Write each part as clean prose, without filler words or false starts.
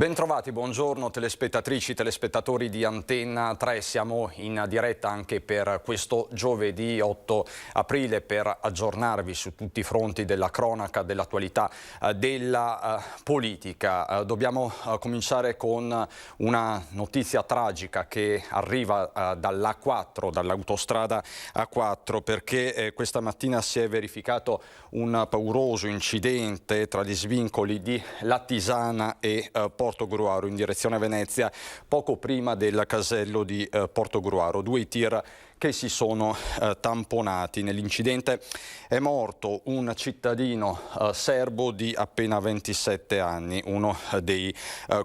Bentrovati, buongiorno telespettatrici, telespettatori di Antenna 3. Siamo in diretta anche per questo giovedì 8 aprile per aggiornarvi su tutti i fronti della cronaca, dell'attualità, della politica. Dobbiamo cominciare con una notizia tragica che arriva dall'A4, dall'autostrada A4, perché questa mattina si è verificato un pauroso incidente tra gli svincoli di Lattisana e Portogruaro in direzione Venezia, poco prima del casello di Portogruaro. Due tir che si sono tamponati. Nell'incidente è morto un cittadino serbo di appena 27 anni, uno dei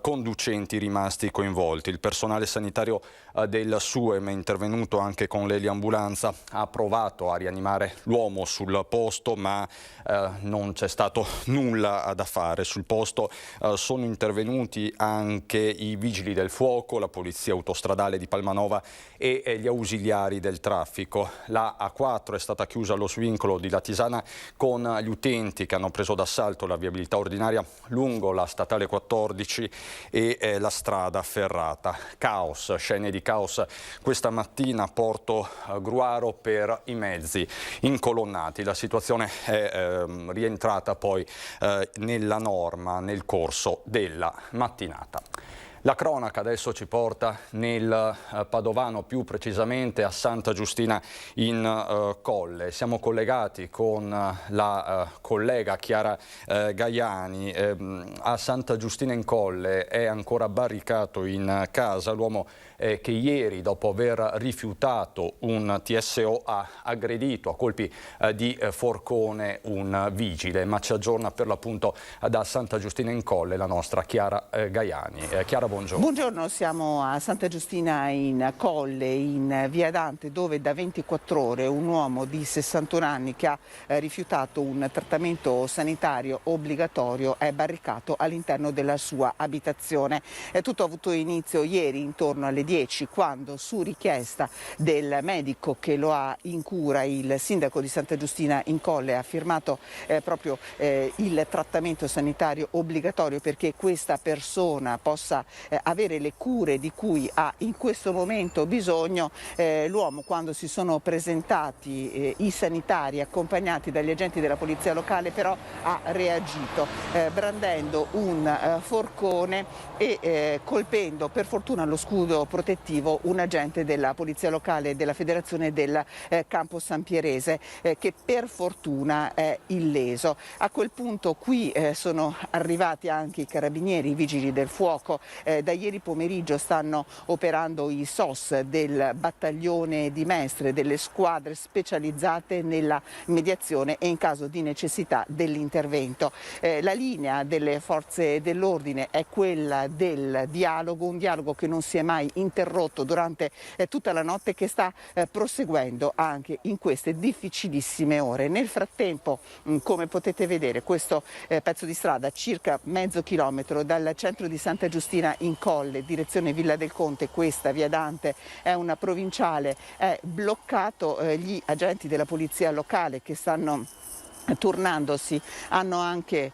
conducenti rimasti coinvolti. Il personale sanitario del SUEM è intervenuto anche con l'eliambulanza, ha provato a rianimare l'uomo sul posto, ma non c'è stato nulla da fare. Sul posto sono intervenuti anche i vigili del fuoco, la polizia autostradale di Palmanova e gli ausiliari del traffico. La A4 è stata chiusa allo svincolo di Lattisana con gli utenti che hanno preso d'assalto la viabilità ordinaria lungo la statale 14 e la strada ferrata. Caos, scene di caos questa mattina a Portogruaro per i mezzi incolonnati. La situazione è rientrata poi nella norma nel corso della mattinata. La cronaca adesso ci porta nel Padovano, più precisamente a Santa Giustina in Colle. Siamo collegati con la collega Chiara Gaiani. A Santa Giustina in Colle è ancora barricato in casa l'uomo che ieri, dopo aver rifiutato un TSO, ha aggredito a colpi di forcone un vigile. Ma ci aggiorna per l'appunto da Santa Giustina in Colle la nostra Chiara Gaiani. Chiara, buongiorno. Buongiorno, siamo a Santa Giustina in Colle, in via Dante, dove da 24 ore un uomo di 61 anni che ha rifiutato un trattamento sanitario obbligatorio è barricato all'interno della sua abitazione. Tutto ha avuto inizio ieri intorno alle 10, quando su richiesta del medico che lo ha in cura, il sindaco di Santa Giustina in Colle ha firmato proprio il trattamento sanitario obbligatorio perché questa persona possa avere le cure di cui ha in questo momento bisogno. L'uomo, quando si sono presentati i sanitari accompagnati dagli agenti della polizia locale, però ha reagito brandendo un forcone e colpendo per fortuna lo scudo protettivo un agente della polizia locale della Federazione del Campo San Pierese che per fortuna è illeso. A quel punto qui sono arrivati anche i carabinieri, i vigili del fuoco. Da ieri pomeriggio stanno operando i SOS del battaglione di Mestre, delle squadre specializzate nella mediazione e in caso di necessità dell'intervento. La linea delle forze dell'ordine è quella del dialogo, un dialogo che non si è mai interrotto durante tutta la notte, che sta proseguendo anche in queste difficilissime ore. Nel frattempo, come potete vedere, questo pezzo di strada, circa mezzo chilometro dal centro di Santa Giustina in Colle, direzione Villa del Conte, questa via Dante è una provinciale, è bloccato. Gli agenti della polizia locale che stanno turnandosi hanno anche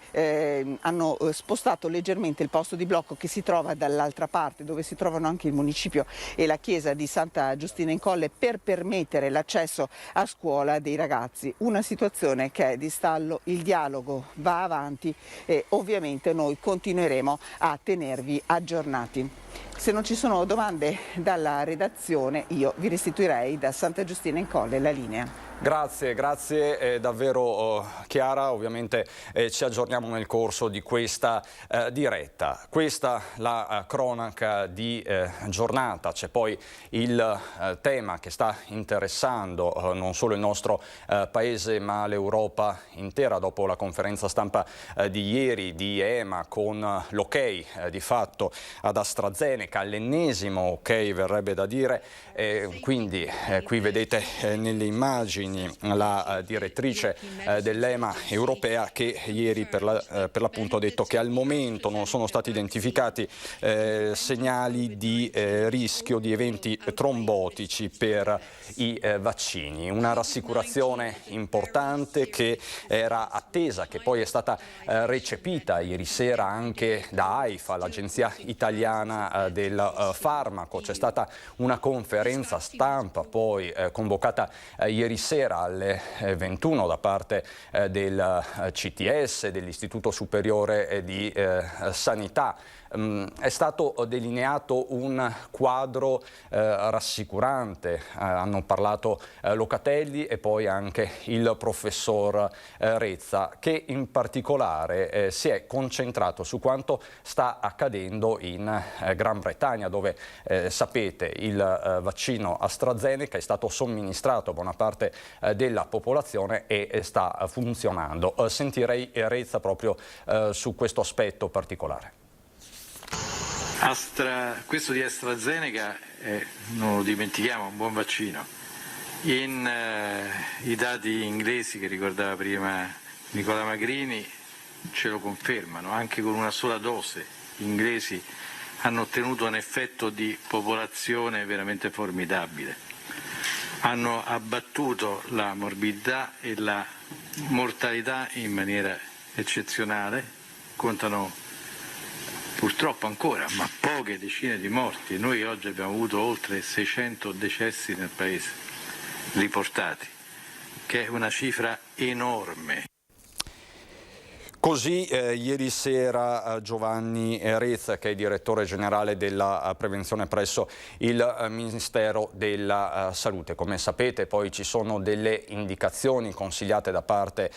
spostato leggermente il posto di blocco che si trova dall'altra parte, dove si trovano anche il municipio e la chiesa di Santa Giustina in Colle, per permettere l'accesso a scuola dei ragazzi. Una situazione che è di stallo, il dialogo va avanti e ovviamente noi continueremo a tenervi aggiornati. Se non ci sono domande dalla redazione, io vi restituirei da Santa Giustina in Colle la linea. Grazie davvero Chiara, ovviamente ci aggiorniamo nel corso di questa diretta. Questa la cronaca di giornata, c'è poi il tema che sta interessando non solo il nostro paese ma l'Europa intera dopo la conferenza stampa di ieri di EMA con l'ok di fatto ad AstraZeneca, l'ennesimo ok verrebbe da dire, quindi qui vedete nelle immagini Vaccini, la direttrice dell'EMA europea, che ieri per l'appunto ha detto che al momento non sono stati identificati segnali di rischio di eventi trombotici per i vaccini. Una rassicurazione importante che era attesa, che poi è stata recepita ieri sera anche da AIFA, l'Agenzia Italiana del Farmaco. C'è stata una conferenza stampa poi convocata ieri sera alle 21 da parte del CTS, dell'Istituto Superiore di Sanità. È stato delineato un quadro rassicurante, hanno parlato Locatelli e poi anche il professor Rezza, che in particolare si è concentrato su quanto sta accadendo in Gran Bretagna, dove sapete il vaccino AstraZeneca è stato somministrato a buona parte della popolazione e sta funzionando. Sentirei Rezza proprio su questo aspetto particolare. Questo di AstraZeneca non lo dimentichiamo, un buon vaccino. I dati inglesi che ricordava prima Nicola Magrini ce lo confermano, anche con una sola dose gli inglesi hanno ottenuto un effetto di popolazione veramente formidabile. Hanno abbattuto la morbidità e la mortalità in maniera eccezionale, contano purtroppo ancora, ma poche decine di morti. Noi oggi abbiamo avuto oltre 600 decessi nel Paese riportati, che è una cifra enorme. Così ieri sera Giovanni Rezza, che è direttore generale della prevenzione presso il Ministero della Salute. Come sapete poi ci sono delle indicazioni consigliate da parte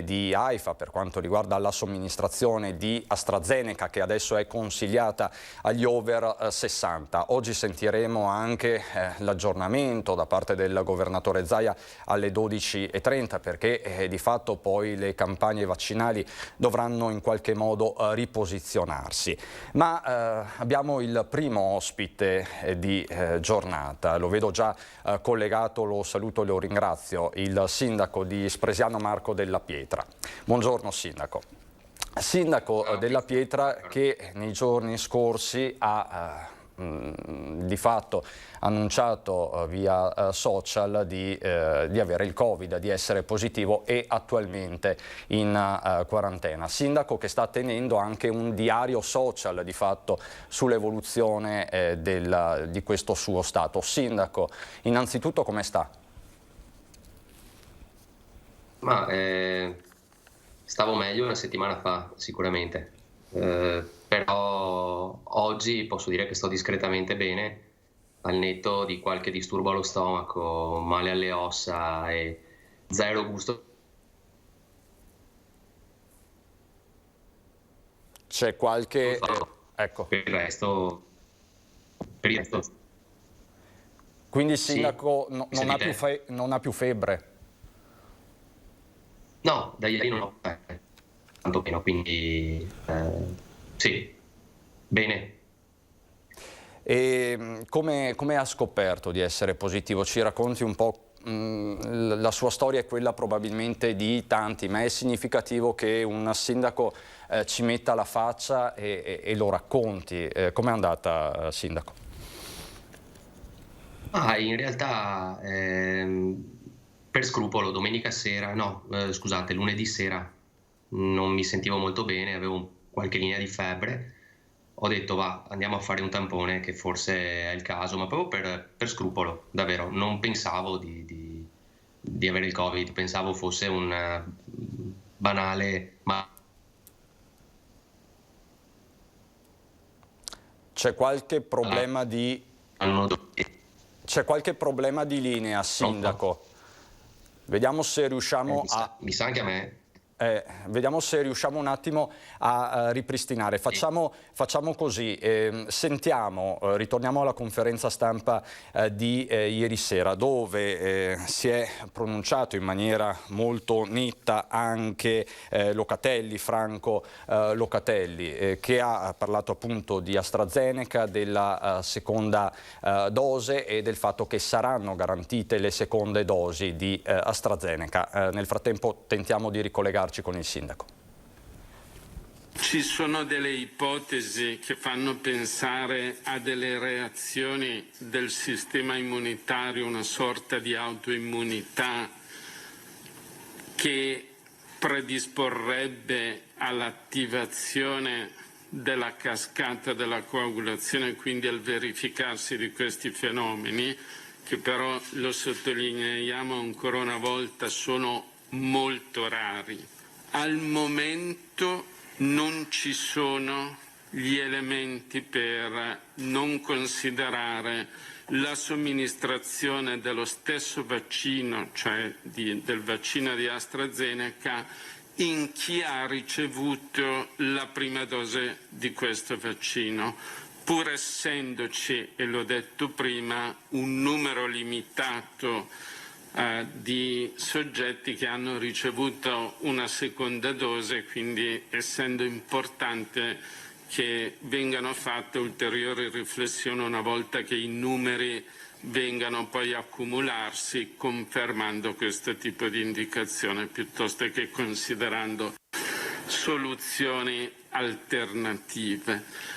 di AIFA per quanto riguarda la somministrazione di AstraZeneca, che adesso è consigliata agli over 60. Oggi sentiremo anche l'aggiornamento da parte del governatore Zaia alle 12:30, perché di fatto poi le campagne vaccinali dovranno in qualche modo riposizionarsi. Ma abbiamo il primo ospite di giornata, lo vedo già collegato, lo saluto e lo ringrazio, il sindaco di Spresiano Marco Della Pietra. Buongiorno sindaco. Sindaco Della Pietra, che nei giorni scorsi ha di fatto annunciato via social di avere il Covid, di essere positivo e attualmente in quarantena. Sindaco che sta tenendo anche un diario social di fatto sull'evoluzione di questo suo stato. Sindaco, innanzitutto come sta? Ma stavo meglio una settimana fa sicuramente, però oggi posso dire che sto discretamente bene, al netto di qualche disturbo allo stomaco, male alle ossa e zero gusto. C'è qualche... ecco. Per il resto... Quindi sindaco sì, non ha più febbre? No, da ieri non ho tanto meno, quindi sì, bene. E come ha scoperto di essere positivo? Ci racconti un po', la sua storia è quella probabilmente di tanti, ma è significativo che un sindaco ci metta la faccia e lo racconti. Com'è andata, sindaco? In realtà per scrupolo domenica sera, scusate, lunedì sera non mi sentivo molto bene, avevo qualche linea di febbre. Ho detto andiamo a fare un tampone, che forse è il caso, ma proprio per scrupolo, davvero. Non pensavo di avere il Covid, pensavo fosse un banale... C'è qualche problema di... C'è qualche problema di linea, sindaco? Vediamo se riusciamo mi sa anche a me. Vediamo se riusciamo un attimo a ripristinare. Facciamo così, ritorniamo alla conferenza stampa di ieri sera, dove si è pronunciato in maniera molto netta anche Locatelli, Franco Locatelli, che ha parlato appunto di AstraZeneca, della seconda dose e del fatto che saranno garantite le seconde dosi di AstraZeneca. Nel frattempo tentiamo di ricollegarci con il sindaco. Ci sono delle ipotesi che fanno pensare a delle reazioni del sistema immunitario, una sorta di autoimmunità che predisporrebbe all'attivazione della cascata della coagulazione e quindi al verificarsi di questi fenomeni, che però, lo sottolineiamo ancora una volta, sono molto rari. Al momento non ci sono gli elementi per non considerare la somministrazione dello stesso vaccino, cioè del vaccino di AstraZeneca, in chi ha ricevuto la prima dose di questo vaccino, pur essendoci, e l'ho detto prima, un numero limitato di soggetti che hanno ricevuto una seconda dose, quindi essendo importante che vengano fatte ulteriori riflessioni una volta che i numeri vengano poi accumularsi, confermando questo tipo di indicazione piuttosto che considerando soluzioni alternative.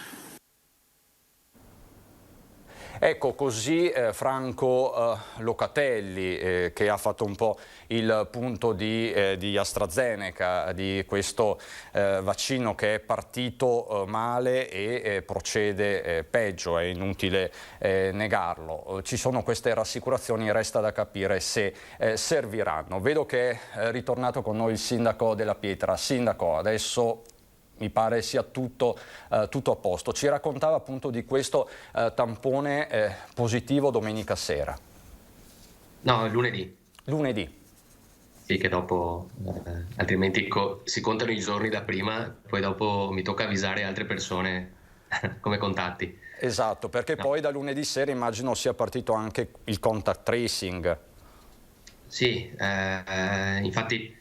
Ecco, così Franco Locatelli, che ha fatto un po' il punto di AstraZeneca, di questo vaccino che è partito male e procede peggio, è inutile negarlo. Ci sono queste rassicurazioni, resta da capire se serviranno. Vedo che è ritornato con noi il sindaco della Pietra. Sindaco, adesso mi pare sia tutto a posto. Ci raccontava appunto di questo tampone positivo domenica sera. No, lunedì. Lunedì. Sì, che dopo, altrimenti si contano i giorni da prima, poi dopo mi tocca avvisare altre persone come contatti. Esatto, perché no. Poi da lunedì sera immagino sia partito anche il contact tracing. Sì, infatti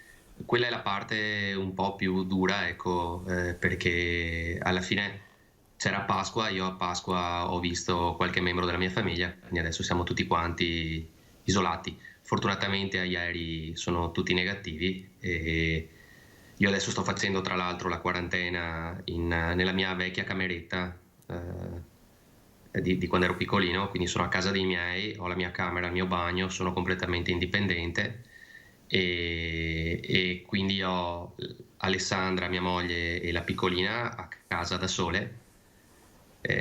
quella è la parte un po' più dura, ecco, perché alla fine c'era Pasqua, io a Pasqua ho visto qualche membro della mia famiglia, quindi adesso siamo tutti quanti isolati. Fortunatamente a ieri sono tutti negativi e io adesso sto facendo tra l'altro la quarantena nella mia vecchia cameretta di quando ero piccolino, quindi sono a casa dei miei, ho la mia camera, il mio bagno, sono completamente indipendente. E quindi ho Alessandra, mia moglie, e la piccolina a casa da sole,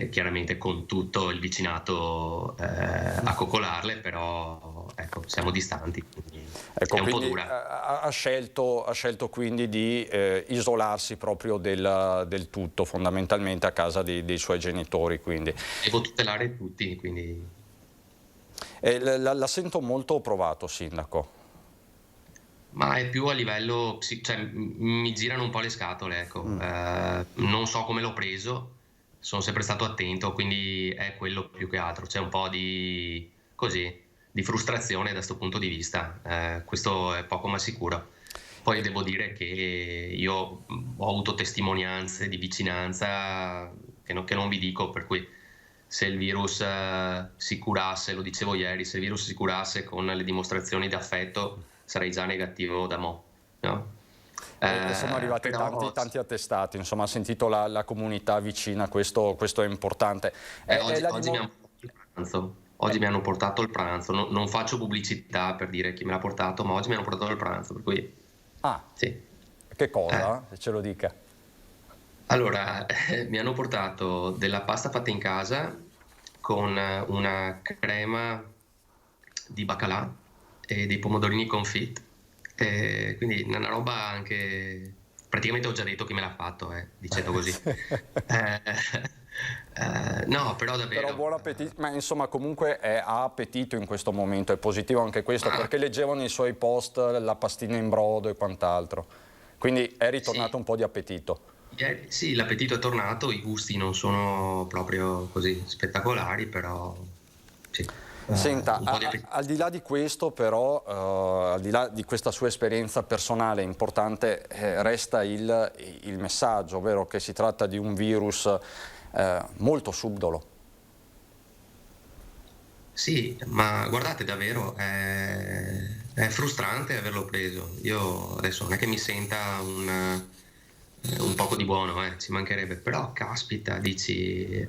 chiaramente con tutto il vicinato a coccolarle, però ecco, siamo distanti, quindi ecco, è un po' dura. Ha scelto quindi di isolarsi proprio del tutto, fondamentalmente a casa dei suoi genitori. Quindi Devo tutelare tutti, quindi... la sento molto provato, sindaco. Ma è più a livello, cioè mi girano un po' le scatole, ecco. Non so come l'ho preso, sono sempre stato attento, quindi è quello più che altro. C'è un po' di frustrazione da questo punto di vista, questo è poco ma sicuro. Poi devo dire che io ho avuto testimonianze di vicinanza che non vi dico, per cui se il virus si curasse, lo dicevo ieri, se il virus si curasse con le dimostrazioni d'affetto sarei già negativo da mo', no? Sono arrivati tanti attestati, insomma, ha sentito la comunità vicina, questo è importante. Oggi mi hanno portato il pranzo, non faccio pubblicità per dire chi me l'ha portato, ma oggi mi hanno portato il pranzo, per cui... sì. Che cosa? Se ce lo dica. Allora, mi hanno portato della pasta fatta in casa con una crema di baccalà e dei pomodorini confit, quindi una roba anche... Praticamente ho già detto chi me l'ha fatto, dicendo così. No, però davvero... Però buon appetito, ma insomma comunque ha appetito in questo momento, è positivo anche questo, perché leggevo nei suoi post la pastina in brodo e quant'altro. Quindi è ritornato un po' di appetito. Sì, l'appetito è tornato, i gusti non sono proprio così spettacolari, però sì. Senta, al di là di questo però, al di là di questa sua esperienza personale importante, resta il messaggio, ovvero che si tratta di un virus molto subdolo. Sì, ma guardate, davvero è frustrante averlo preso. Io adesso non è che mi senta un poco di buono, ci mancherebbe, però caspita, dici,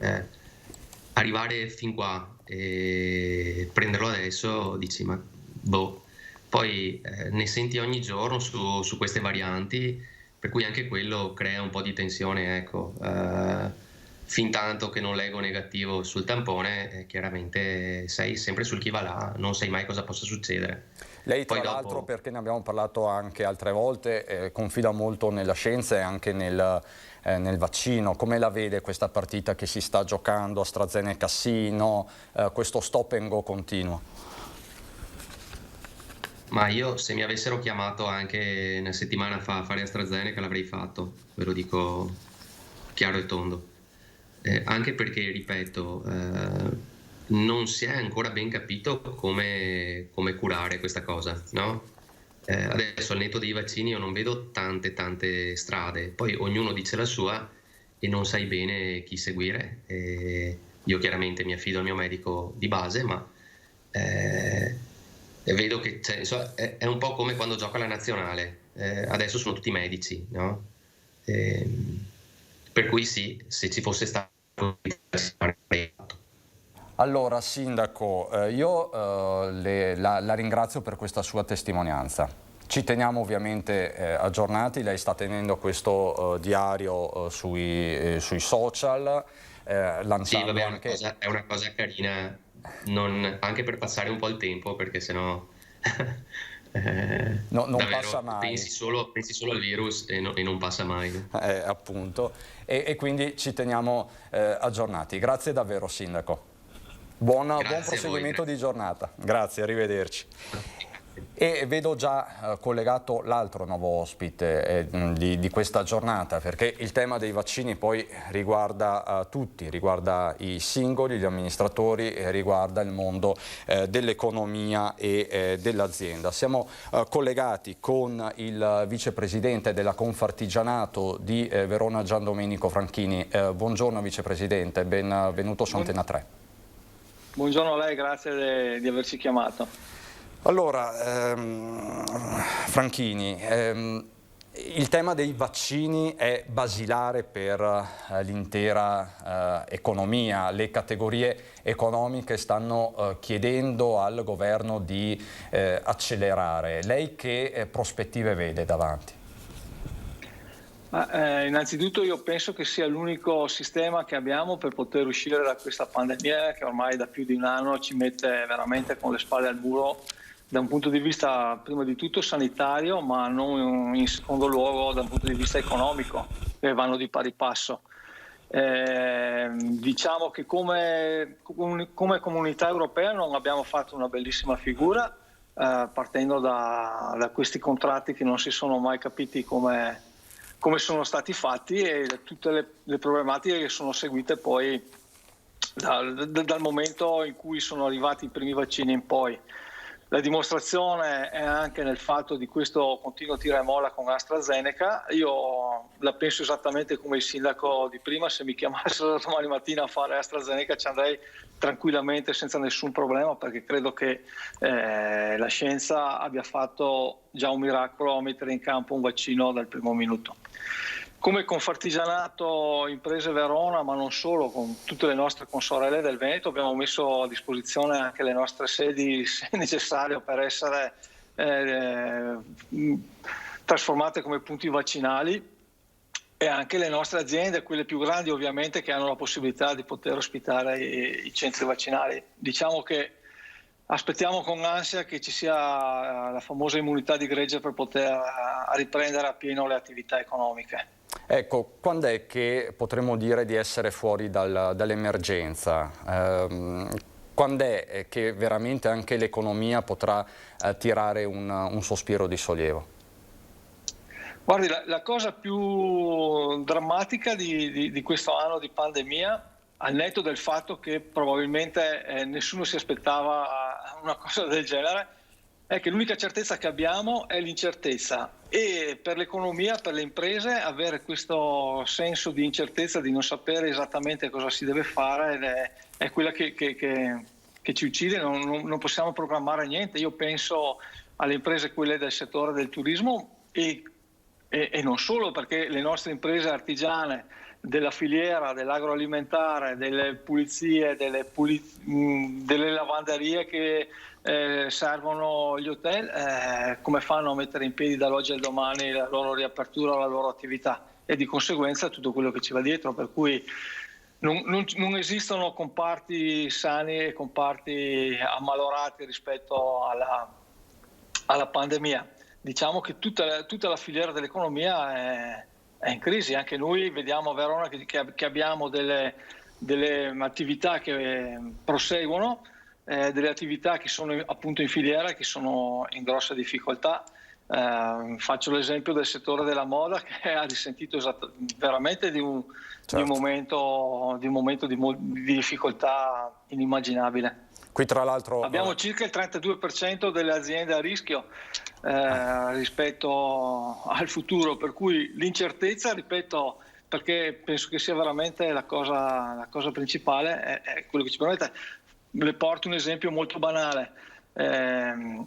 arrivare fin qua e prenderlo adesso, dici, ma boh. Poi ne senti ogni giorno su queste varianti, per cui anche quello crea un po' di tensione, ecco. Fin tanto che non leggo negativo sul tampone, chiaramente sei sempre sul chi va là, non sai mai cosa possa succedere. Lei tra l'altro, perché ne abbiamo parlato anche altre volte, confida molto nella scienza e anche nel vaccino. Come la vede questa partita che si sta giocando, AstraZeneca sì, no, questo stop and go continuo? Ma io, se mi avessero chiamato anche una settimana fa a fare AstraZeneca, l'avrei fatto, ve lo dico chiaro e tondo. Anche perché, ripeto, non si è ancora ben capito come curare questa cosa, no? Adesso al netto dei vaccini io non vedo tante strade, poi ognuno dice la sua e non sai bene chi seguire. Io chiaramente mi affido al mio medico di base, ma vedo che è un po' come quando gioco alla nazionale, adesso sono tutti medici, no? Per cui sì, se ci fosse stato... Allora, Sindaco, io la ringrazio per questa sua testimonianza. Ci teniamo ovviamente aggiornati, lei sta tenendo questo diario sui social, lanciando sì, vabbè, anche... è una cosa carina, anche per passare un po' il tempo, perché sennò non davvero, passa mai. Pensi solo al virus e non passa mai. Appunto, e quindi ci teniamo aggiornati. Grazie davvero, Sindaco. Buon proseguimento di giornata. Grazie, arrivederci. E vedo già collegato l'altro nuovo ospite di questa giornata, perché il tema dei vaccini poi riguarda tutti, riguarda i singoli, gli amministratori, riguarda il mondo dell'economia e dell'azienda. Siamo collegati con il vicepresidente della Confartigianato di Verona, Gian Domenico Franchini. Buongiorno vicepresidente, benvenuto su Antena 3. Buongiorno a lei, grazie di averci chiamato. Allora, Franchini, il tema dei vaccini è basilare per l'intera economia. Le categorie economiche stanno chiedendo al governo di accelerare. Lei che prospettive vede davanti? Innanzitutto io penso che sia l'unico sistema che abbiamo per poter uscire da questa pandemia che ormai da più di un anno ci mette veramente con le spalle al muro da un punto di vista prima di tutto sanitario, ma non in secondo luogo da un punto di vista economico, che vanno di pari passo. Diciamo che come comunità europea non abbiamo fatto una bellissima figura, partendo da questi contratti che non si sono mai capiti come sono stati fatti e da tutte le problematiche che sono seguite poi dal momento in cui sono arrivati i primi vaccini in poi. La dimostrazione è anche nel fatto di questo continuo tira e molla con AstraZeneca. Io la penso esattamente come il sindaco di prima: se mi chiamassero domani mattina a fare AstraZeneca ci andrei tranquillamente senza nessun problema, perché credo che la scienza abbia fatto già un miracolo a mettere in campo un vaccino dal primo minuto. Come Confartigianato Imprese Verona, ma non solo, con tutte le nostre consorelle del Veneto, abbiamo messo a disposizione anche le nostre sedi se necessario per essere trasformate come punti vaccinali, e anche le nostre aziende, quelle più grandi ovviamente, che hanno la possibilità di poter ospitare i centri vaccinali. Diciamo che aspettiamo con ansia che ci sia la famosa immunità di gregge per poter riprendere appieno le attività economiche. Ecco, quando è che potremmo dire di essere fuori dall'emergenza? Quando è che veramente anche l'economia potrà tirare un sospiro di sollievo? Guardi, la cosa più drammatica di questo anno di pandemia, al netto del fatto che probabilmente nessuno si aspettava una cosa del genere, è che l'unica certezza che abbiamo è l'incertezza, e per l'economia, per le imprese, avere questo senso di incertezza, di non sapere esattamente cosa si deve fare, è quella che ci uccide. Non possiamo programmare niente. Io penso alle imprese, quelle del settore del turismo e non solo, perché le nostre imprese artigiane della filiera, dell'agroalimentare, delle pulizie, delle lavanderie che servono gli hotel, come fanno a mettere in piedi dall'oggi al domani la loro riapertura, la loro attività, e di conseguenza tutto quello che ci va dietro, per cui non esistono comparti sani e comparti ammalorati rispetto alla pandemia. Diciamo che tutta la filiera dell'economia è in crisi. Anche noi vediamo a Verona che abbiamo delle attività che proseguono, delle attività che sono appunto in filiera, che sono in grossa difficoltà. Faccio l'esempio del settore della moda, che ha risentito veramente di un momento di difficoltà inimmaginabile. Qui tra l'altro abbiamo circa il 32% delle aziende a rischio rispetto al futuro, per cui l'incertezza, ripeto, perché penso che sia veramente la cosa principale, è quello che ci permette. Le porto un esempio molto banale. Il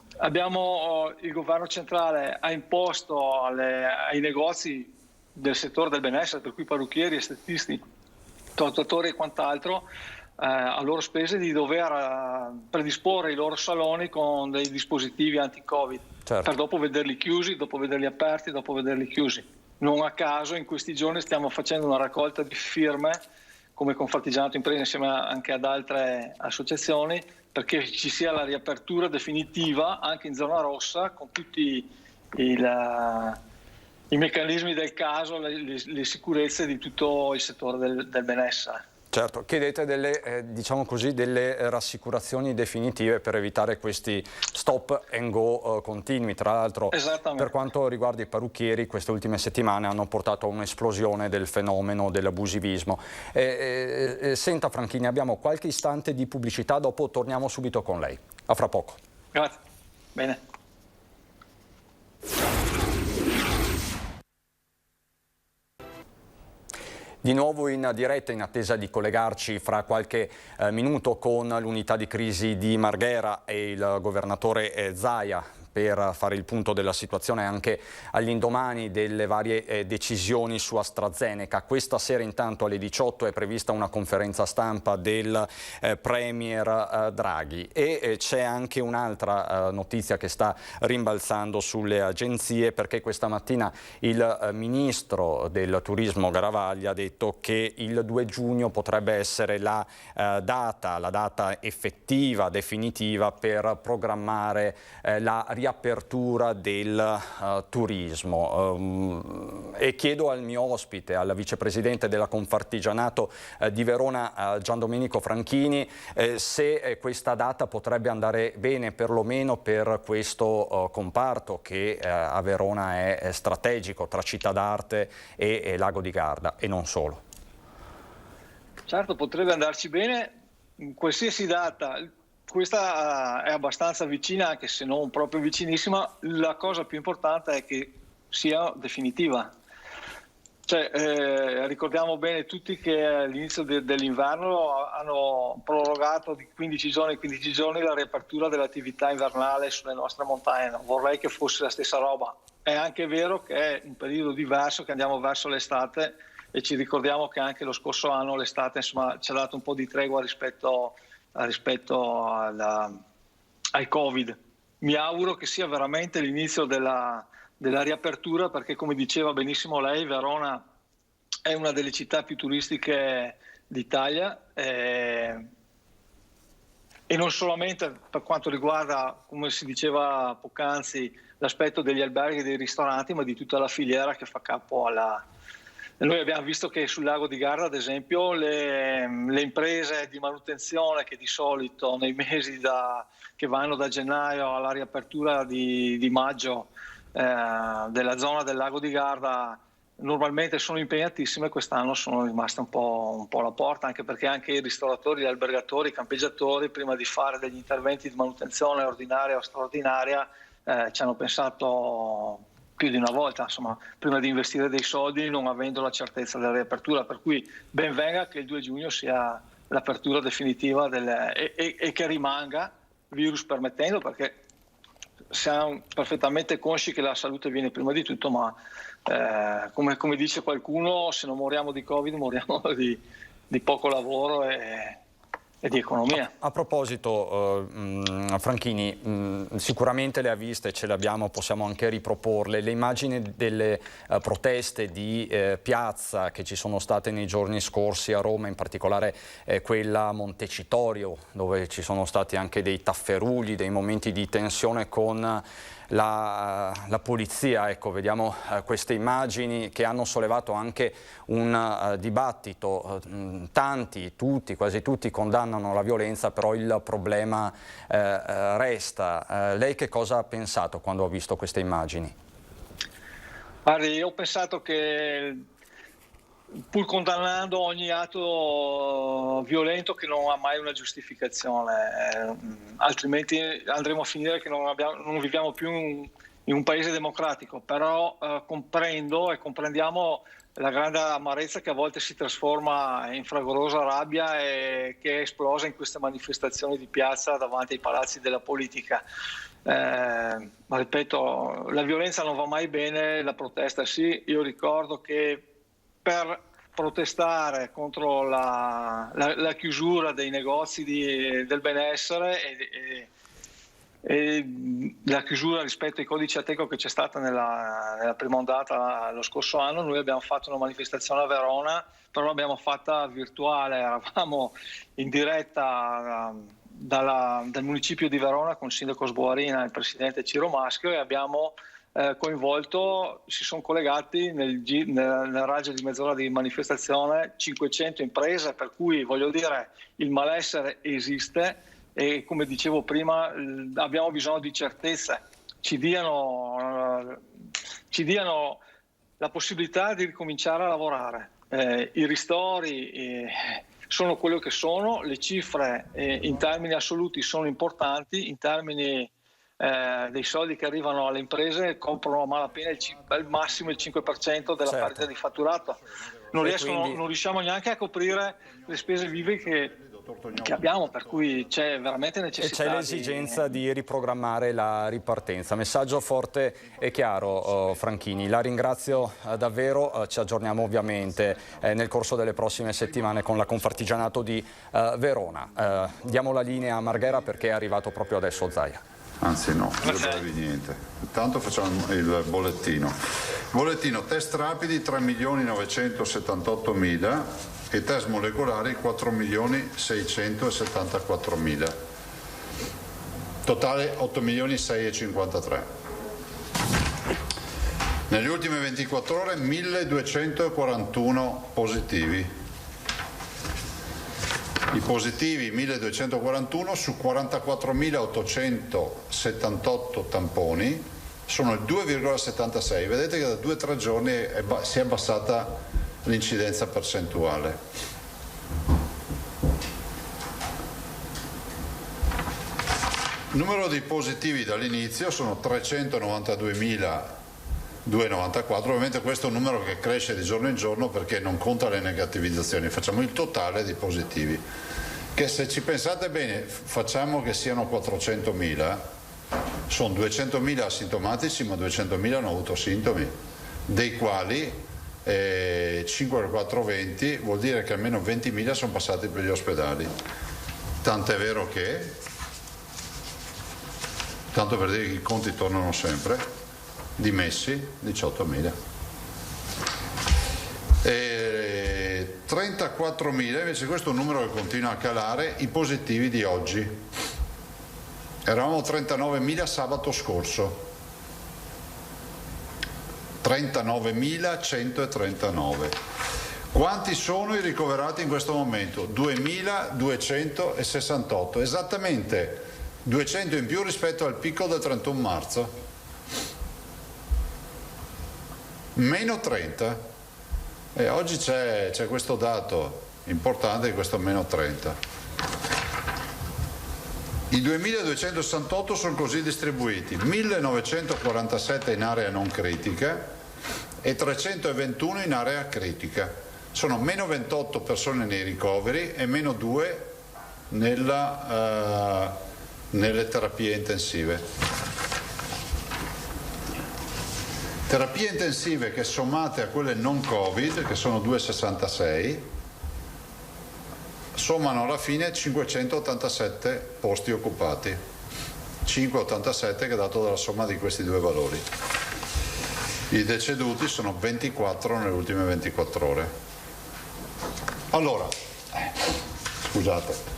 governo centrale ha imposto ai negozi del settore del benessere, per cui parrucchieri, estetisti, tatuatori e quant'altro, a loro spese, di dover predisporre i loro saloni con dei dispositivi anti-Covid, per dopo vederli chiusi, dopo vederli aperti, dopo vederli chiusi. Non a caso in questi giorni stiamo facendo una raccolta di firme come Confartigianato Imprese, insieme anche ad altre associazioni, perché ci sia la riapertura definitiva anche in zona rossa, con tutti i meccanismi del caso, le sicurezze di tutto il settore del benessere. Certo, chiedete delle rassicurazioni definitive per evitare questi stop and go continui. Tra l'altro, per quanto riguarda i parrucchieri, queste ultime settimane hanno portato a un'esplosione del fenomeno dell'abusivismo. Senta Franchini, abbiamo qualche istante di pubblicità, dopo torniamo subito con lei. A fra poco. Grazie. Bene. Di nuovo in diretta, in attesa di collegarci fra qualche minuto con l'unità di crisi di Marghera e il governatore Zaia per fare il punto della situazione anche all'indomani delle varie decisioni su AstraZeneca. Questa sera intanto alle 18 è prevista una conferenza stampa del Premier Draghi, e c'è anche un'altra notizia che sta rimbalzando sulle agenzie, perché questa mattina il ministro del turismo Garavaglia ha detto che il 2 giugno potrebbe essere la data effettiva, definitiva, per programmare la riapertura del turismo. E chiedo al mio ospite, al vicepresidente della Confartigianato di Verona, Giandomenico Franchini, se questa data potrebbe andare bene perlomeno per questo comparto che a Verona è strategico, tra Città d'Arte e Lago di Garda, e non solo. Certo, potrebbe andarci bene qualsiasi data. Questa è abbastanza vicina, anche se non proprio vicinissima. La cosa più importante è che sia definitiva. Ricordiamo bene tutti che all'inizio dell'inverno hanno prorogato di 15 giorni la riapertura dell'attività invernale sulle nostre montagne. Non vorrei che fosse la stessa roba. È anche vero che è un periodo diverso, che andiamo verso l'estate, e ci ricordiamo che anche lo scorso anno l'estate, insomma, ci ha dato un po' di tregua rispetto al Covid. Mi auguro che sia veramente l'inizio della riapertura, perché, come diceva benissimo lei, Verona è una delle città più turistiche d'Italia, e non solamente per quanto riguarda, come si diceva poc'anzi, l'aspetto degli alberghi e dei ristoranti, ma di tutta la filiera che fa capo alla... Noi abbiamo visto che sul Lago di Garda, ad esempio, le imprese di manutenzione, che di solito nei mesi che vanno da gennaio alla riapertura di maggio della zona del lago di Garda normalmente sono impegnatissime, quest'anno sono rimaste un po' alla porta, anche perché anche i ristoratori, gli albergatori, i campeggiatori, prima di fare degli interventi di manutenzione ordinaria o straordinaria, ci hanno pensato più di una volta, insomma, prima di investire dei soldi, non avendo la certezza della riapertura, per cui ben venga che il 2 giugno sia l'apertura definitiva e che rimanga, virus permettendo, perché siamo perfettamente consci che la salute viene prima di tutto, ma come dice qualcuno, se non moriamo di Covid moriamo di poco lavoro e di economia. A proposito, Franchini, sicuramente le ha viste, ce le abbiamo, possiamo anche riproporle, le immagini delle proteste di piazza che ci sono state nei giorni scorsi a Roma, in particolare quella a Montecitorio, dove ci sono stati anche dei tafferugli, dei momenti di tensione con la polizia. Ecco, vediamo queste immagini che hanno sollevato anche un dibattito. Tutti, quasi tutti condannano la violenza, però il problema resta. Lei che cosa ha pensato quando ha visto queste immagini? Guardi, io ho pensato che, pur condannando ogni atto violento che non ha mai una giustificazione, altrimenti andremo a finire che non viviamo più in un paese democratico, però comprendo e comprendiamo la grande amarezza che a volte si trasforma in fragorosa rabbia e che è esplosa in queste manifestazioni di piazza davanti ai palazzi della politica. Ma ripeto, la violenza non va mai bene, la protesta sì. Io ricordo che per protestare contro la chiusura dei negozi del benessere e la chiusura rispetto ai codici Ateco che c'è stata nella prima ondata lo scorso anno, noi abbiamo fatto una manifestazione a Verona, però l'abbiamo fatta virtuale, eravamo in diretta dal municipio di Verona con il sindaco Sboarina e il presidente Ciro Maschio, e abbiamo coinvolto, si sono collegati nel raggio di mezz'ora di manifestazione 500 imprese, per cui voglio dire il malessere esiste e, come dicevo prima, abbiamo bisogno di certezze, ci diano la possibilità di ricominciare a lavorare. I ristori sono quello che sono, le cifre in termini assoluti sono importanti, in termini dei soldi che arrivano alle imprese coprono a malapena al massimo il 5% della perdita di fatturato. Non riusciamo neanche a coprire le spese vive che abbiamo, per cui c'è veramente necessità. E c'è l'esigenza di riprogrammare la ripartenza. Messaggio forte e chiaro, Franchini. La ringrazio davvero, ci aggiorniamo ovviamente nel corso delle prossime settimane con la Confartigianato di Verona. Diamo la linea a Marghera perché è arrivato proprio adesso Zaia. Anzi no, non brevi niente. Intanto facciamo il bollettino. Bollettino, test rapidi 3.978.000 e test molecolari 4.674.000. Totale 8.653.000. Negli ultimi 24 ore 1.241 positivi. I positivi 1241 su 44.878 tamponi sono il 2,76. Vedete che da 2 o 3 giorni si è abbassata l'incidenza percentuale. Il numero di positivi dall'inizio sono 392.294, ovviamente questo è un numero che cresce di giorno in giorno perché non conta le negativizzazioni, facciamo il totale di positivi, che se ci pensate bene facciamo che siano 400.000, sono 200.000 asintomatici ma 200.000 hanno avuto sintomi, dei quali 5,420 vuol dire che almeno 20.000 sono passati per gli ospedali, tant'è vero che, tanto per dire che i conti tornano sempre, dimessi 18.000. 34.000, invece questo è un numero che continua a calare, i positivi di oggi. Eravamo 39.000 sabato scorso. 39.139. Quanti sono i ricoverati in questo momento? 2.268, esattamente 200 in più rispetto al picco del 31 marzo. meno 30. E oggi c'è questo dato importante di questo meno 30. I 2.268 sono così distribuiti: 1.947 in area non critica e 321 in area critica. Sono meno 28 persone nei ricoveri e meno 2 nelle terapie intensive. Terapie intensive che sommate a quelle non Covid, che sono 266, sommano alla fine 587 posti occupati. 587 che è dato dalla somma di questi due valori. I deceduti sono 24 nelle ultime 24 ore. Allora, scusate.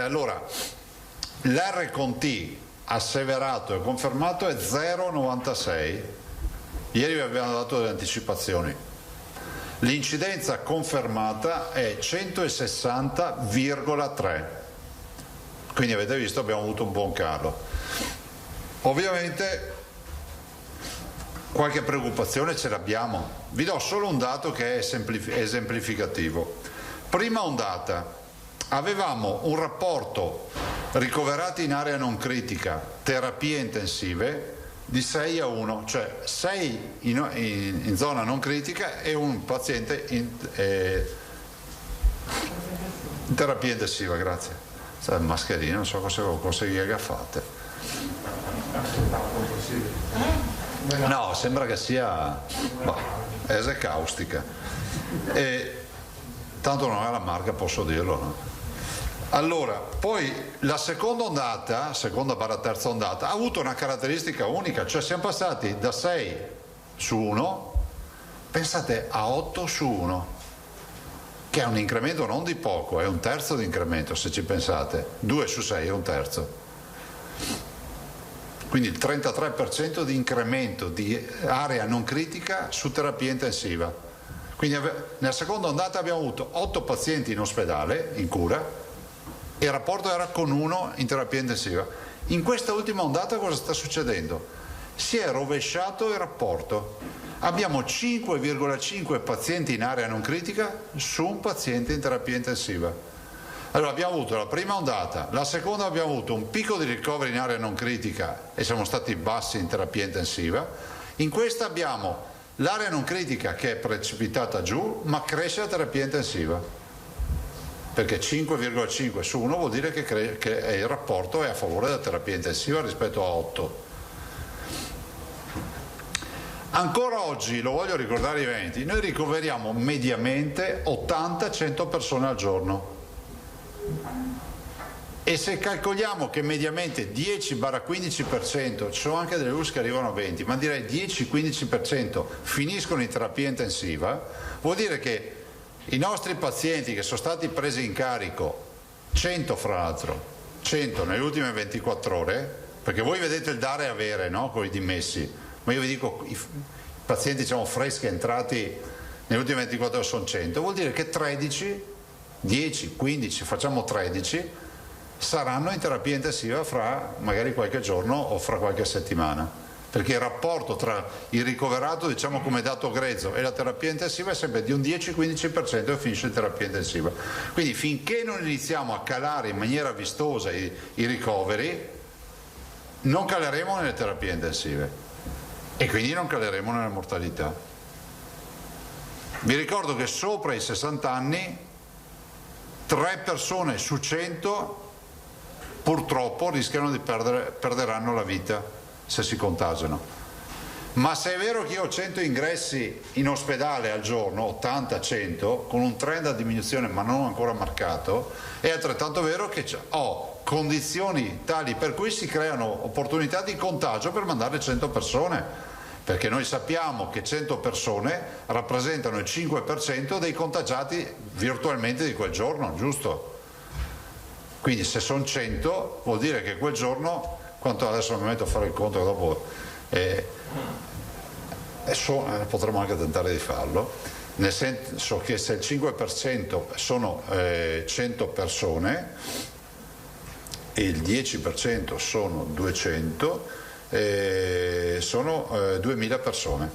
Allora, l'R con T asseverato e confermato è 0,96. Ieri vi abbiamo dato delle anticipazioni. L'incidenza confermata è 160,3. Quindi avete visto, abbiamo avuto un buon calo. Ovviamente qualche preoccupazione ce l'abbiamo. Vi do solo un dato che è esemplificativo. Prima ondata avevamo un rapporto ricoverati in area non critica, terapie intensive, di 6 a 1, cioè 6 in zona non critica e un paziente in terapia intensiva. Grazie. Mascherina, non so cosa gli agaffate. No, sembra che sia ese caustica. E tanto non è la marca, posso dirlo, no? Allora, poi la seconda ondata, terza ondata, ha avuto una caratteristica unica, cioè siamo passati da 6 su 1, pensate, a 8 su 1, che è un incremento non di poco, è un terzo di incremento se ci pensate, 2 su 6 è un terzo. Quindi il 33% di incremento di area non critica su terapia intensiva. Quindi nella seconda ondata abbiamo avuto 8 pazienti in ospedale, in cura, e il rapporto era con 1 in terapia intensiva. In questa ultima ondata cosa sta succedendo? Si è rovesciato il rapporto. Abbiamo 5,5 pazienti in area non critica su un paziente in terapia intensiva. Allora abbiamo avuto la prima ondata, la seconda abbiamo avuto un picco di ricoveri in area non critica e siamo stati bassi in terapia intensiva. In questa abbiamo l'area non critica che è precipitata giù, ma cresce la terapia intensiva. Perché 5,5 su 1 vuol dire che il rapporto è a favore della terapia intensiva rispetto a 8. Ancora oggi, lo voglio ricordare ai Veneti, noi ricoveriamo mediamente 80-100 persone al giorno. E se calcoliamo che mediamente 10-15%, ci sono anche delle USC che arrivano a 20, ma direi 10-15% finiscono in terapia intensiva, vuol dire che i nostri pazienti che sono stati presi in carico, 100 fra l'altro, 100 nelle ultime 24 ore, perché voi vedete il dare e avere, no? Con i dimessi, ma io vi dico i pazienti diciamo freschi entrati nelle ultime 24 ore sono 100, vuol dire che 13, 10, 15, facciamo 13, saranno in terapia intensiva fra magari qualche giorno o fra qualche settimana. Perché il rapporto tra il ricoverato, diciamo come dato grezzo, e la terapia intensiva è sempre di un 10-15% e finisce in terapia intensiva. Quindi finché non iniziamo a calare in maniera vistosa i ricoveri, non caleremo nelle terapie intensive e quindi non caleremo nella mortalità. Vi ricordo che sopra i 60 anni 3 persone su 100 purtroppo rischiano di perderanno la vita se si contagiano. Ma se è vero che io ho 100 ingressi in ospedale al giorno, 80-100, con un trend a diminuzione ma non ancora marcato, è altrettanto vero che ho condizioni tali per cui si creano opportunità di contagio per mandare 100 persone, perché noi sappiamo che 100 persone rappresentano il 5% dei contagiati virtualmente di quel giorno, giusto? Quindi se sono 100 vuol dire che quel giorno, quanto adesso mi metto a fare il conto dopo potremmo anche tentare di farlo, nel senso che se il 5% sono 100 persone e il 10% sono 200, sono 2000 persone,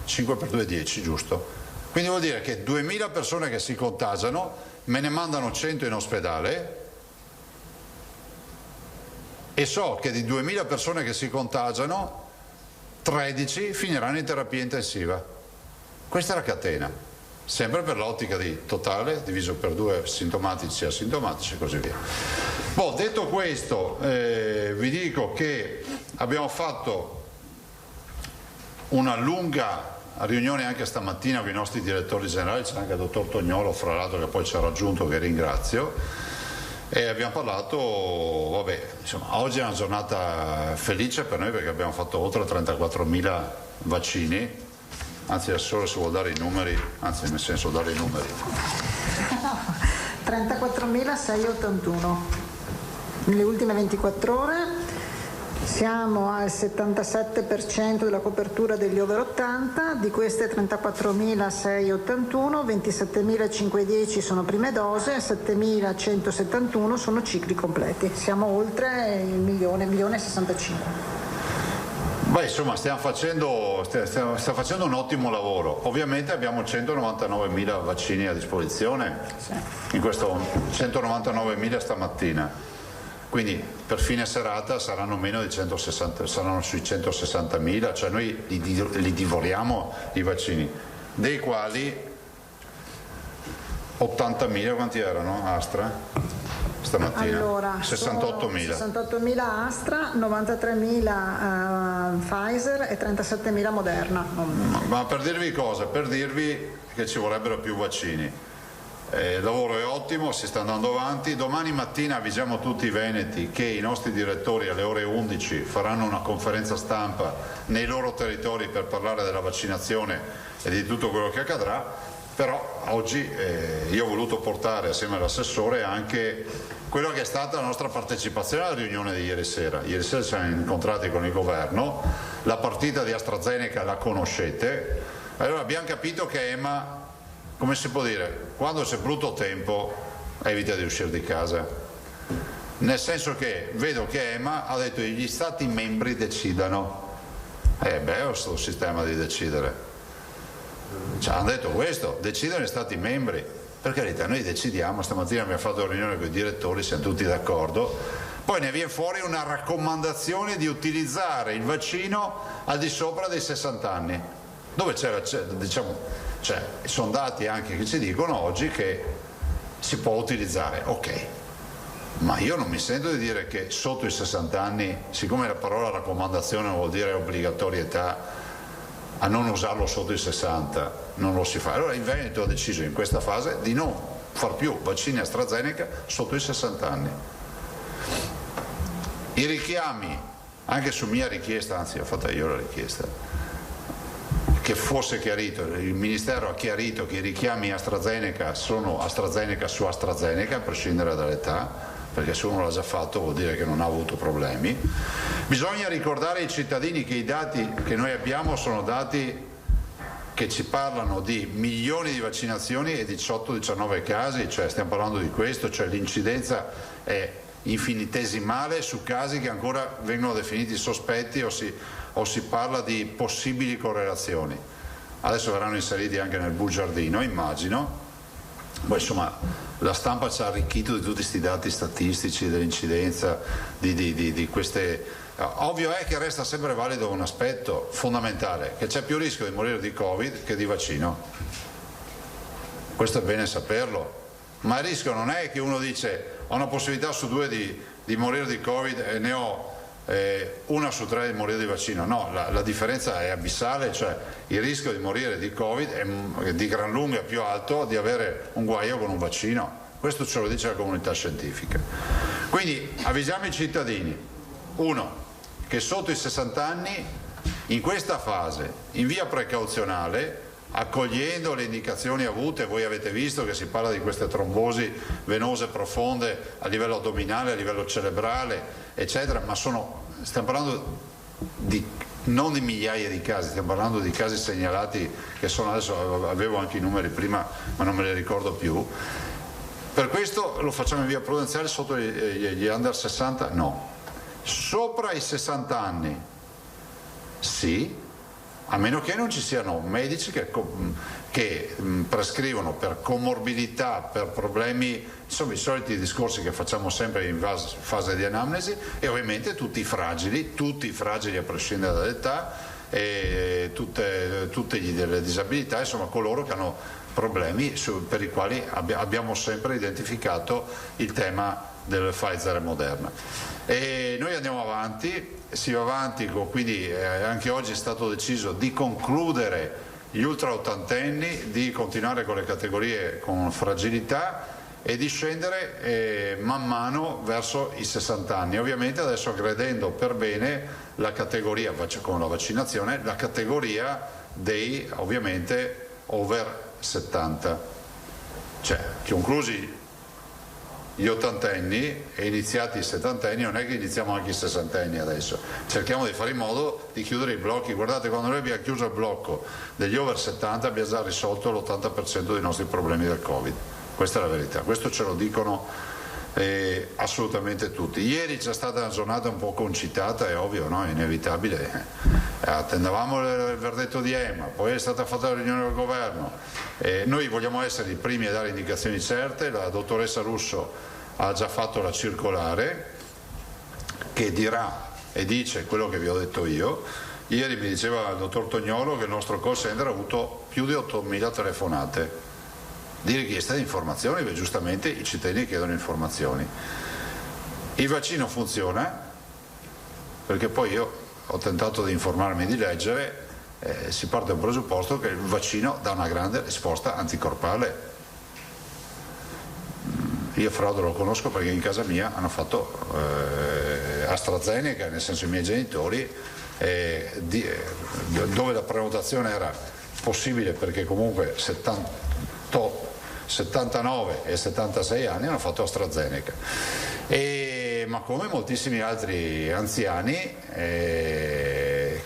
5 per 2 è 10, giusto? Quindi vuol dire che 2000 persone che si contagiano, me ne mandano 100 in ospedale e so che di 2000 persone che si contagiano 13 finiranno in terapia intensiva. Questa è la catena, sempre per l'ottica di totale diviso per 2 sintomatici e asintomatici e così via. Detto questo, vi dico che abbiamo fatto una lunga riunione anche stamattina con i nostri direttori generali, c'è anche il dottor Tognolo fra l'altro che poi ci ha raggiunto, che ringrazio, e abbiamo parlato, insomma, oggi è una giornata felice per noi perché abbiamo fatto oltre 34.000 vaccini, anzi adesso se vuol dare i numeri, anzi nel senso dare i numeri. 34.681 nelle ultime 24 ore, siamo al 77% della copertura degli over 80, di queste 34.681, 27.510 sono prime dose, 7.171 sono cicli completi, siamo oltre il 1.065.000. Insomma stiamo facendo un ottimo lavoro. Ovviamente abbiamo 199.000 vaccini a disposizione, in questo 199.000 stamattina. Quindi per fine serata saranno meno di 160, saranno sui 160.000, cioè noi li divoriamo i vaccini, dei quali 80.000 quanti erano Astra stamattina? Allora, 68.000. 68.000 Astra, 93.000 Pfizer e 37.000 Moderna. Ma per dirvi cosa? Per dirvi che ci vorrebbero più vaccini. Il lavoro è ottimo, si sta andando avanti. Domani mattina avvisiamo tutti i veneti che i nostri direttori alle ore 11 faranno una conferenza stampa nei loro territori per parlare della vaccinazione e di tutto quello che accadrà. Però oggi io ho voluto portare assieme all'assessore anche quello che è stata la nostra partecipazione alla riunione di ieri sera. Ieri sera ci siamo incontrati con il governo, la partita di AstraZeneca la conoscete, allora abbiamo capito che EMA, come si può dire, quando c'è brutto tempo evita di uscire di casa, nel senso che vedo che EMA ha detto che gli stati membri decidano, è questo sistema di decidere, cioè, hanno detto questo, decidono gli stati membri, per carità noi decidiamo, stamattina abbiamo fatto una riunione con i direttori, siamo tutti d'accordo, poi ne viene fuori una raccomandazione di utilizzare il vaccino al di sopra dei 60 anni, dove c'era, diciamo, sono dati anche che ci dicono oggi che si può utilizzare, ok, ma io non mi sento di dire che sotto i 60 anni, siccome la parola raccomandazione vuol dire obbligatorietà, a non usarlo sotto i 60 non lo si fa. Allora il Veneto ha deciso in questa fase di non far più vaccini AstraZeneca sotto i 60 anni. I richiami, anche su mia richiesta, anzi ho fatto io la richiesta, che fosse chiarito, il Ministero ha chiarito che i richiami AstraZeneca sono AstraZeneca su AstraZeneca, a prescindere dall'età, perché se uno l'ha già fatto vuol dire che non ha avuto problemi. Bisogna ricordare ai cittadini che i dati che noi abbiamo sono dati che ci parlano di milioni di vaccinazioni e 18-19 casi, cioè stiamo parlando di questo, cioè l'incidenza è infinitesimale su casi che ancora vengono definiti sospetti o si parla di possibili correlazioni. Adesso verranno inseriti anche nel bugiardino, immagino. Poi insomma la stampa ci ha arricchito di tutti questi dati statistici dell'incidenza di queste. Ovvio è che resta sempre valido un aspetto fondamentale, che c'è più rischio di morire di Covid che di vaccino. Questo è bene saperlo, ma il rischio non è che uno dice ho una possibilità su 2 di morire di Covid e ne ho 1 su 3 di morire di vaccino. No, la differenza è abissale, cioè il rischio di morire di Covid è di gran lunga più alto di avere un guaio con un vaccino. Questo ce lo dice la comunità scientifica. Quindi avvisiamo i cittadini, 1, che sotto i 60 anni in questa fase, in via precauzionale, accogliendo le indicazioni avute, voi avete visto che si parla di queste trombosi venose profonde a livello addominale, a livello cerebrale, eccetera, ma stiamo parlando non di migliaia di casi, stiamo parlando di casi segnalati che sono, adesso avevo anche i numeri prima ma non me li ricordo più. Per questo lo facciamo in via prudenziale, sotto gli under 60 no. Sopra i 60 anni sì, a meno che non ci siano medici che prescrivono per comorbidità, per problemi, insomma i soliti discorsi che facciamo sempre in fase di anamnesi, e ovviamente tutti i fragili a prescindere dall'età, e tutte delle disabilità, insomma coloro che hanno problemi per i quali abbiamo sempre identificato il tema del Pfizer e Moderna. E noi andiamo avanti, si va avanti, quindi anche oggi è stato deciso di concludere gli ultra ottantenni, di continuare con le categorie con fragilità e di scendere man mano verso i 60 anni, ovviamente adesso aggredendo per bene la categoria, con la vaccinazione, la categoria dei ovviamente over 70, cioè conclusi gli ottantenni e iniziati i settantenni, non è che iniziamo anche i sessantenni adesso, cerchiamo di fare in modo di chiudere i blocchi. Guardate, quando noi abbiamo chiuso il blocco degli over 70 abbiamo già risolto l'80% dei nostri problemi del Covid, questa è la verità, questo ce lo dicono assolutamente tutti. Ieri c'è stata una giornata un po' concitata, è ovvio, no? È inevitabile, attendavamo il verdetto di EMA, poi è stata fatta la riunione del governo, noi vogliamo essere i primi a dare indicazioni certe. La dottoressa Russo ha già fatto la circolare che dirà e dice quello che vi ho detto io. Ieri mi diceva il dottor Tognolo che il nostro call center ha avuto più di 8.000 telefonate di richiesta di informazioni, beh, giustamente i cittadini chiedono informazioni. Il vaccino funziona, perché poi io ho tentato di informarmi, di leggere, si parte da un presupposto che il vaccino dà una grande risposta anticorpale. Io Frodo lo conosco perché in casa mia hanno fatto AstraZeneca, nel senso i miei genitori, dove la prenotazione era possibile perché comunque 79 e 76 anni hanno fatto AstraZeneca, ma come moltissimi altri anziani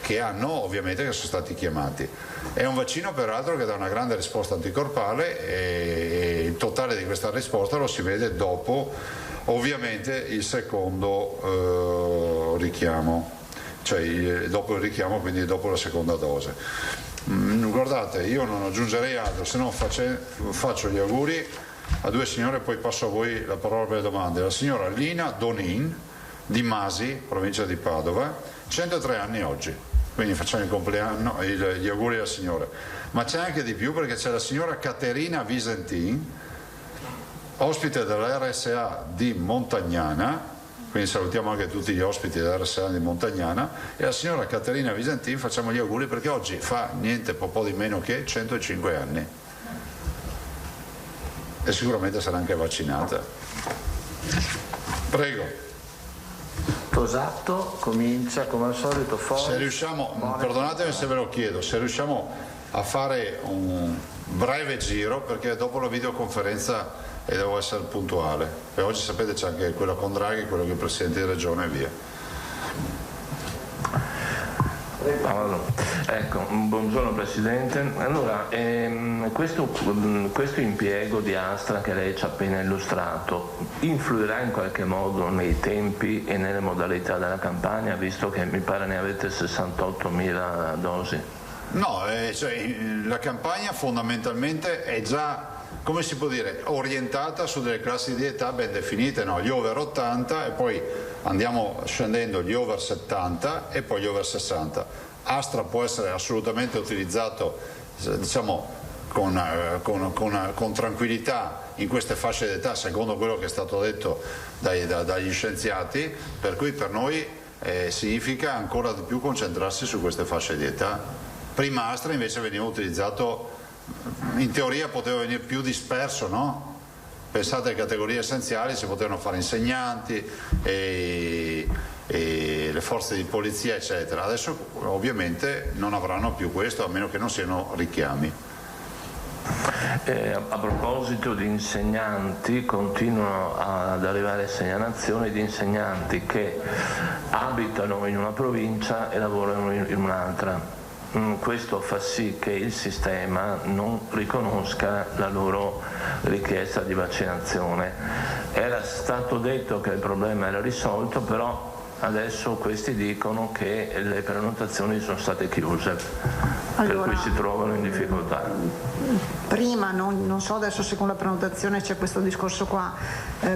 che hanno ovviamente, che sono stati chiamati. È un vaccino peraltro che dà una grande risposta anticorpale e il totale di questa risposta lo si vede dopo ovviamente il secondo richiamo, cioè dopo il richiamo, quindi dopo la seconda dose. Guardate, io non aggiungerei altro, se no faccio gli auguri a due signore, poi passo a voi la parola per le domande. La signora Lina Donin di Masi, provincia di Padova, 103 anni oggi, quindi facciamo il compleanno, gli auguri alla signora. Ma c'è anche di più, perché c'è la signora Caterina Visentin, ospite dell'RSA di Montagnana, quindi salutiamo anche tutti gli ospiti dell'RSA di Montagnana, e la signora Caterina Visentin facciamo gli auguri perché oggi fa niente po' di meno che 105 anni e sicuramente sarà anche vaccinata. Prego. Tosato comincia come al solito forte. Se riusciamo, perdonatemi se ve lo chiedo, se riusciamo a fare un breve giro, perché dopo la videoconferenza e devo essere puntuale, e oggi sapete c'è anche quella con Draghi, quello che è il Presidente di Regione e via. Allora, ecco, buongiorno Presidente. Allora, questo impiego di Astra che lei ci ha appena illustrato influirà in qualche modo nei tempi e nelle modalità della campagna, visto che mi pare ne avete 68.000 dosi? No, cioè, la campagna fondamentalmente è già, come si può dire, orientata su delle classi di età ben definite, no? Gli over 80 e poi andiamo scendendo gli over 70 e poi gli over 60. Astra può essere assolutamente utilizzato, diciamo, con tranquillità in queste fasce d'età, secondo quello che è stato detto dagli scienziati, per cui per noi significa ancora di più concentrarsi su queste fasce di età. Prima Astra invece veniva utilizzato, in teoria poteva venire più disperso, no? Pensate alle categorie essenziali, si potevano fare insegnanti e le forze di polizia eccetera. Adesso ovviamente non avranno più questo, a meno che non siano richiami. A proposito di insegnanti, continuano ad arrivare segnalazioni di insegnanti che abitano in una provincia e lavorano in un'altra. questo fa sì che il sistema non riconosca la loro richiesta di vaccinazione. Era stato detto che il problema era risolto, però adesso questi dicono che le prenotazioni sono state chiuse, per cui si trovano in difficoltà. Prima, non so adesso se con la prenotazione c'è questo discorso qua,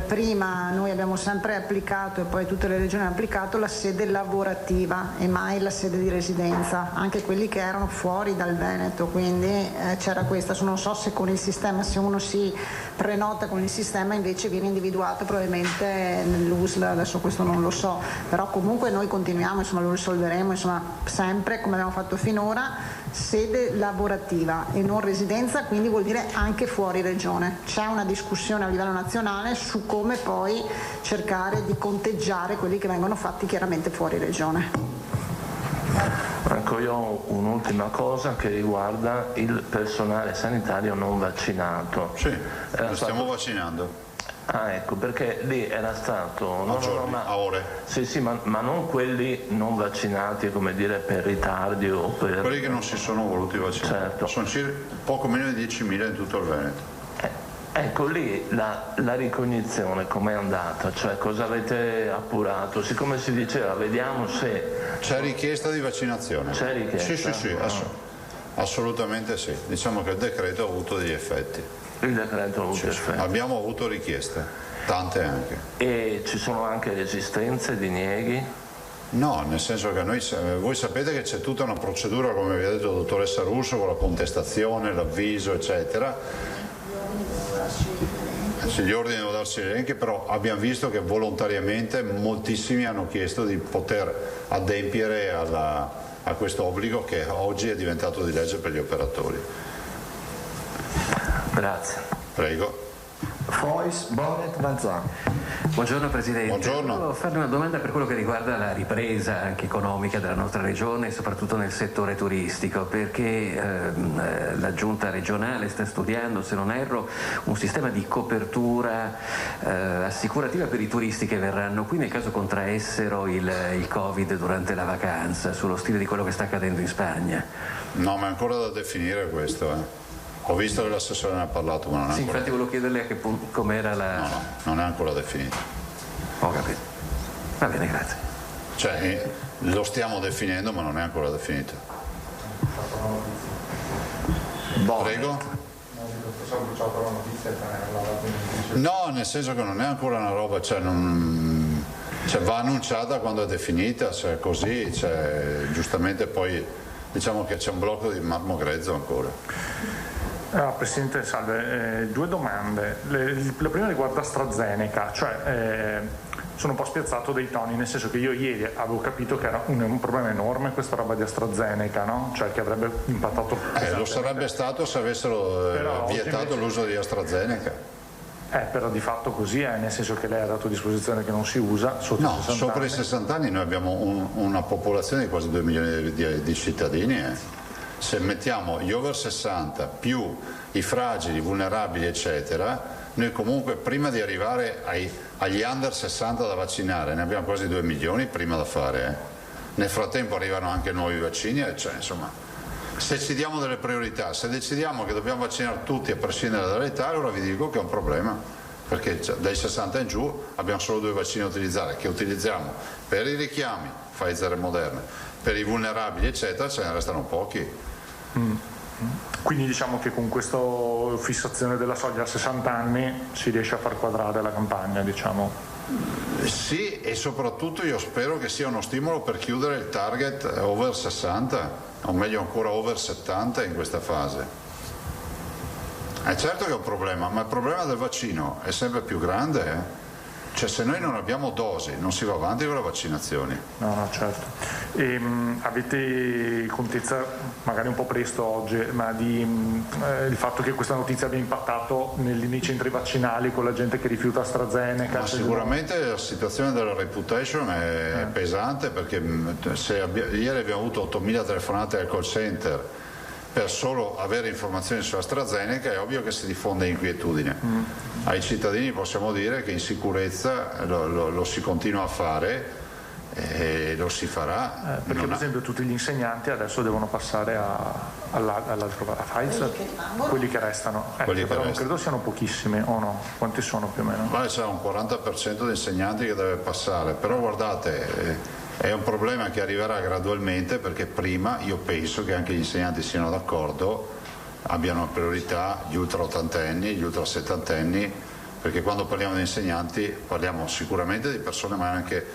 prima noi abbiamo sempre applicato, e poi tutte le regioni hanno applicato, la sede lavorativa e mai la sede di residenza, anche quelli che erano fuori dal Veneto, quindi c'era questa. Non so se con il sistema, se uno si prenota con il sistema invece viene individuato probabilmente nell'USL, adesso questo non lo so, però comunque noi continuiamo, insomma lo risolveremo, insomma sempre come abbiamo fatto finora, sede lavorativa e non residenza, quindi vuol dire anche fuori regione. C'è una discussione a livello nazionale su come poi cercare di conteggiare quelli che vengono fatti chiaramente fuori regione. Ecco, io ho un'ultima cosa che riguarda il personale sanitario non vaccinato. Sì, lo stiamo vaccinando. Ah, ecco, perché lì era stato a ore. Sì, ma non quelli non vaccinati, come dire, per ritardi o per... Quelli che non si sono voluti vaccinare. Certo. Sono poco meno di 10.000 in tutto il Veneto. Ecco, lì la ricognizione com'è andata? Cioè, cosa avete appurato? Siccome si diceva, vediamo se... C'è richiesta di vaccinazione. C'è richiesta? Sì, assolutamente sì. Diciamo che il decreto ha avuto degli effetti. Il decreto ha avuto effetti. Abbiamo avuto richieste, tante anche. E ci sono anche resistenze, dinieghi? No, nel senso che voi sapete che c'è tutta una procedura, come vi ha detto la dottoressa Russo, con la contestazione, l'avviso, eccetera. Gli ordini devono darsi elenchi, però abbiamo visto che volontariamente moltissimi hanno chiesto di poter adempiere a questo obbligo che oggi è diventato di legge per gli operatori. Grazie. Prego. Fois, Bonet, Manzan. Buongiorno Presidente. Buongiorno. Volevo farle una domanda per quello che riguarda la ripresa anche economica della nostra regione e soprattutto nel settore turistico, perché la giunta regionale sta studiando, se non erro, un sistema di copertura assicurativa per i turisti che verranno qui nel caso contraessero il Covid durante la vacanza, sullo stile di quello che sta accadendo in Spagna. No, ma è ancora da definire questo. Ho visto che l'assessore ne ha parlato, ma non è sì, ancora... infatti volevo chiederle a che punto, com'era la... No, non è ancora definito. Ho capito. Va bene, grazie. Cioè, lo stiamo definendo, ma non è ancora definito. Prego? No, nel senso che non è ancora una roba, cioè va annunciata quando è definita, cioè così, giustamente poi diciamo che c'è un blocco di marmo grezzo ancora. Presidente, salve, due domande. La prima riguarda AstraZeneca, cioè sono un po' spiazzato dei toni, nel senso che io ieri avevo capito che era un problema enorme questa roba di AstraZeneca, no? Cioè che avrebbe impattato lo sarebbe stato se avessero vietato l'uso di AstraZeneca. Però di fatto così è, nel senso che lei ha dato a disposizione che non si usa sotto i 60 sopra anni. i 60 anni noi abbiamo una popolazione di quasi 2 milioni di cittadini. Se mettiamo gli over 60 più i fragili, i vulnerabili eccetera, noi comunque prima di arrivare agli under 60 da vaccinare ne abbiamo quasi 2 milioni prima da fare. Nel frattempo arrivano anche nuovi vaccini, cioè insomma se ci diamo delle priorità, se decidiamo che dobbiamo vaccinare tutti a prescindere dall'età, allora vi dico che è un problema, perché dai 60 in giù abbiamo solo 2 vaccini da utilizzare, che utilizziamo per i richiami, Pfizer e Moderna, per i vulnerabili eccetera ce ne restano pochi. Quindi diciamo che con questa fissazione della soglia a 60 anni si riesce a far quadrare la campagna, diciamo. Sì, e soprattutto io spero che sia uno stimolo per chiudere il target over 60, o meglio ancora over 70 in questa fase. È certo che è un problema, ma il problema del vaccino è sempre più grande. Cioè se noi non abbiamo dosi non si va avanti con le vaccinazioni. No, certo. E, avete contezza, magari un po' presto oggi, ma il fatto che questa notizia abbia impattato nei centri vaccinali con la gente che rifiuta AstraZeneca? Ma sicuramente la situazione della reputation è pesante, perché ieri abbiamo avuto 8.000 telefonate al call center per solo avere informazioni su AstraZeneca, è ovvio che si diffonde inquietudine. Ai cittadini possiamo dire che in sicurezza lo si continua a fare lo si farà. Perché per esempio tutti gli insegnanti adesso devono passare all'altro, a Pfizer, quelli che restano, però non credo siano pochissimi, o no? Quanti sono più o meno? C'è un 40% di insegnanti che deve passare, però guardate, è un problema che arriverà gradualmente, perché prima io penso che anche gli insegnanti siano d'accordo, abbiano priorità gli ultra ottantenni, gli ultra settantenni, perché quando parliamo di insegnanti parliamo sicuramente di persone ma anche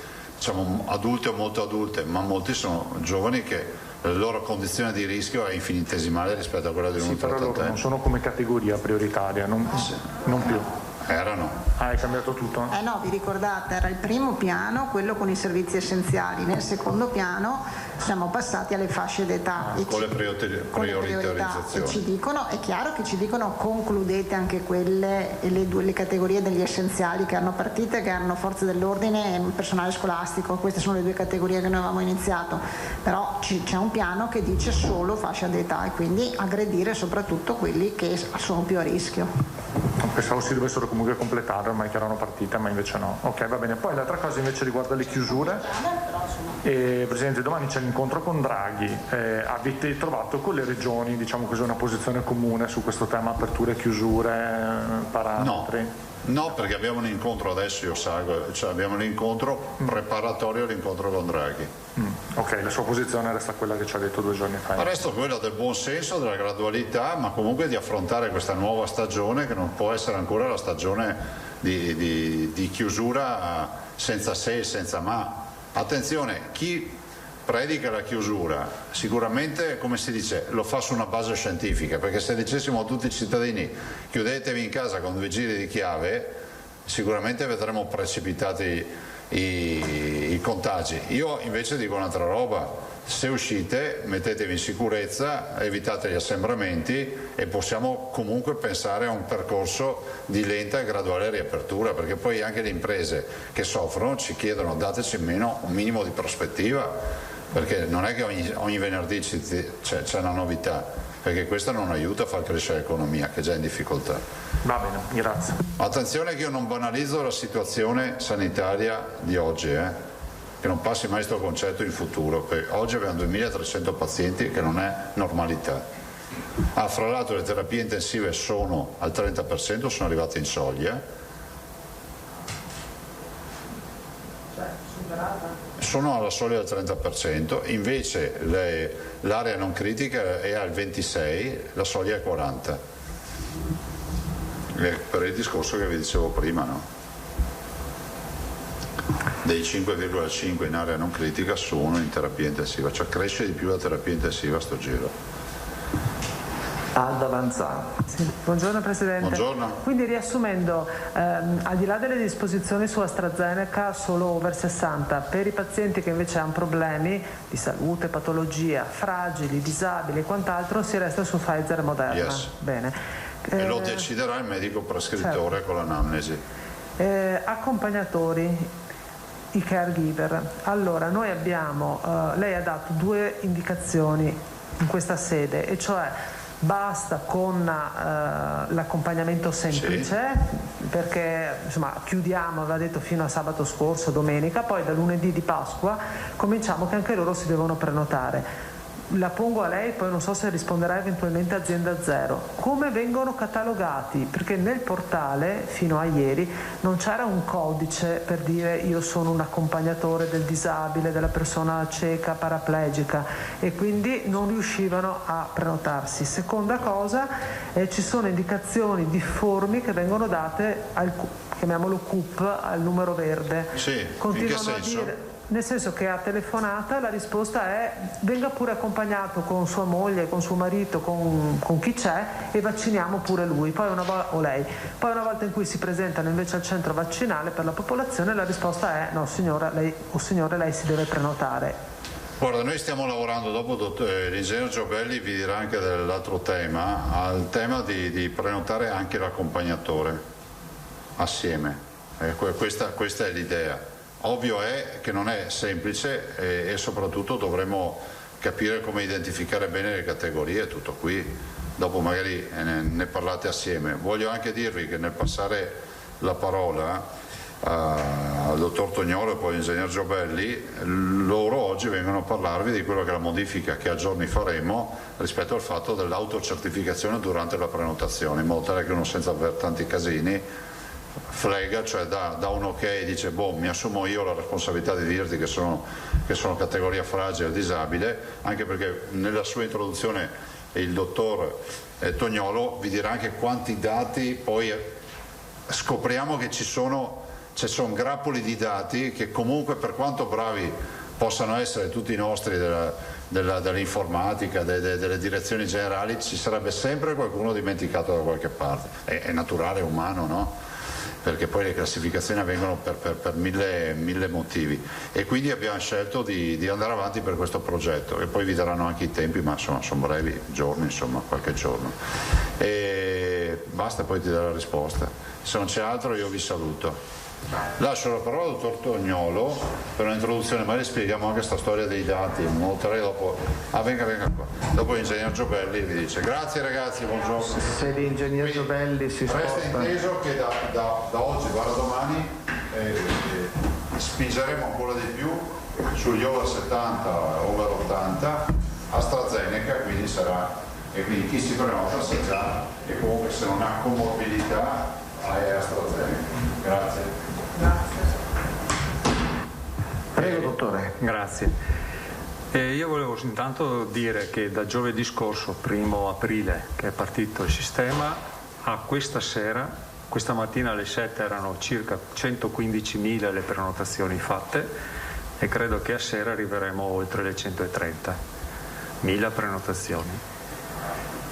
adulte o molto adulte, ma molti sono giovani che la loro condizione di rischio è infinitesimale rispetto a quella di un ultra però loro non sono come categoria prioritaria, non più. Erano. È cambiato tutto? No, vi ricordate, era il primo piano, quello con i servizi essenziali, nel secondo piano siamo passati alle fasce d'età con le priorizzazioni. E ci dicono, è chiaro che ci dicono concludete anche quelle e le categorie degli essenziali che hanno partite, che hanno forze dell'ordine e personale scolastico, queste sono le due categorie che noi avevamo iniziato, però c'è un piano che dice solo fascia d'età e quindi aggredire soprattutto quelli che sono più a rischio. Pensavo si dovessero comunque completare ormai che erano partite, ma invece no. Ok, va bene. Poi l'altra cosa invece riguarda le chiusure. Presidente, domani c'è l'incontro con Draghi. Avete trovato con le regioni, diciamo così, una posizione comune su questo tema, aperture, chiusure, parametri? No, perché abbiamo un incontro adesso, io salgo, abbiamo un incontro preparatorio all'incontro con Draghi. Ok, la sua posizione resta quella che ci ha detto 2 giorni fa. Resta quella del buon senso, della gradualità, ma comunque di affrontare questa nuova stagione che non può essere ancora la stagione di chiusura senza se e senza ma. Attenzione, chi predica la chiusura sicuramente, come si dice, lo fa su una base scientifica, perché se dicessimo a tutti i cittadini chiudetevi in casa con 2 giri di chiave, sicuramente vedremo precipitati i contagi. Io invece dico un'altra roba: se uscite mettetevi in sicurezza, evitate gli assembramenti e possiamo comunque pensare a un percorso di lenta e graduale riapertura, perché poi anche le imprese che soffrono ci chiedono dateci un minimo di prospettiva, perché non è che ogni venerdì c'è una novità, perché questa non aiuta a far crescere l'economia che è già in difficoltà. Va bene, grazie. Attenzione che io non banalizzo la situazione sanitaria di oggi, che non passi mai questo concetto in futuro, perché oggi abbiamo 2300 pazienti, che non è normalità. Fra l'altro le terapie intensive sono al 30%, sono arrivate in soglia. Sono alla soglia del 30%, invece l'area non critica è al 26%, la soglia è 40%. Per il discorso che vi dicevo prima, no? Dei 5,5 in area non critica sono in terapia intensiva, cioè cresce di più la terapia intensiva a sto giro. Aldo Avanzano. Sì. Buongiorno Presidente. Buongiorno. Quindi riassumendo, al di là delle disposizioni su AstraZeneca solo over 60, per i pazienti che invece hanno problemi di salute, patologia, fragili, disabili e quant'altro si resta su Pfizer e Moderna. Yes. Bene. E lo deciderà il medico prescrittore, certo, con l'anamnesi. Accompagnatori, i caregiver. Allora, noi abbiamo, lei ha dato 2 indicazioni in questa sede, e cioè basta con l'accompagnamento semplice, sì, perché insomma chiudiamo, aveva detto, fino a sabato scorso, domenica, poi da lunedì di Pasqua cominciamo che anche loro si devono prenotare. La pongo a lei, poi non so se risponderà eventualmente Azienda Zero. Come vengono catalogati? Perché nel portale fino a ieri non c'era un codice per dire io sono un accompagnatore del disabile, della persona cieca, paraplegica, e quindi non riuscivano a prenotarsi. Seconda cosa, ci sono indicazioni difformi che vengono date al, chiamiamolo CUP, al numero verde. Sì, continuano in che senso? a dire, nel senso che a telefonata la risposta è venga pure accompagnato con sua moglie, con suo marito, con chi c'è, e vacciniamo pure lui, poi o lei. Poi una volta in cui si presentano invece al centro vaccinale per la popolazione, la risposta è no signora, lei, o signore, lei si deve prenotare. Guarda, noi stiamo lavorando, dopo l'ingegnere Giobelli vi dirà anche dell'altro tema, al tema di prenotare anche l'accompagnatore assieme. Questa è l'idea. Ovvio è che non è semplice e soprattutto dovremo capire come identificare bene le categorie, tutto qui, dopo magari ne parlate assieme. Voglio anche dirvi che nel passare la parola al dottor Tognolo e poi all'ingegner Giobelli, loro oggi vengono a parlarvi di quello che è la modifica che a giorni faremo rispetto al fatto dell'autocertificazione durante la prenotazione, in modo tale che uno, senza avere tanti casini, flega, cioè dà un ok e dice boh, mi assumo io la responsabilità di dirti che sono categoria fragile e disabile, anche perché nella sua introduzione il dottor Tognolo vi dirà anche quanti dati poi scopriamo che ci sono grappoli di dati che comunque, per quanto bravi possano essere tutti i nostri dell'informatica, delle direzioni generali, ci sarebbe sempre qualcuno dimenticato da qualche parte. È naturale, è umano, no? Perché poi le classificazioni avvengono per mille motivi, e quindi abbiamo scelto di andare avanti per questo progetto, e poi vi daranno anche i tempi, ma insomma sono brevi, giorni, insomma qualche giorno, e basta, poi ti darò la risposta. Se non c'è altro io vi saluto. Lascio la parola al dottor Tognolo per un'introduzione, ma le spieghiamo anche questa storia dei dati, in modo tale dopo venga qua. Dopo l'ingegner Giobelli vi dice grazie ragazzi, buongiorno. Se l'ingegner Giobelli si sposta. Resta inteso che da oggi va a domani spingeremo ancora di più sugli over 70, over 80 AstraZeneca, quindi sarà, e quindi chi si prenota sa già, e comunque se non ha comorbidità è AstraZeneca. Grazie. Prego dottore. Grazie. Io volevo intanto dire che da giovedì scorso, 1° aprile, che è partito il sistema, a questa mattina alle 7 erano circa 115.000 le prenotazioni fatte, e credo che a sera arriveremo oltre le 130.000 prenotazioni.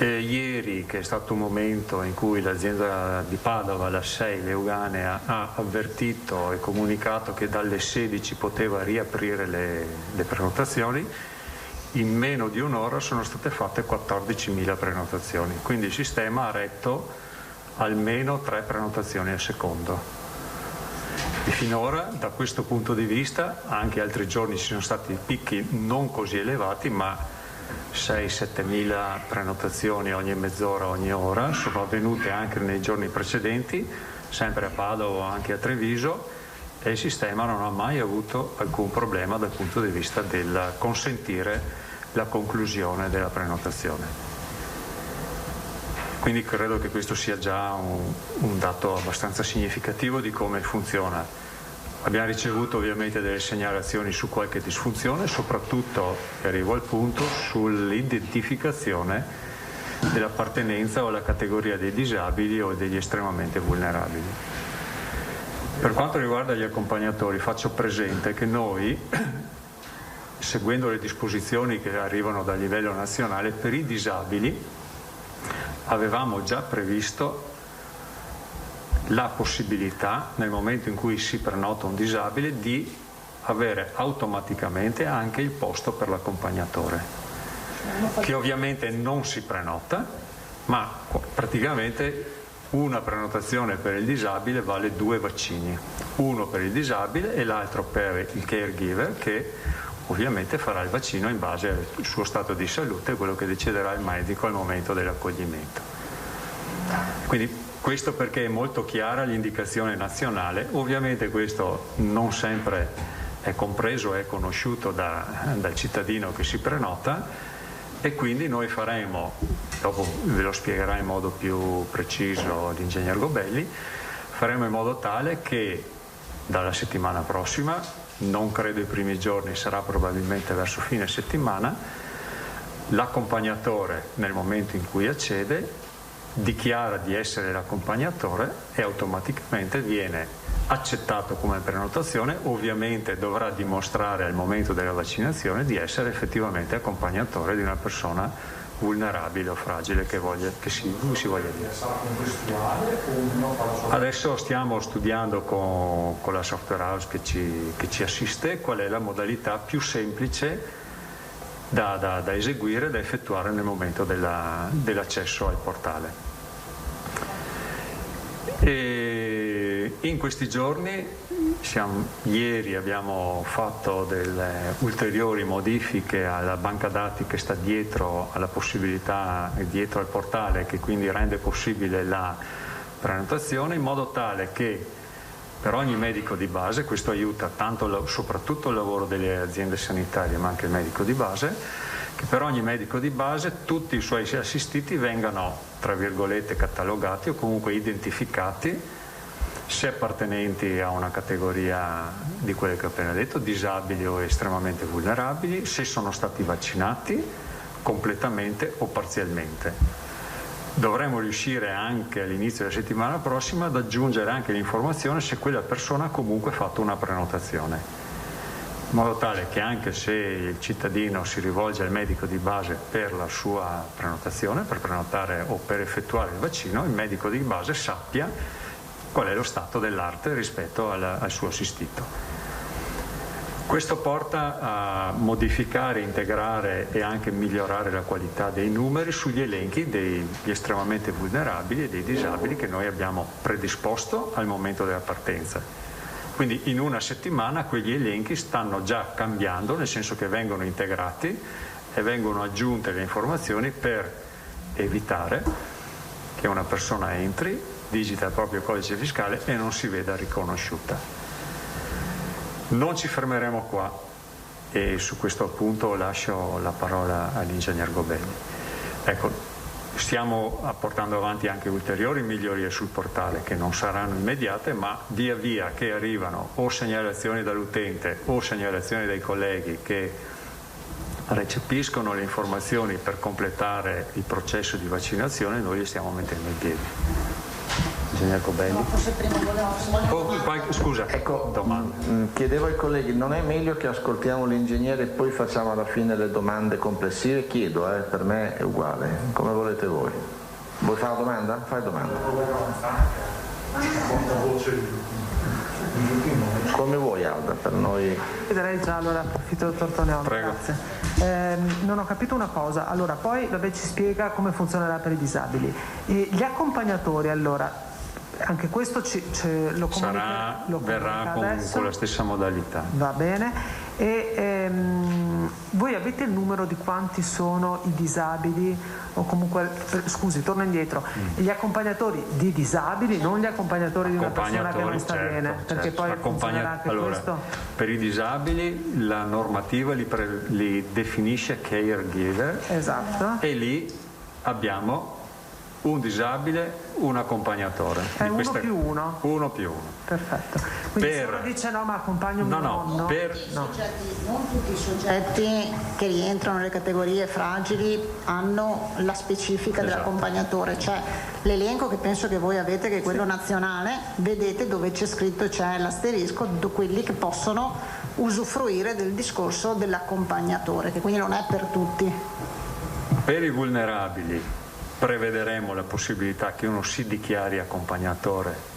Ieri, che è stato un momento in cui l'azienda di Padova, la SEI Leugane, ha avvertito e comunicato che dalle 16 poteva riaprire le prenotazioni, in meno di un'ora sono state fatte 14.000 prenotazioni, quindi il sistema ha retto almeno 3 prenotazioni al secondo. E finora, da questo punto di vista, anche altri giorni ci sono stati picchi non così elevati, ma 6-7.000 prenotazioni ogni mezz'ora, ogni ora, sono avvenute anche nei giorni precedenti, sempre a Padova o anche a Treviso, e il sistema non ha mai avuto alcun problema dal punto di vista del consentire la conclusione della prenotazione. Quindi credo che questo sia già un dato abbastanza significativo di come funziona. Abbiamo ricevuto ovviamente delle segnalazioni su qualche disfunzione, soprattutto, arrivo al punto, sull'identificazione dell'appartenenza alla categoria dei disabili o degli estremamente vulnerabili. Per quanto riguarda gli accompagnatori, faccio presente che noi, seguendo le disposizioni che arrivano dal livello nazionale, per i disabili avevamo già previsto la possibilità, nel momento in cui si prenota un disabile, di avere automaticamente anche il posto per l'accompagnatore, che ovviamente non si prenota, ma praticamente una prenotazione per il disabile vale 2 vaccini, uno per il disabile e l'altro per il caregiver, che ovviamente farà il vaccino in base al suo stato di salute, quello che deciderà il medico al momento dell'accoglimento. Quindi questo perché è molto chiara l'indicazione nazionale. Ovviamente questo non sempre è compreso, è conosciuto dal cittadino che si prenota, e quindi noi faremo, dopo ve lo spiegherà in modo più preciso l'ingegner Gobelli, faremo in modo tale che dalla settimana prossima, non credo i primi giorni, sarà probabilmente verso fine settimana, l'accompagnatore, nel momento in cui accede, dichiara di essere l'accompagnatore e automaticamente viene accettato come prenotazione. Ovviamente dovrà dimostrare al momento della vaccinazione di essere effettivamente accompagnatore di una persona vulnerabile o fragile che si voglia dire. Adesso stiamo studiando con la software house che ci assiste qual è la modalità più semplice da eseguire, da effettuare nel momento dell'accesso al portale. E in questi giorni, ieri abbiamo fatto delle ulteriori modifiche alla banca dati che sta dietro alla possibilità, dietro al portale, che quindi rende possibile la prenotazione, in modo tale che per ogni medico di base, questo aiuta tanto soprattutto il lavoro delle aziende sanitarie ma anche il medico di base, che per ogni medico di base tutti i suoi assistiti vengano, tra virgolette, catalogati o comunque identificati, se appartenenti a una categoria di quelle che ho appena detto, disabili o estremamente vulnerabili, se sono stati vaccinati completamente o parzialmente. Dovremmo riuscire anche all'inizio della settimana prossima ad aggiungere anche l'informazione se quella persona ha comunque fatto una prenotazione, in modo tale che anche se il cittadino si rivolge al medico di base per la sua prenotazione, per prenotare o per effettuare il vaccino, il medico di base sappia qual è lo stato dell'arte rispetto al suo assistito. Questo porta a modificare, integrare e anche migliorare la qualità dei numeri sugli elenchi degli estremamente vulnerabili e dei disabili che noi abbiamo predisposto al momento della partenza. Quindi in una settimana quegli elenchi stanno già cambiando, nel senso che vengono integrati e vengono aggiunte le informazioni per evitare che una persona entri, digita il proprio codice fiscale e non si veda riconosciuta. Non ci fermeremo qua e su questo appunto lascio la parola all'ingegner Gobelli. Ecco, stiamo portando avanti anche ulteriori migliorie sul portale che non saranno immediate, ma via via che arrivano o segnalazioni dall'utente o segnalazioni dai colleghi che recepiscono le informazioni per completare il processo di vaccinazione, noi li stiamo mettendo in piedi. Ingegner Gobelli. Scusa, ecco, domanda. Chiedevo ai colleghi, non è meglio che ascoltiamo l'ingegnere e poi facciamo alla fine le domande complessive? Chiedo, per me è uguale, come volete voi. Vuoi fare una domanda? Fai domanda. Come vuoi, Alda, per noi. Chiederei già, allora approfitto, dottor Toneolo. Prego. Grazie. Non ho capito una cosa, allora poi ci spiega come funzionerà per i disabili. Gli accompagnatori, allora, anche questo lo comunica, verrà con la stessa modalità. Va bene. E voi avete il numero di quanti sono i disabili o comunque, scusi, torno indietro, gli accompagnatori di disabili, non gli accompagnatori di una persona che non sta bene, perché poi funzionerà anche questo. Per i disabili la normativa li definisce caregiver, esatto, e lì abbiamo un disabile, un accompagnatore. È uno più uno? Uno più uno. Perfetto. Quindi se uno dice no, ma accompagno mio nonno. Non tutti i soggetti che rientrano nelle categorie fragili hanno la specifica dell'accompagnatore, cioè l'elenco che penso che voi avete, che è quello nazionale, vedete dove c'è scritto, c'è l'asterisco, quelli che possono usufruire del discorso dell'accompagnatore, che quindi non è per tutti. Per i vulnerabili prevederemo la possibilità che uno si dichiari accompagnatore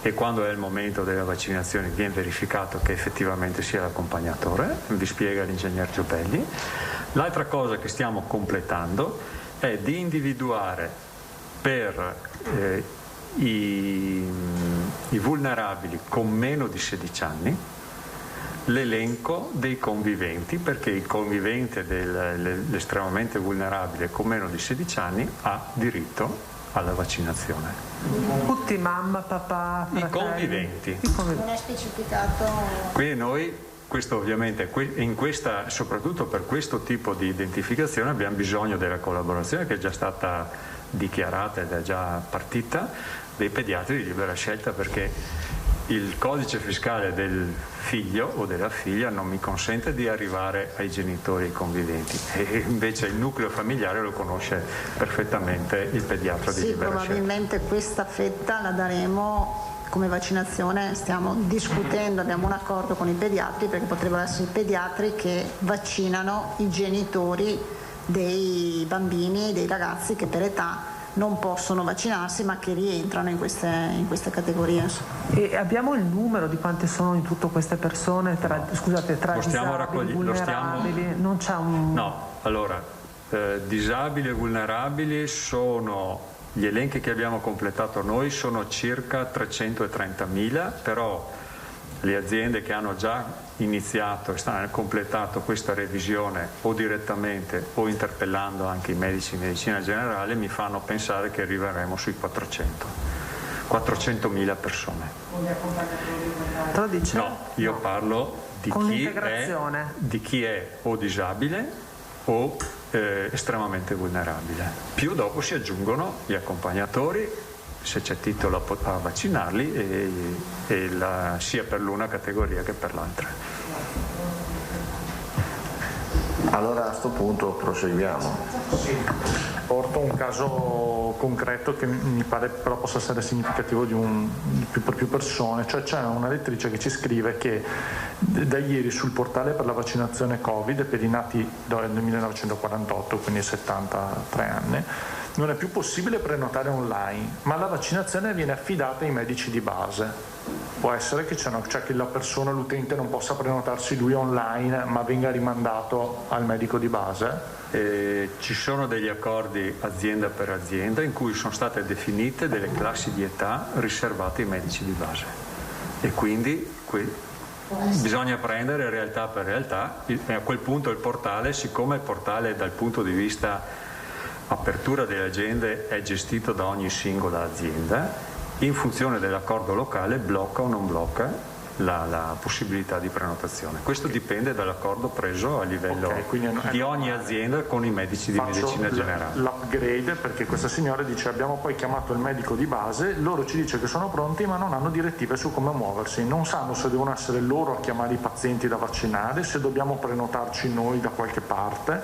e quando è il momento della vaccinazione viene verificato che effettivamente sia l'accompagnatore, vi spiega l'ingegner Gobelli. L'altra cosa che stiamo completando è di individuare per i vulnerabili con meno di 16 anni l'elenco dei conviventi, perché il convivente dell'estremamente vulnerabile con meno di 16 anni ha diritto alla vaccinazione. Tutti, mamma, papà, fratelli. I conviventi. Non è specificato. Quindi noi, questo ovviamente, soprattutto per questo tipo di identificazione abbiamo bisogno della collaborazione che è già stata dichiarata ed è già partita dei pediatri di libera scelta, perché il codice fiscale del figlio o della figlia non mi consente di arrivare ai genitori e ai conviventi, e invece il nucleo familiare lo conosce perfettamente il pediatra di libera scelta. Probabilmente questa fetta la daremo come vaccinazione, stiamo discutendo, abbiamo un accordo con i pediatri, perché potrebbero essere i pediatri che vaccinano i genitori dei bambini, dei ragazzi che per età non possono vaccinarsi ma che rientrano in queste categorie. E abbiamo il numero di quante sono in tutte queste persone tra disabili, vulnerabili? Non c'è un... No, allora, disabili e vulnerabili sono, gli elenchi che abbiamo completato noi sono circa 330.000, però le aziende che hanno già iniziato e hanno completato questa revisione o direttamente o interpellando anche i medici di medicina generale mi fanno pensare che arriveremo sui 400. 400.000 persone. No, io parlo di chi è o disabile o estremamente vulnerabile. Più dopo si aggiungono gli accompagnatori, se c'è titolo a vaccinarli, sia per l'una categoria che per l'altra. Allora a questo punto proseguiamo. Porto un caso concreto che mi pare però possa essere significativo per più persone, cioè c'è una lettrice che ci scrive che da ieri sul portale per la vaccinazione Covid per i nati nel 1948, quindi 73 anni, non è più possibile prenotare online, ma la vaccinazione viene affidata ai medici di base. Può essere che che la persona, l'utente, non possa prenotarsi lui online, ma venga rimandato al medico di base? Ci sono degli accordi azienda per azienda in cui sono state definite delle classi di età riservate ai medici di base, e quindi bisogna prendere realtà per realtà. A quel punto il portale, siccome il portale dal punto di vista apertura delle agende è gestito da ogni singola azienda, in funzione dell'accordo locale blocca o non blocca la possibilità di prenotazione. Questo dipende dall'accordo preso a livello di ogni azienda con i medici di medicina generale. L'upgrade, perché questa signora dice: abbiamo poi chiamato il medico di base, loro ci dice che sono pronti ma non hanno direttive su come muoversi, non sanno se devono essere loro a chiamare i pazienti da vaccinare, se dobbiamo prenotarci noi da qualche parte.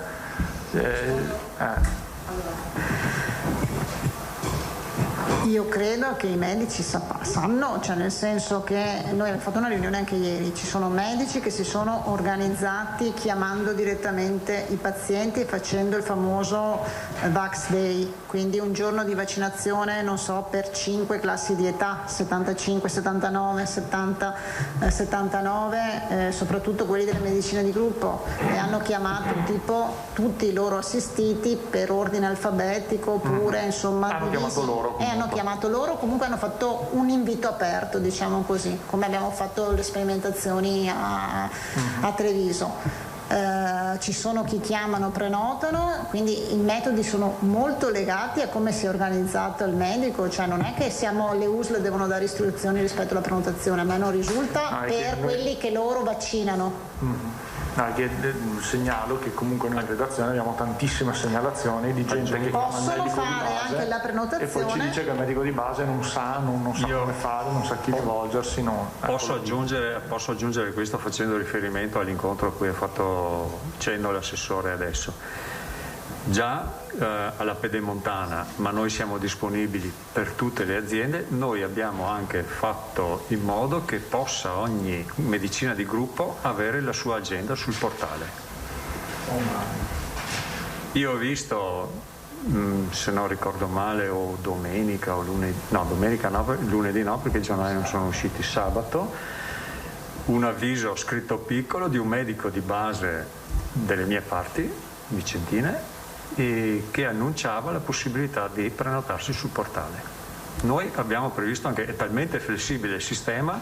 Io credo che i medici sanno, cioè nel senso che noi abbiamo fatto una riunione anche ieri, ci sono medici che si sono organizzati chiamando direttamente i pazienti e facendo il famoso Vax Day, quindi un giorno di vaccinazione, non so, per 5 classi di età, 75, 79, 70, 79, soprattutto quelli della medicina di gruppo, e hanno chiamato tipo tutti i loro assistiti per ordine alfabetico, oppure insomma chiamato loro, comunque hanno fatto un invito aperto, diciamo così, come abbiamo fatto le sperimentazioni a Treviso. Ci sono chi chiamano, prenotano, quindi i metodi sono molto legati a come si è organizzato il medico, cioè non è che le USL devono dare istruzioni rispetto alla prenotazione, a me non risulta, per quelli che loro vaccinano. Segnalo che comunque noi in redazione abbiamo tantissime segnalazioni di gente che chiama il medico di base anche la prenotazione, e poi ci dice che il medico di base non sa come fare, non sa chi rivolgersi. Posso aggiungere questo facendo riferimento all'incontro a cui ha fatto cenno l'assessore adesso. Già alla Pedemontana, ma noi siamo disponibili per tutte le aziende, noi abbiamo anche fatto in modo che possa ogni medicina di gruppo avere la sua agenda sul portale. Io ho visto, se non ricordo male, o domenica o lunedì, no, domenica no, lunedì no, perché i giornali non sono usciti, sabato, un avviso scritto piccolo di un medico di base delle mie parti, vicentine, e che annunciava la possibilità di prenotarsi sul portale. Noi abbiamo previsto anche, è talmente flessibile il sistema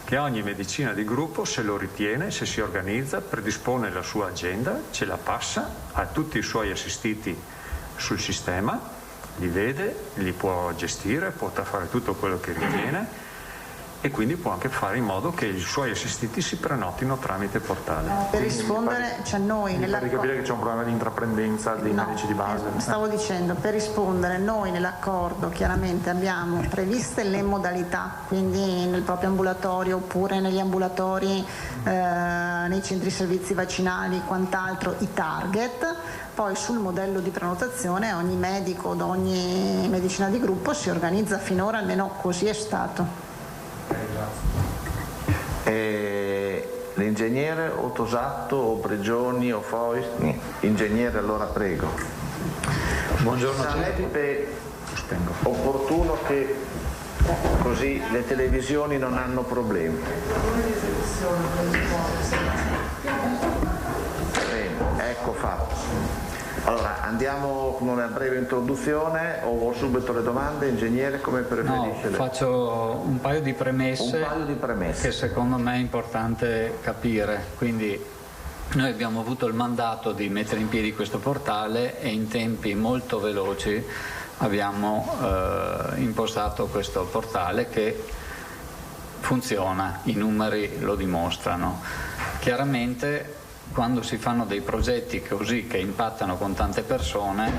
che ogni medicina di gruppo, se lo ritiene, se si organizza, predispone la sua agenda, ce la passa a tutti i suoi assistiti sul sistema, li vede, li può gestire, può fare tutto quello che ritiene, e quindi può anche fare in modo che i suoi assistiti si prenotino tramite portale. Per rispondere, cioè noi mi pare di capire che c'è un problema di intraprendenza dei medici di base. Stavo dicendo, per rispondere, noi nell'accordo chiaramente abbiamo previste le modalità, quindi nel proprio ambulatorio oppure negli ambulatori, nei centri servizi vaccinali, quant'altro, i target. Poi sul modello di prenotazione ogni medico od ogni medicina di gruppo si organizza, finora almeno così è stato. L'ingegnere o Tosato o Pregioni o Fois? Ingegnere, allora prego. Buongiorno. Sarebbe opportuno che così le televisioni non hanno problemi. Bene, ecco fatto. Allora andiamo con una breve introduzione o vuol subito le domande? Ingegnere, come preferisce? No, faccio un paio di premesse che secondo me è importante capire. Quindi noi abbiamo avuto il mandato di mettere in piedi questo portale e in tempi molto veloci abbiamo impostato questo portale che funziona, i numeri lo dimostrano. Chiaramente quando si fanno dei progetti così che impattano con tante persone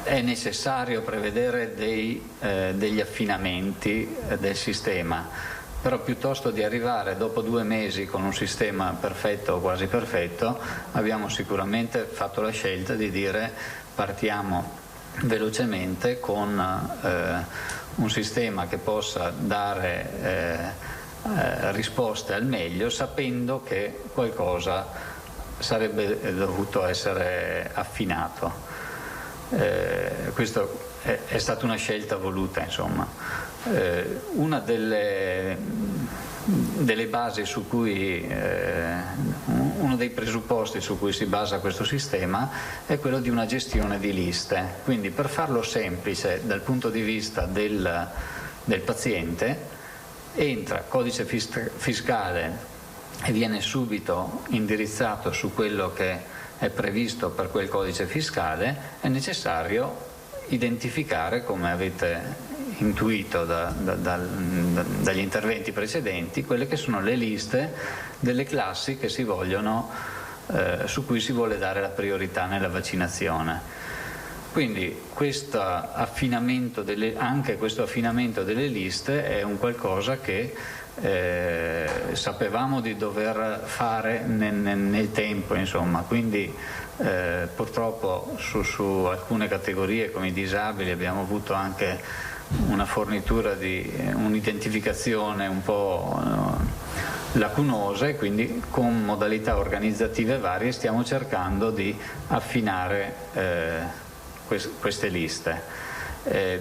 è necessario prevedere degli affinamenti del sistema, però piuttosto di arrivare dopo 2 mesi con un sistema perfetto o quasi perfetto, abbiamo sicuramente fatto la scelta di dire partiamo velocemente con un sistema che possa dare risposte al meglio, sapendo che qualcosa sarebbe dovuto essere affinato. Questo è stata una scelta voluta, insomma. Una delle basi su cui uno dei presupposti su cui si basa questo sistema è quello di una gestione di liste. Quindi, per farlo semplice dal punto di vista del paziente, entra codice fiscale e viene subito indirizzato su quello che è previsto per quel codice fiscale. È necessario identificare, come avete intuito dagli interventi precedenti, quelle che sono le liste delle classi che si vogliono, su cui si vuole dare la priorità nella vaccinazione. Quindi anche questo affinamento delle liste è un qualcosa che sapevamo di dover fare nel tempo, insomma. Quindi purtroppo su alcune categorie come i disabili abbiamo avuto anche una fornitura di un'identificazione un po' lacunosa, e quindi con modalità organizzative varie stiamo cercando di affinare queste liste.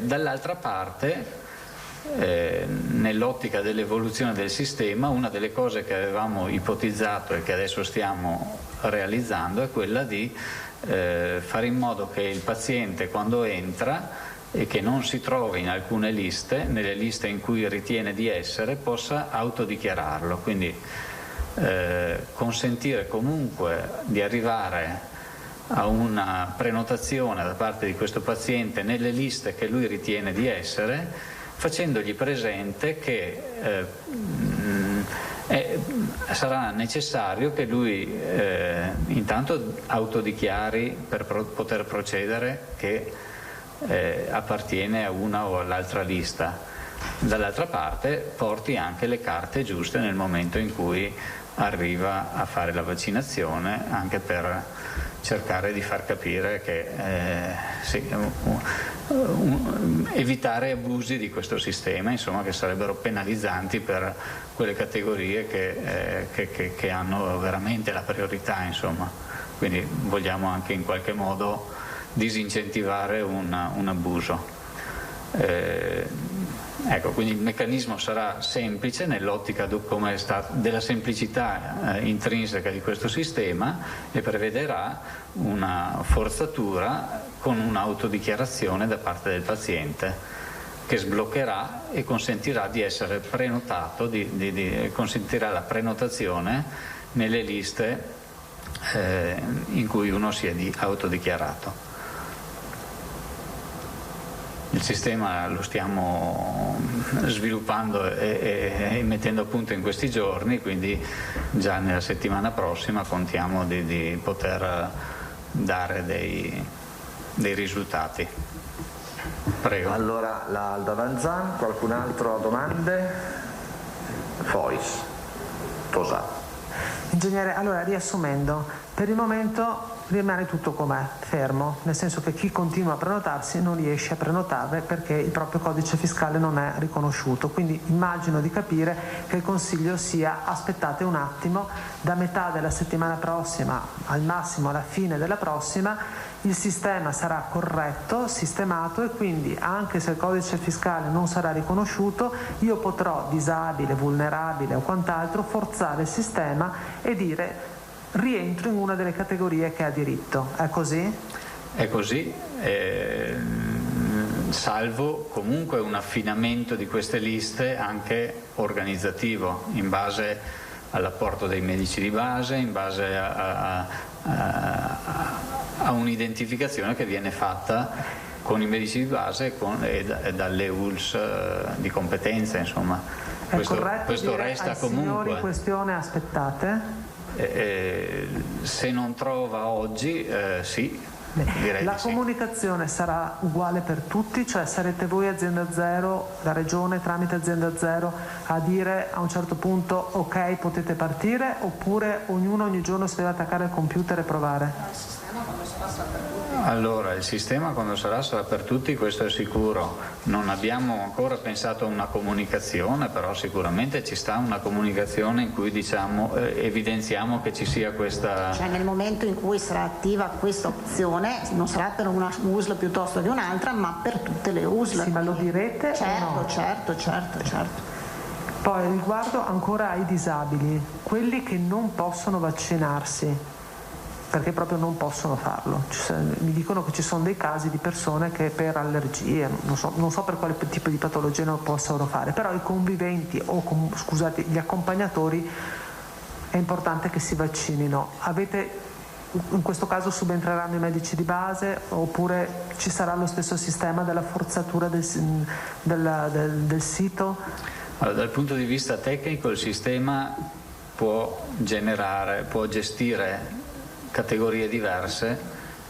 Dall'altra parte, nell'ottica dell'evoluzione del sistema, una delle cose che avevamo ipotizzato e che adesso stiamo realizzando è quella di fare in modo che il paziente, quando entra e che non si trovi in alcune liste, nelle liste in cui ritiene di essere, possa autodichiararlo, quindi consentire comunque di arrivare a una prenotazione da parte di questo paziente nelle liste che lui ritiene di essere, facendogli presente che sarà necessario che lui intanto autodichiari per poter procedere che appartiene a una o all'altra lista, dall'altra parte porti anche le carte giuste nel momento in cui arriva a fare la vaccinazione, anche per cercare di far capire che evitare abusi di questo sistema, insomma, che sarebbero penalizzanti per quelle categorie che hanno veramente la priorità, insomma. Quindi vogliamo anche in qualche modo disincentivare un abuso. Ecco, quindi il meccanismo sarà semplice nell'ottica della semplicità intrinseca di questo sistema, e prevederà una forzatura con un'autodichiarazione da parte del paziente che sbloccherà e consentirà di essere prenotato, consentirà la prenotazione nelle liste in cui uno si è autodichiarato. Il sistema lo stiamo sviluppando e mettendo a punto in questi giorni, quindi già nella settimana prossima contiamo di poter dare dei risultati. Prego. Allora, la Davanzan, qualcun altro ha domande? Fois, Tosa. Ingegnere, allora riassumendo, per il momento rimane tutto com'è, fermo, nel senso che chi continua a prenotarsi non riesce a prenotare perché il proprio codice fiscale non è riconosciuto, quindi immagino di capire che il consiglio sia: aspettate un attimo, da metà della settimana prossima, al massimo alla fine della prossima, il sistema sarà corretto, sistemato, e quindi anche se il codice fiscale non sarà riconosciuto, io potrò, disabile, vulnerabile o quant'altro, forzare il sistema e dire: rientro in una delle categorie che ha diritto. È così? È così, salvo comunque un affinamento di queste liste anche organizzativo, in base all'apporto dei medici di base, in base a un'identificazione che viene fatta con i medici di base e dalle ULS di competenza, insomma. Questo resta comunque. Signori, questione, aspettate. Se non trova oggi, sì. La comunicazione sarà uguale per tutti, cioè sarete voi azienda zero, la regione tramite azienda zero a dire a un certo punto ok potete partire, oppure ognuno ogni giorno si deve attaccare al computer e provare? Allora, il sistema quando sarà per tutti, questo è sicuro. Non abbiamo ancora pensato a una comunicazione, però sicuramente ci sta una comunicazione in cui evidenziamo che ci sia questa... Cioè nel momento in cui sarà attiva questa opzione, non sarà per una USL piuttosto che un'altra, ma per tutte le USL. Sì, ma lo direte? Certo, o no? certo. Poi riguardo ancora ai disabili, quelli che non possono vaccinarsi, perché proprio non possono farlo. Mi dicono che ci sono dei casi di persone che per allergie, non so per quale tipo di patologia non possono fare, però i conviventi gli accompagnatori è importante che si vaccinino. In questo caso subentreranno i medici di base oppure ci sarà lo stesso sistema della forzatura del sito? Allora, dal punto di vista tecnico il sistema può gestire categorie diverse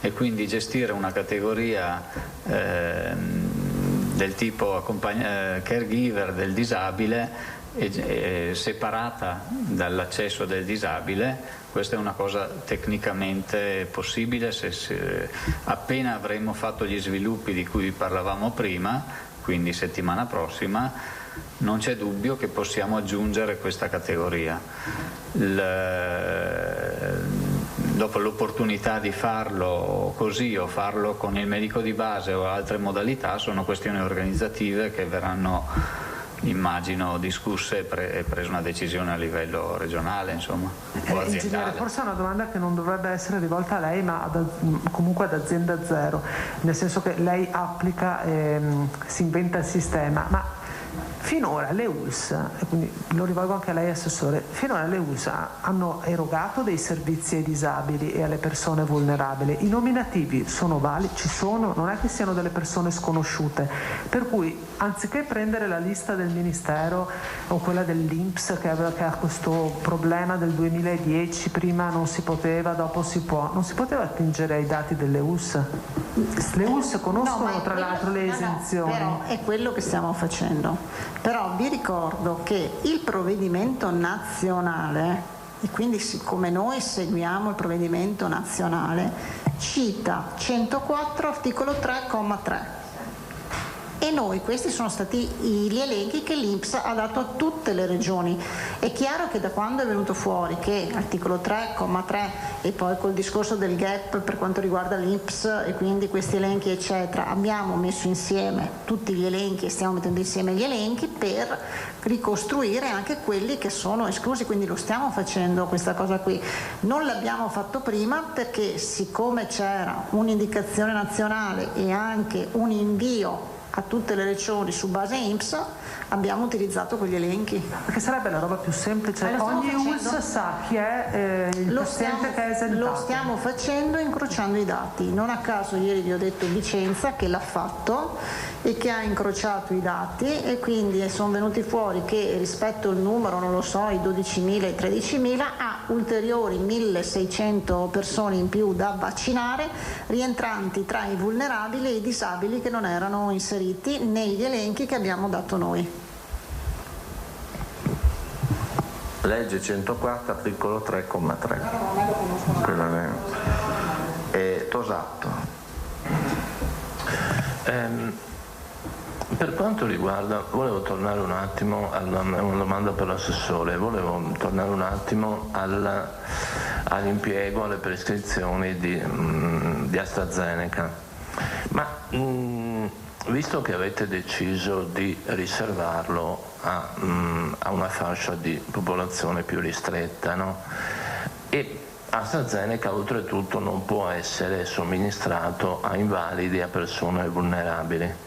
e quindi gestire una categoria del tipo caregiver del disabile separata dall'accesso del disabile. Questa è una cosa tecnicamente possibile se appena avremo fatto gli sviluppi di cui parlavamo prima, quindi settimana prossima, non c'è dubbio che possiamo aggiungere questa categoria. Dopo l'opportunità di farlo così o farlo con il medico di base o altre modalità sono questioni organizzative che verranno, immagino, discusse e presa una decisione a livello regionale, insomma, o aziendale. Ingegnere, forse è una domanda che non dovrebbe essere rivolta a lei, ma comunque ad azienda zero, nel senso che lei applica, si inventa il sistema, ma finora le ULS, e quindi lo rivolgo anche a lei assessore, finora le ULS hanno erogato dei servizi ai disabili e alle persone vulnerabili. I nominativi sono validi, ci sono, non è che siano delle persone sconosciute, per cui anziché prendere la lista del Ministero o quella dell'INPS che ha questo problema del 2010, prima non si poteva, dopo si può, non si poteva attingere ai dati delle ULS? Le ULS conoscono tra l'altro le esenzioni. Però è quello che stiamo facendo. Però vi ricordo che il provvedimento nazionale, e quindi siccome noi seguiamo il provvedimento nazionale, cita 104 articolo 3,3 e noi questi sono stati gli elenchi che l'INPS ha dato a tutte le regioni. È chiaro che da quando è venuto fuori che articolo 3,3 e poi col discorso del gap per quanto riguarda l'INPS e quindi questi elenchi eccetera, abbiamo messo insieme tutti gli elenchi e stiamo mettendo insieme gli elenchi per ricostruire anche quelli che sono esclusi, quindi lo stiamo facendo questa cosa qui. Non l'abbiamo fatto prima perché siccome c'era un'indicazione nazionale e anche un invio a tutte le regioni su base INPS, abbiamo utilizzato quegli elenchi. Perché sarebbe la roba più semplice, ogni ULS sa chi è il paziente che è esentato. Lo stiamo facendo incrociando i dati, non a caso ieri vi ho detto Vicenza che l'ha fatto e che ha incrociato i dati e quindi sono venuti fuori che rispetto al numero, non lo so, i 12.000 e i 13.000 ha ulteriori 1.600 persone in più da vaccinare rientranti tra i vulnerabili e i disabili che non erano inseriti negli elenchi che abbiamo dato noi. Legge 104 articolo 3,3. Tosatto. Per quanto riguarda, volevo tornare un attimo, è una domanda per l'assessore, volevo tornare un attimo all'impiego, alle prescrizioni di AstraZeneca, ma visto che avete deciso di riservarlo a una fascia di popolazione più ristretta, no? E AstraZeneca oltretutto non può essere somministrato a invalidi e a persone vulnerabili.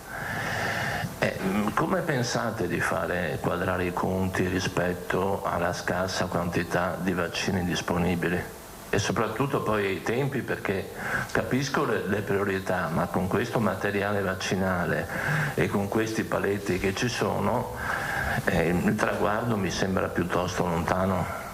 Come pensate di fare quadrare i conti rispetto alla scarsa quantità di vaccini disponibili? e soprattutto poi i tempi, perché capisco le priorità, ma con questo materiale vaccinale e con questi paletti che ci sono il traguardo mi sembra piuttosto lontano.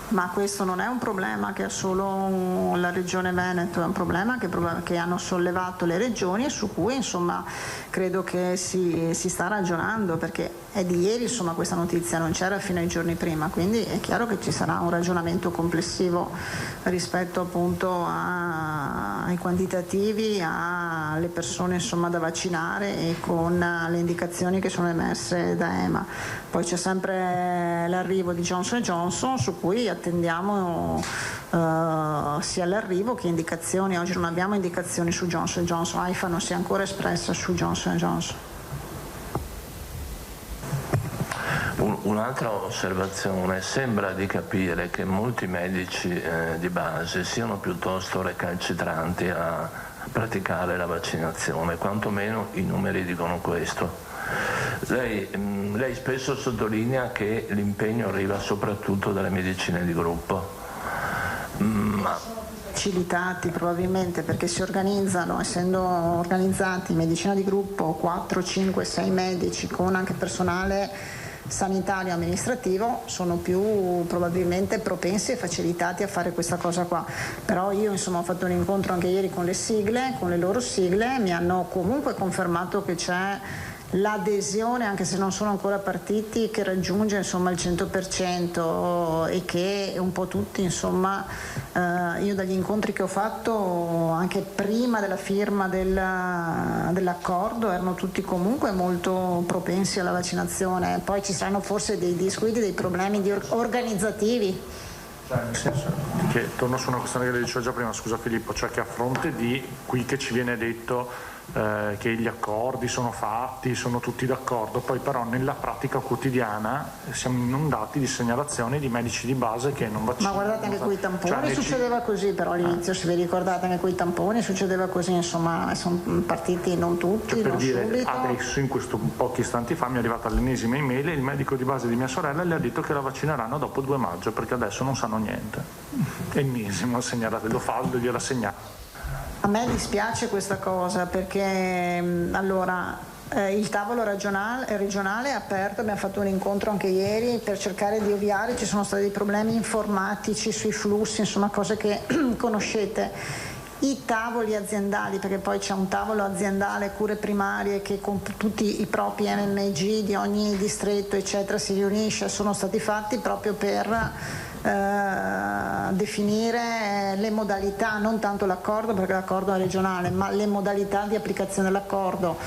Ma questo non è un problema che ha solo la Regione Veneto, è un problema che hanno sollevato le regioni e su cui insomma credo che si sta ragionando, perché è di ieri insomma questa notizia, non c'era fino ai giorni prima, quindi è chiaro che ci sarà un ragionamento complessivo rispetto appunto ai quantitativi, alle persone insomma da vaccinare e con le indicazioni che sono emerse da EMA. Poi c'è sempre l'arrivo di Johnson & Johnson, su cui attendiamo sia l'arrivo che indicazioni. Oggi non abbiamo indicazioni su Johnson & Johnson, AIFA non si è ancora espressa su Johnson & Johnson. Un'altra osservazione: sembra di capire che molti medici di base siano piuttosto recalcitranti a praticare la vaccinazione, quantomeno i numeri dicono questo. Lei spesso sottolinea che l'impegno arriva soprattutto dalle medicine di gruppo. Facilitati probabilmente perché si organizzano, essendo organizzati in medicina di gruppo 4, 5, 6 medici con anche personale sanitario amministrativo, sono più probabilmente propensi e facilitati a fare questa cosa qua. Però io insomma ho fatto un incontro anche ieri con le sigle, con le loro sigle, mi hanno comunque confermato che c'è l'adesione, anche se non sono ancora partiti, che raggiunge insomma il 100% e che un po' tutti insomma io dagli incontri che ho fatto anche prima della firma dell'accordo erano tutti comunque molto propensi alla vaccinazione. Poi ci saranno forse dei disguidi, dei problemi organizzativi. Nel senso che torno su una questione che le dicevo già prima, scusa Filippo, cioè che a fronte di qui che ci viene detto che gli accordi sono fatti, sono tutti d'accordo, poi però nella pratica quotidiana siamo inondati di segnalazioni di medici di base che non vaccinano. Ma guardate anche con i tamponi succedeva così, però all'inizio se vi ricordate anche con i tamponi succedeva così, insomma sono partiti non tutti, per non dire, subito. adesso in questo pochi istanti fa mi è arrivata l'ennesima email e il medico di base di mia sorella le ha detto che la vaccineranno dopo 2 maggio perché adesso non sanno niente. Ennesimo segnalate, gliela segnalo. A me dispiace questa cosa perché allora il tavolo regionale è aperto, abbiamo fatto un incontro anche ieri per cercare di ovviare, ci sono stati dei problemi informatici sui flussi, insomma cose che conoscete. I tavoli aziendali, perché poi c'è un tavolo aziendale cure primarie che con tutti i propri MMG di ogni distretto eccetera si riunisce, sono stati fatti proprio per definire le modalità, non tanto l'accordo perché l'accordo è regionale, ma le modalità di applicazione dell'accordo.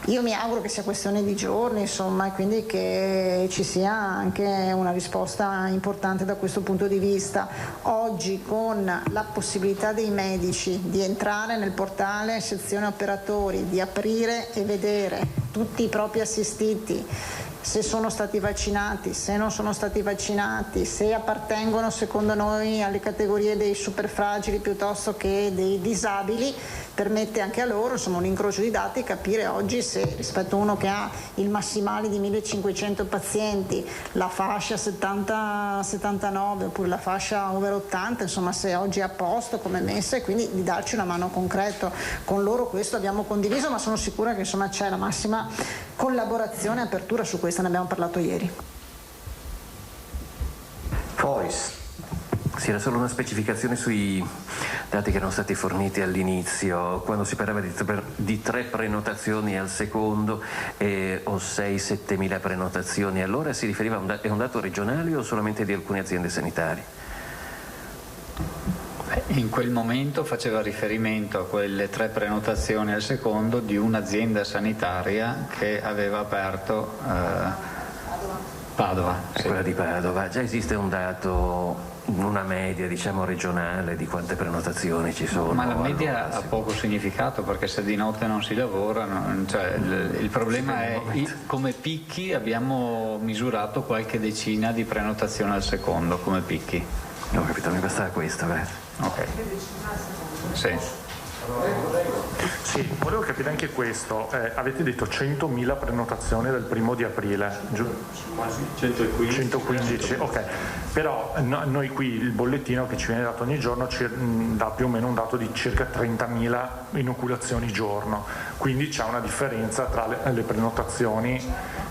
Io mi auguro che sia questione di giorni, insomma, e quindi che ci sia anche una risposta importante da questo punto di vista. Oggi con la possibilità dei medici di entrare nel portale sezione operatori, di aprire e vedere tutti i propri assistiti, se sono stati vaccinati, se non sono stati vaccinati, se appartengono secondo noi alle categorie dei superfragili piuttosto che dei disabili, permette anche a loro insomma un incrocio di dati, capire oggi se rispetto a uno che ha il massimale di 1500 pazienti, la fascia 70-79 oppure la fascia over 80, insomma se oggi è a posto come messa, e quindi di darci una mano concreta. Con loro questo abbiamo condiviso, ma sono sicura che insomma c'è la massima collaborazione e apertura su questo, ne abbiamo parlato ieri. Sì, era solo una specificazione sui dati che erano stati forniti all'inizio, quando si parlava di 3 prenotazioni al secondo o 6-7 mila prenotazioni. Allora si riferiva a un dato regionale o solamente di alcune aziende sanitarie? In quel momento faceva riferimento a quelle 3 prenotazioni al secondo di un'azienda sanitaria che aveva aperto Padova. Sì. Quella di Padova. Già esiste un dato, una media diciamo regionale di quante prenotazioni ci sono? Ma la media ha poco significato perché se di notte non si lavora, cioè, il problema è come picchi abbiamo misurato qualche decina di prenotazioni al secondo come picchi. No, capito, mi bastava questo, Ok. Sì. Sì, volevo capire anche questo. Avete detto 100.000 prenotazioni del 1° di aprile, quasi 115. Ok. Però noi qui il bollettino che ci viene dato ogni giorno dà più o meno un dato di circa 30.000 inoculazioni giorno, quindi c'è una differenza tra le prenotazioni,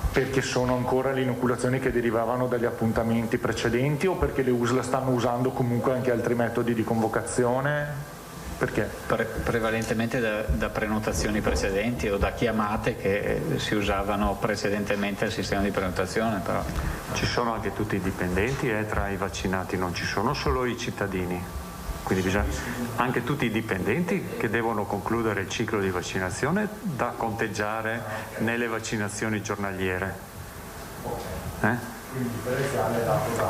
perché sono ancora le inoculazioni che derivavano dagli appuntamenti precedenti o perché le USL stanno usando comunque anche altri metodi di convocazione? Perché? Prevalentemente da prenotazioni precedenti o da chiamate che si usavano precedentemente al sistema di prenotazione. Però ci sono anche tutti i dipendenti e tra i vaccinati non ci sono solo i cittadini, quindi bisogna anche tutti i dipendenti che devono concludere il ciclo di vaccinazione da conteggiare nelle vaccinazioni giornaliere.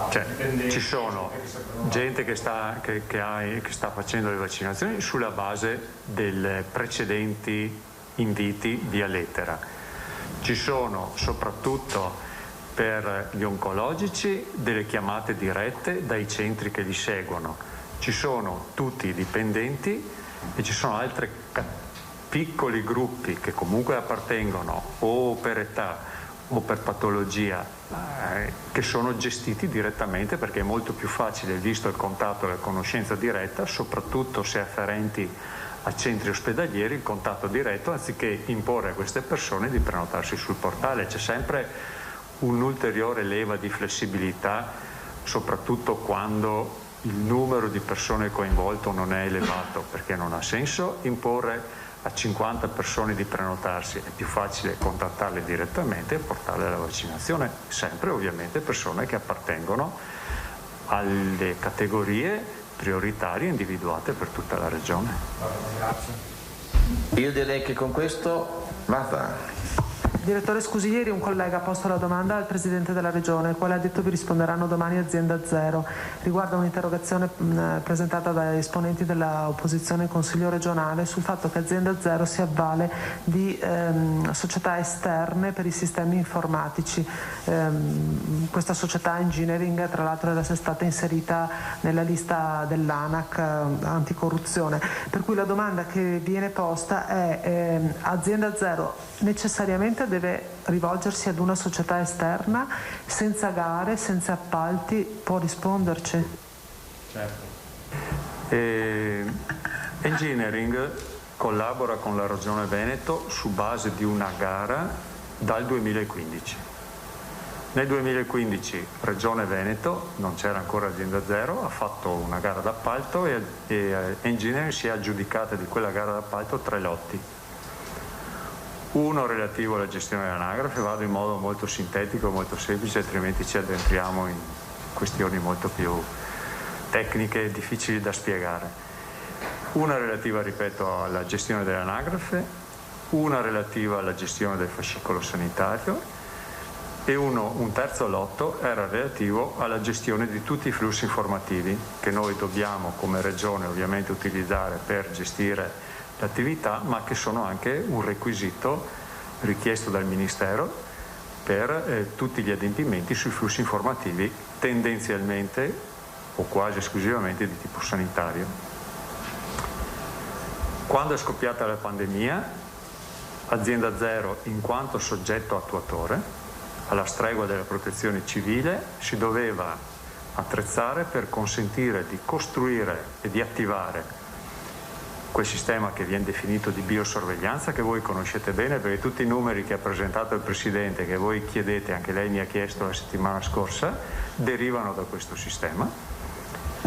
Cioè, ci sono gente che sta facendo le vaccinazioni sulla base dei precedenti inviti via lettera. Ci sono soprattutto per gli oncologici delle chiamate dirette dai centri che li seguono. Ci sono tutti i dipendenti e ci sono altri piccoli gruppi che comunque appartengono o per età o per patologia che sono gestiti direttamente, perché è molto più facile, visto il contatto e la conoscenza diretta, soprattutto se afferenti a centri ospedalieri, il contatto diretto, anziché imporre a queste persone di prenotarsi sul portale. C'è sempre un'ulteriore leva di flessibilità, soprattutto quando il numero di persone coinvolte non è elevato, perché non ha senso imporre a 50 persone di prenotarsi, è più facile contattarle direttamente e portarle alla vaccinazione, sempre ovviamente persone che appartengono alle categorie prioritarie individuate per tutta la regione. Io direi che con questo basta. Direttore, scusi, ieri un collega ha posto la domanda al Presidente della Regione, il quale ha detto vi risponderanno domani Azienda Zero. Riguarda un'interrogazione presentata dai esponenti dell'opposizione in Consiglio regionale sul fatto che Azienda Zero si avvale di società esterne per i sistemi informatici. Questa società Engineering, tra l'altro, era stata inserita nella lista dell'ANAC anticorruzione. Per cui la domanda che viene posta è Azienda Zero necessariamente deve rivolgersi ad una società esterna, senza gare, senza appalti? Può risponderci? Certo. Engineering collabora con la Regione Veneto su base di una gara dal 2015. Nel 2015 Regione Veneto, non c'era ancora Azienda Zero, ha fatto una gara d'appalto e Engineering si è aggiudicata di quella gara d'appalto 3 lotti. Uno relativo alla gestione dell'anagrafe, vado in modo molto sintetico, molto semplice, altrimenti ci addentriamo in questioni molto più tecniche e difficili da spiegare. Una relativa, ripeto, alla gestione dell'anagrafe, una relativa alla gestione del fascicolo sanitario e un terzo lotto era relativo alla gestione di tutti i flussi informativi che noi dobbiamo come Regione ovviamente utilizzare per gestire l'attività, ma che sono anche un requisito richiesto dal Ministero per tutti gli adempimenti sui flussi informativi, tendenzialmente o quasi esclusivamente di tipo sanitario. Quando è scoppiata la pandemia, Azienda Zero, in quanto soggetto attuatore, alla stregua della protezione civile, si doveva attrezzare per consentire di costruire e di attivare quel sistema che viene definito di biosorveglianza, che voi conoscete bene, perché tutti i numeri che ha presentato il Presidente, che voi chiedete, anche lei mi ha chiesto la settimana scorsa, derivano da questo sistema.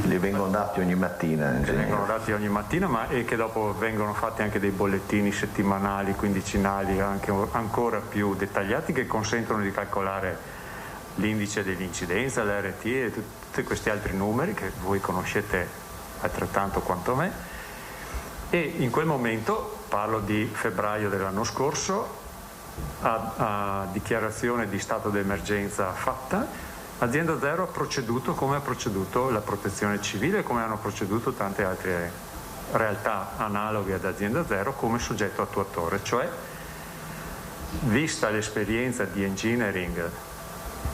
Li vengono dati ogni mattina. Che vengono dati ogni mattina, ma e che dopo vengono fatti anche dei bollettini settimanali, quindicinali, anche ancora più dettagliati, che consentono di calcolare l'indice dell'incidenza, l'RT e tutti questi altri numeri che voi conoscete altrettanto quanto me. E in quel momento, parlo di febbraio dell'anno scorso, a dichiarazione di stato d'emergenza fatta, Azienda Zero ha proceduto come ha proceduto la protezione civile, come hanno proceduto tante altre realtà analoghe ad Azienda Zero come soggetto attuatore, cioè vista l'esperienza di Engineering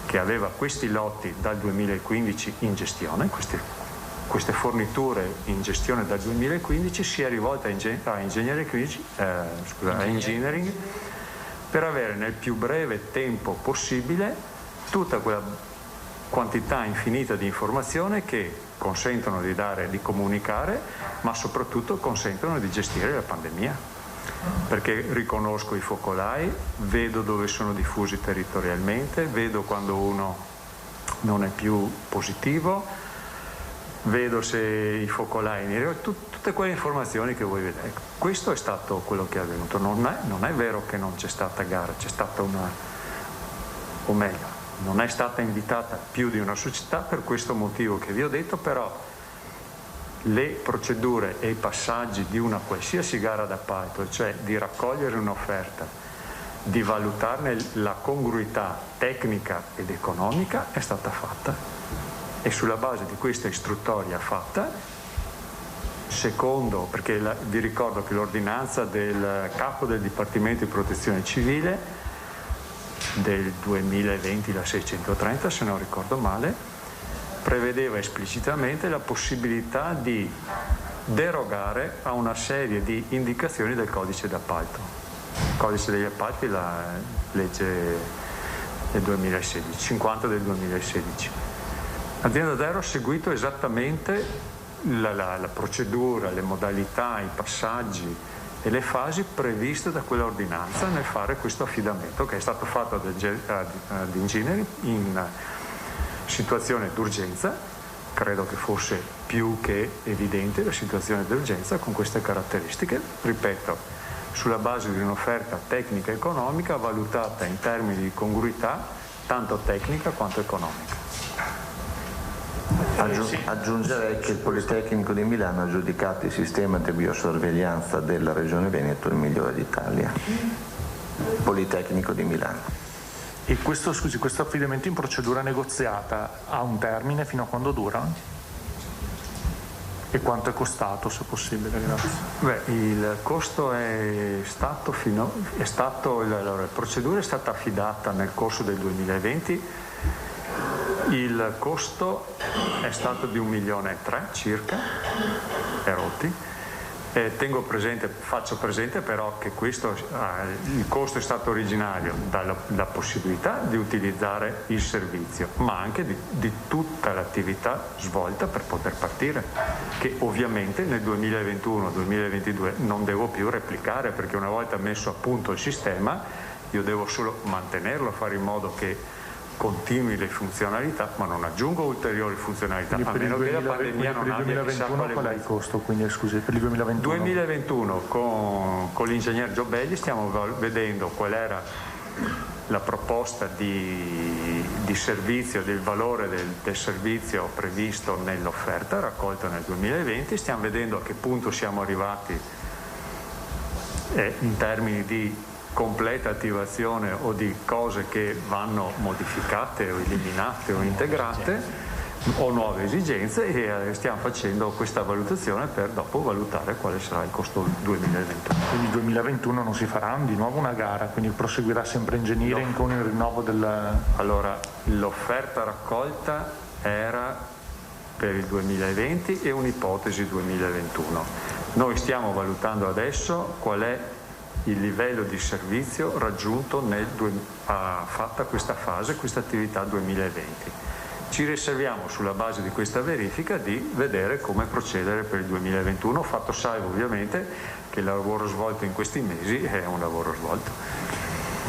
che aveva questi lotti dal 2015 in gestione, questi queste forniture in gestione dal 2015 sia rivolta a engineering per avere nel più breve tempo possibile tutta quella quantità infinita di informazione che consentono di comunicare, ma soprattutto consentono di gestire la pandemia. Perché riconosco i focolai, vedo dove sono diffusi territorialmente, vedo quando uno non è più positivo, vedo se i focolai, tutte quelle informazioni che voi vedete. Questo è stato quello che è avvenuto. Non è vero che non c'è stata gara, c'è stata o meglio, non è stata invitata più di una società per questo motivo che vi ho detto, però le procedure e i passaggi di una qualsiasi gara d'appalto, cioè di raccogliere un'offerta, di valutarne la congruità tecnica ed economica, è stata fatta. E sulla base di questa istruttoria fatta, secondo, perché vi ricordo che l'ordinanza del capo del Dipartimento di Protezione Civile del 2020, la 630 se non ricordo male, prevedeva esplicitamente la possibilità di derogare a una serie di indicazioni del codice d'appalto. Il codice degli appalti, la legge del 2016, 50 del 2016. Azienda Zero ha seguito esattamente la procedura, le modalità, i passaggi e le fasi previste da quella ordinanza nel fare questo affidamento che è stato fatto ad Engineering in situazione d'urgenza. Credo che fosse più che evidente la situazione d'urgenza con queste caratteristiche, ripeto, sulla base di un'offerta tecnica e economica valutata in termini di congruità tanto tecnica quanto economica. Aggiungerei che il Politecnico di Milano ha giudicato il sistema di biosorveglianza della Regione Veneto il migliore d'Italia. Politecnico di Milano. E questo affidamento in procedura negoziata ha un termine fino a quando dura? E quanto è costato, se possibile? Grazie. Il costo la procedura è stata affidata nel corso del 2020, il costo è stato di 1,3 milioni circa, erotti. Faccio presente però che il costo è stato originario dalla possibilità di utilizzare il servizio, ma anche di tutta l'attività svolta per poter partire, che ovviamente nel 2021-2022 non devo più replicare, perché una volta messo a punto il sistema io devo solo mantenerlo, fare in modo che continui le funzionalità, ma non aggiungo ulteriori funzionalità, a meno che la pandemia non abbia chissà quale. Qual è il costo? Quindi scusi, per il 2021? 2021 con l'ingegner Giobelli stiamo vedendo qual era la proposta di servizio, del valore del servizio previsto nell'offerta raccolta nel 2020, stiamo vedendo a che punto siamo arrivati in termini di completa attivazione o di cose che vanno modificate o eliminate o integrate o nuove esigenze, e stiamo facendo questa valutazione per dopo valutare quale sarà il costo 2021. Quindi 2021 non si farà di nuovo una gara, quindi proseguirà sempre Engineering con il rinnovo del... Allora, l'offerta raccolta era per il 2020 e un'ipotesi 2021. Noi stiamo valutando adesso qual è il livello di servizio raggiunto fatta questa fase, questa attività 2020. Ci riserviamo sulla base di questa verifica di vedere come procedere per il 2021, fatto salvo ovviamente che il lavoro svolto in questi mesi è un lavoro svolto.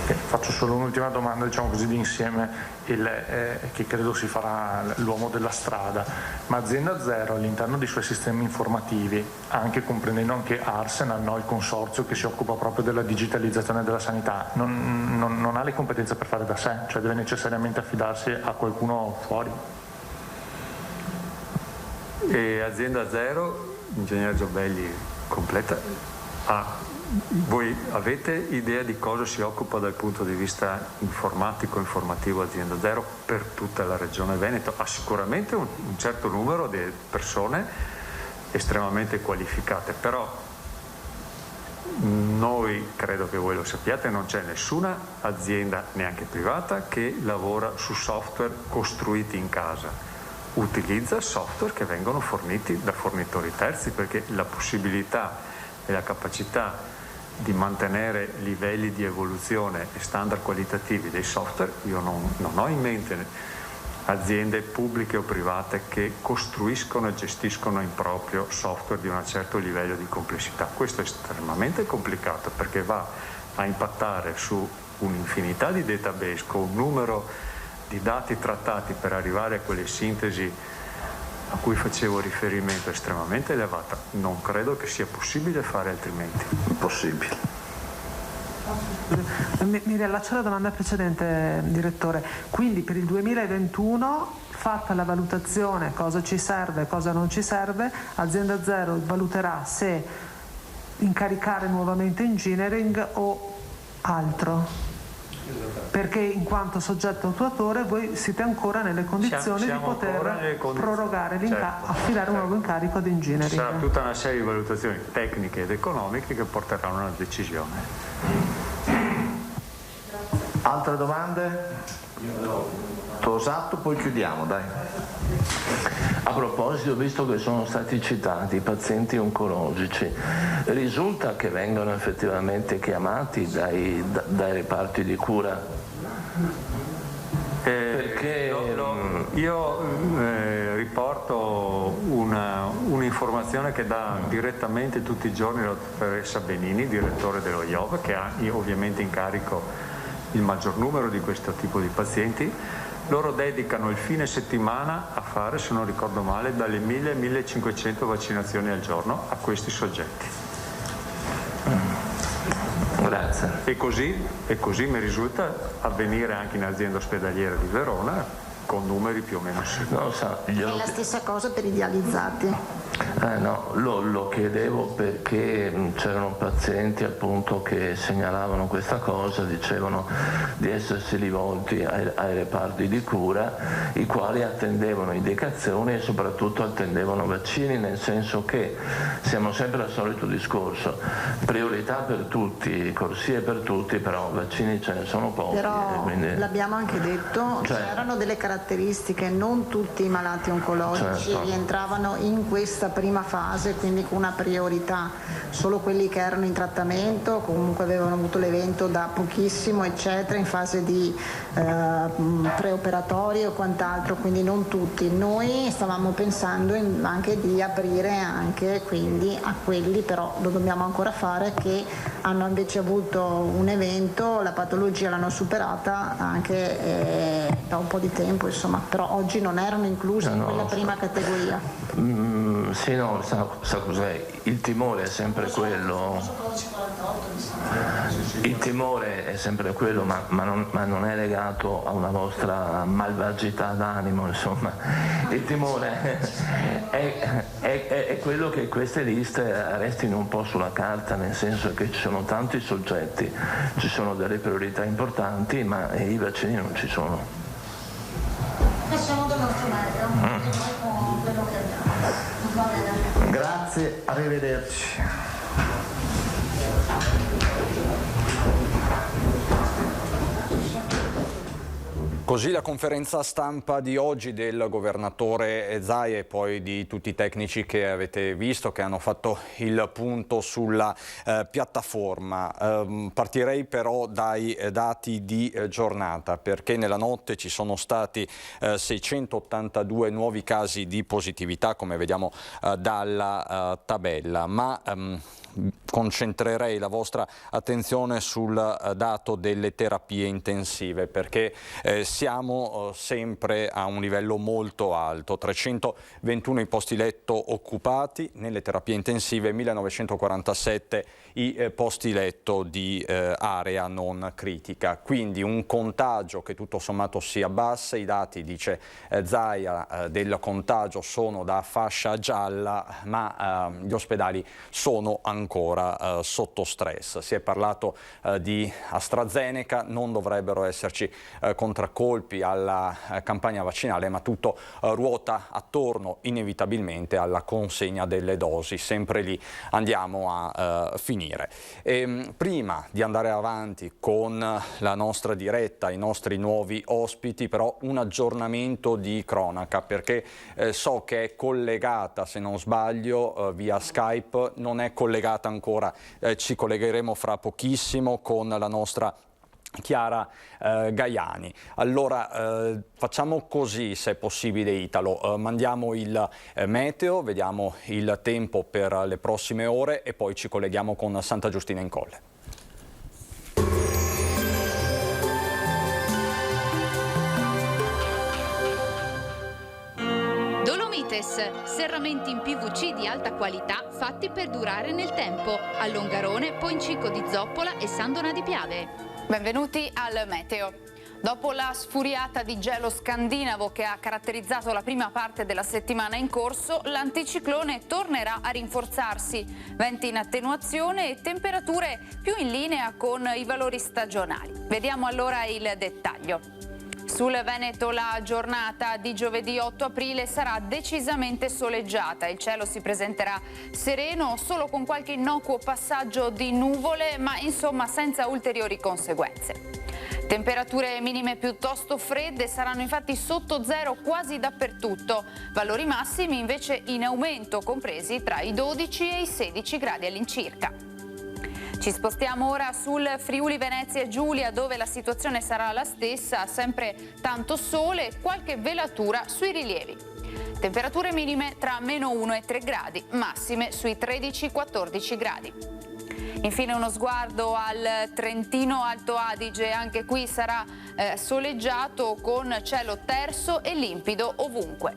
Faccio solo un'ultima domanda, diciamo così, di insieme, che credo si farà l'uomo della strada, ma Azienda Zero all'interno dei suoi sistemi informativi, anche comprendendo anche Arsenal, il consorzio che si occupa proprio della digitalizzazione della sanità, non ha le competenze per fare da sé, cioè deve necessariamente affidarsi a qualcuno fuori? E Azienda Zero, ingegner Giobelli completa, voi avete idea di cosa si occupa dal punto di vista informativo Azienda Zero per tutta la regione Veneto? Ha sicuramente un certo numero di persone estremamente qualificate, però noi, credo che voi lo sappiate, non c'è nessuna azienda, neanche privata, che lavora su software costruiti in casa. utilizza software che vengono forniti da fornitori terzi, perché la possibilità e la capacità di mantenere livelli di evoluzione e standard qualitativi dei software, io non ho in mente aziende pubbliche o private che costruiscono e gestiscono in proprio software di un certo livello di complessità. Questo è estremamente complicato perché va a impattare su un'infinità di database con un numero di dati trattati per arrivare a quelle sintesi a cui facevo riferimento estremamente elevata. Non credo che sia possibile fare altrimenti. Impossibile. Mi riallaccio alla domanda precedente, direttore. Quindi per il 2021, fatta la valutazione cosa ci serve e cosa non ci serve, Azienda Zero valuterà se incaricare nuovamente engineering o altro. Perché in quanto soggetto attuatore voi siete ancora nelle condizioni di poter prorogare affidare un nuovo incarico di engineering. Ci sarà tutta una serie di valutazioni tecniche ed economiche che porteranno a una decisione. Altre domande? Tosato, poi chiudiamo, dai. A proposito, visto che sono stati citati i pazienti oncologici, risulta che vengano effettivamente chiamati dai reparti di cura? Perché io riporto un'informazione che dà direttamente tutti i giorni la dottoressa Benini, direttore dello IOV, che ha ovviamente in carico il maggior numero di questo tipo di pazienti. Loro dedicano il fine settimana a fare, se non ricordo male, dalle 1000 a 1500 vaccinazioni al giorno a questi soggetti. Grazie. E così mi risulta avvenire anche in azienda ospedaliera di Verona con numeri più o meno simili. È la stessa cosa per i dializzati. No, lo chiedevo perché c'erano pazienti appunto che segnalavano questa cosa, dicevano di essersi rivolti ai reparti di cura, i quali attendevano indicazioni e soprattutto attendevano vaccini, nel senso che siamo sempre al solito discorso, priorità per tutti, corsie per tutti, però vaccini ce ne sono pochi. Però quindi... l'abbiamo anche detto, c'erano delle caratteristiche, non tutti i malati oncologici rientravano in questa prima fase, quindi con una priorità, solo quelli che erano in trattamento, comunque avevano avuto l'evento da pochissimo eccetera, in fase di preoperatorio o quant'altro, quindi non tutti. Noi stavamo pensando anche di aprire anche quindi a quelli, però lo dobbiamo ancora fare, che hanno invece avuto un evento, la patologia l'hanno superata anche da un po' di tempo, insomma, però oggi non erano inclusi in quella prima categoria. Sì, no, sa cos'è? Il timore è sempre quello. Il timore è sempre quello, ma non è legato a una vostra malvagità d'animo, insomma. Il timore è quello che queste liste restino un po' sulla carta, nel senso che ci sono tanti soggetti, ci sono delle priorità importanti, ma i vaccini non ci sono. Facciamo del nostro meglio, con quello che abbiamo. Grazie, arrivederci. Così la conferenza stampa di oggi del governatore Zaia e poi di tutti i tecnici che avete visto, che hanno fatto il punto sulla piattaforma. Partirei però dai dati di giornata, perché nella notte ci sono stati 682 nuovi casi di positività, come vediamo dalla tabella, ma concentrerei la vostra attenzione sul dato delle terapie intensive, perché siamo sempre a un livello molto alto, 321 i posti letto occupati nelle terapie intensive, 1947 i posti letto di area non critica, quindi un contagio che tutto sommato si abbassa. I dati, dice Zaia, del contagio sono da fascia gialla, ma gli ospedali sono ancora ancora sotto stress. Si è parlato di AstraZeneca, non dovrebbero esserci contraccolpi alla campagna vaccinale, ma tutto ruota attorno inevitabilmente alla consegna delle dosi, sempre lì andiamo a finire. Prima di andare avanti con la nostra diretta, i nostri nuovi ospiti, però un aggiornamento di cronaca, perché so che è collegata, se non sbaglio, via Skype, non è collegata ancora, ci collegheremo fra pochissimo con la nostra Chiara Gaiani. Allora facciamo così, se è possibile, Italo, mandiamo il meteo, vediamo il tempo per le prossime ore e poi ci colleghiamo con Santa Giustina in Colle. Dolomites, serramenti in PVC di alta qualità fatti per durare nel tempo, a Longarone, Poincico di Zoppola e Sandona di Piave. Benvenuti al meteo. Dopo la sfuriata di gelo scandinavo che ha caratterizzato la prima parte della settimana in corso, l'anticiclone tornerà a rinforzarsi, venti in attenuazione e temperature più in linea con i valori stagionali. Vediamo allora il dettaglio. Sul Veneto la giornata di giovedì 8 aprile sarà decisamente soleggiata, il cielo si presenterà sereno solo con qualche innocuo passaggio di nuvole, ma insomma senza ulteriori conseguenze. Temperature minime piuttosto fredde, saranno infatti sotto zero quasi dappertutto, valori massimi invece in aumento compresi tra i 12 e i 16 gradi all'incirca. Ci spostiamo ora sul Friuli Venezia Giulia, dove la situazione sarà la stessa, sempre tanto sole e qualche velatura sui rilievi. Temperature minime tra -1 e 3 gradi, massime sui 13-14 gradi. Infine uno sguardo al Trentino Alto Adige, anche qui sarà soleggiato con cielo terso e limpido ovunque.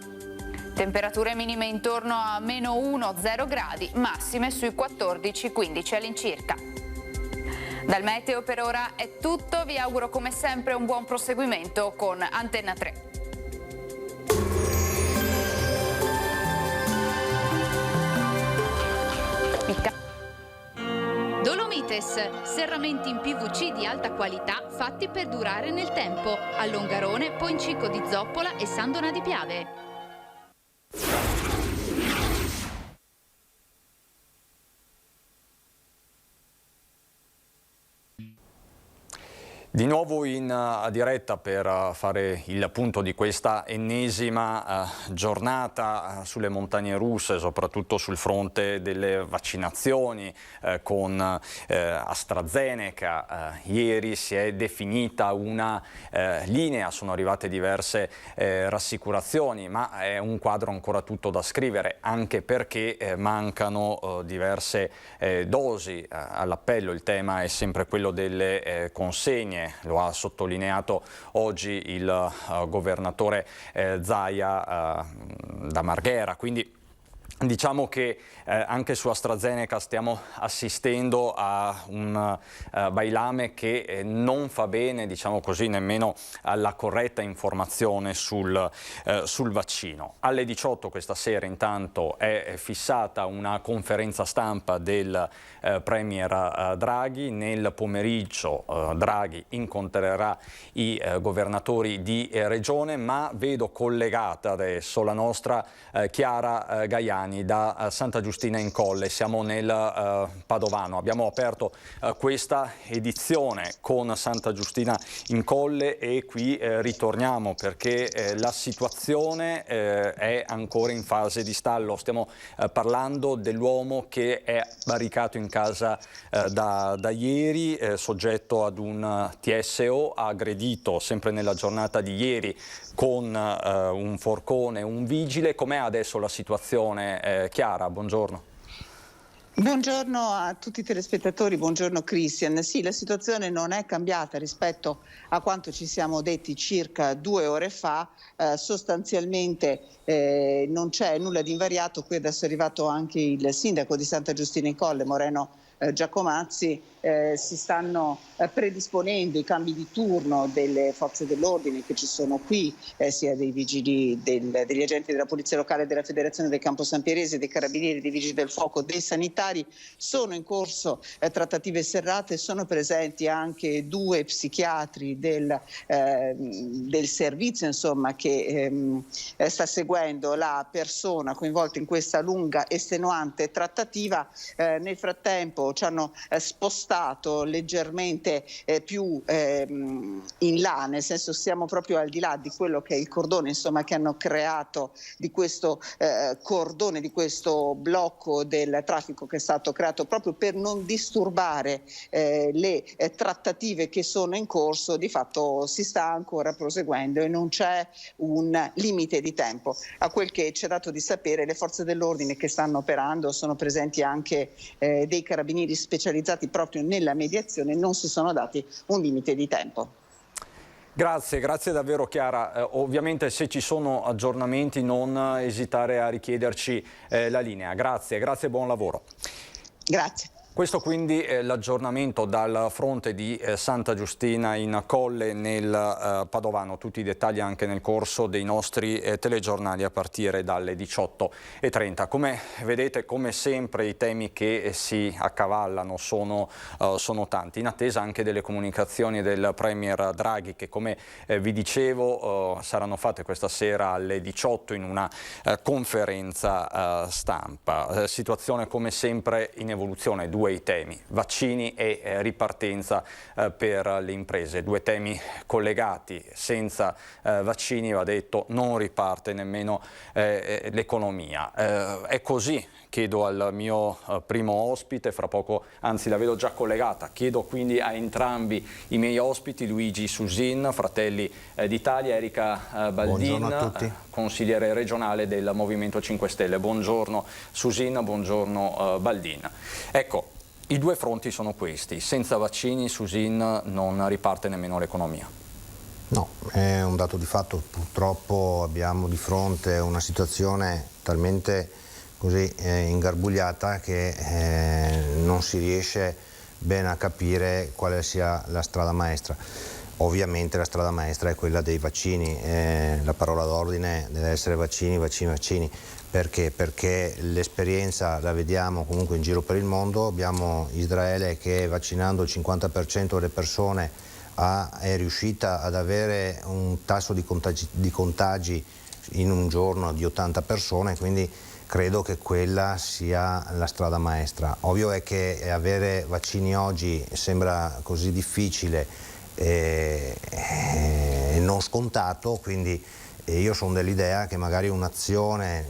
Temperature minime intorno a -1-0 gradi, massime sui 14-15 all'incirca. Dal meteo per ora è tutto, vi auguro come sempre un buon proseguimento con Antenna 3. Dolomites, serramenti in PVC di alta qualità fatti per durare nel tempo, a Longarone, Poincico di Zoppola e Sandona di Piave. Di nuovo in diretta per fare il punto di questa ennesima giornata sulle montagne russe, soprattutto sul fronte delle vaccinazioni con AstraZeneca. Ieri si è definita una linea, sono arrivate diverse rassicurazioni, ma è un quadro ancora tutto da scrivere, anche perché mancano diverse dosi all'appello. Il tema è sempre quello delle consegne. Lo ha sottolineato oggi il governatore Zaia da Marghera, quindi diciamo che anche su AstraZeneca stiamo assistendo a un bailame che non fa bene, diciamo così, nemmeno alla corretta informazione sul vaccino. Alle 18 questa sera intanto è fissata una conferenza stampa del Premier Draghi. Nel pomeriggio Draghi incontrerà i governatori di regione, ma vedo collegata adesso la nostra Chiara Gaiani da Santa Giustina in Colle. Siamo nel Padovano, abbiamo aperto questa edizione con Santa Giustina in Colle e qui ritorniamo perché la situazione è ancora in fase di stallo. Stiamo parlando dell'uomo che è barricato in casa da ieri, soggetto ad un TSO, aggredito sempre nella giornata di ieri con un forcone, un vigile. Com'è adesso la situazione? Chiara, buongiorno. Buongiorno a tutti i telespettatori, buongiorno Christian. Sì, la situazione non è cambiata rispetto a quanto ci siamo detti circa 2 ore fa, sostanzialmente non c'è nulla di invariato. Qui adesso è arrivato anche il sindaco di Santa Giustina in Colle, Moreno Giacomazzi, si stanno predisponendo i cambi di turno delle forze dell'ordine che ci sono qui, sia dei vigili, degli agenti della Polizia Locale, della Federazione del Campo San Pierese, dei Carabinieri, dei Vigili del Fuoco, dei sanitari. Sono in corso trattative serrate, sono presenti anche 2 psichiatri del servizio, insomma, che sta seguendo la persona coinvolta in questa lunga estenuante trattativa. Nel frattempo ci hanno spostato leggermente più in là, nel senso siamo proprio al di là di quello che è il cordone, insomma, che hanno creato, di questo cordone, di questo blocco del traffico che è stato creato proprio per non disturbare le trattative che sono in corso. Di fatto si sta ancora proseguendo e non c'è un limite di tempo. A quel che ci è dato di sapere, le forze dell'ordine che stanno operando, sono presenti anche dei carabinieri specializzati proprio nella mediazione, non si sono dati un limite di tempo. Grazie davvero Chiara. Ovviamente se ci sono aggiornamenti non esitare a richiederci la linea. Grazie e buon lavoro. Grazie. Questo quindi è l'aggiornamento dal fronte di Santa Giustina in Colle nel Padovano. Tutti i dettagli anche nel corso dei nostri telegiornali a partire dalle 18:30. Come vedete, come sempre, i temi che si accavallano sono tanti, in attesa anche delle comunicazioni del Premier Draghi che, come vi dicevo, saranno fatte questa sera alle 18 in una conferenza stampa. Situazione come sempre in evoluzione. 2 i temi, vaccini e ripartenza per le imprese, 2 temi collegati. Senza vaccini, va detto, non riparte nemmeno l'economia. È così? Chiedo al mio primo ospite, fra poco, anzi la vedo già collegata, chiedo quindi a entrambi i miei ospiti, Luigi Susin, Fratelli d'Italia, Erika Baldin, consigliere regionale del Movimento 5 Stelle. Buongiorno Susin, buongiorno Baldin. Ecco, i 2 fronti sono questi: senza vaccini, Susin, non riparte nemmeno l'economia. No, è un dato di fatto. Purtroppo abbiamo di fronte una situazione talmente così ingarbugliata che non si riesce bene a capire quale sia la strada maestra. Ovviamente la strada maestra è quella dei vaccini, la parola d'ordine deve essere vaccini, vaccini, vaccini. Perché? Perché l'esperienza la vediamo comunque in giro per il mondo. Abbiamo Israele che, vaccinando il 50% delle persone, è riuscita ad avere un tasso di contagi in un giorno di 80 persone, quindi credo che quella sia la strada maestra. Ovvio è che avere vaccini oggi sembra così difficile e non scontato, quindi io sono dell'idea che magari un'azione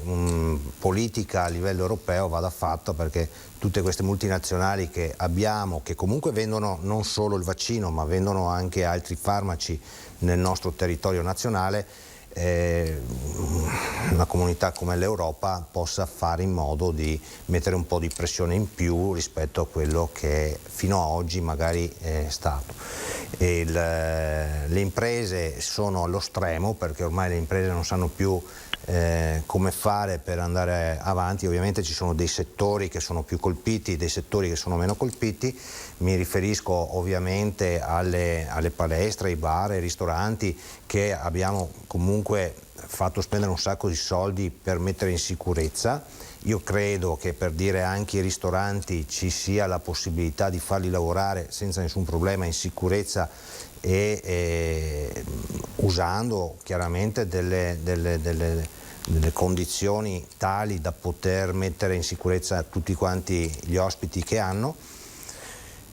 politica a livello europeo vada fatta, perché tutte queste multinazionali che abbiamo, che comunque vendono non solo il vaccino ma vendono anche altri farmaci nel nostro territorio nazionale, una comunità come l'Europa possa fare in modo di mettere un po' di pressione in più rispetto a quello che fino ad oggi magari è stato. Le imprese sono allo stremo, perché ormai le imprese non sanno più come fare per andare avanti. Ovviamente ci sono dei settori che sono più colpiti, dei settori che sono meno colpiti. Mi riferisco ovviamente alle palestre, ai bar, ai ristoranti, che abbiamo comunque fatto spendere un sacco di soldi per mettere in sicurezza. Io credo che, per dire, anche i ristoranti ci sia la possibilità di farli lavorare senza nessun problema, in sicurezza e usando chiaramente delle condizioni tali da poter mettere in sicurezza tutti quanti gli ospiti che hanno.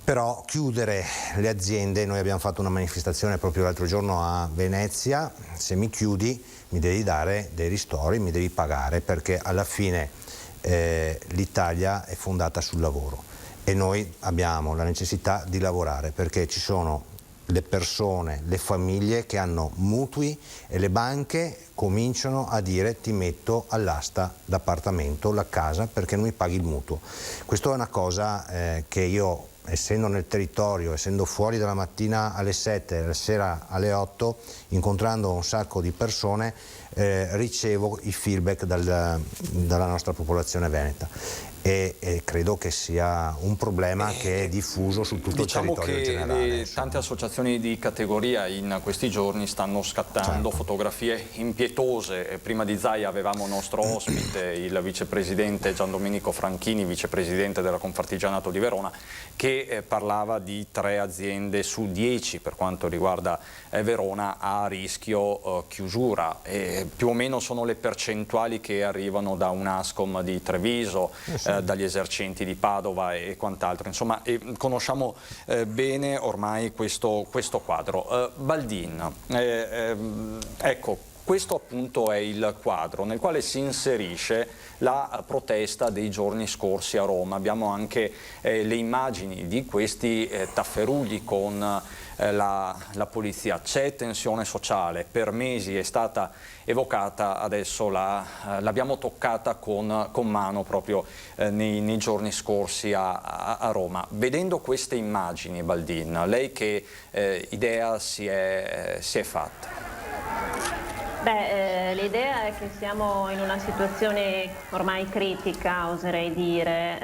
Però chiudere le aziende, noi abbiamo fatto una manifestazione proprio l'altro giorno a Venezia: se mi chiudi mi devi dare dei ristori, mi devi pagare, perché alla fine l'Italia è fondata sul lavoro e noi abbiamo la necessità di lavorare, perché ci sono le persone, le famiglie che hanno mutui e le banche cominciano a dire: ti metto all'asta d'appartamento la casa perché non mi paghi il mutuo. Questa è una cosa che io, essendo nel territorio, essendo fuori dalla mattina alle 7, la sera alle 8, incontrando un sacco di persone, ricevo i feedback dalla nostra popolazione veneta e credo che sia un problema che è diffuso su tutto il territorio generale. Tante associazioni di categoria in questi giorni stanno scattando fotografie impietose. Prima di Zaia avevamo nostro ospite, il vicepresidente Gian Domenico Franchini, vicepresidente della Confartigianato di Verona, che parlava di 3 aziende su 10 per quanto riguarda Verona a rischio chiusura. Più o meno sono le percentuali che arrivano da un Ascom di Treviso, dagli esercenti di Padova e quant'altro. Insomma, conosciamo bene ormai questo quadro. Baldin, ecco, questo appunto è il quadro nel quale si inserisce la protesta dei giorni scorsi a Roma. Abbiamo anche le immagini di questi tafferugli con la polizia. C'è tensione sociale, per mesi è stata evocata, adesso l'abbiamo toccata con mano proprio nei giorni scorsi a Roma. Vedendo queste immagini, Baldin, lei che idea si è fatta? L'idea è che siamo in una situazione ormai critica, oserei dire,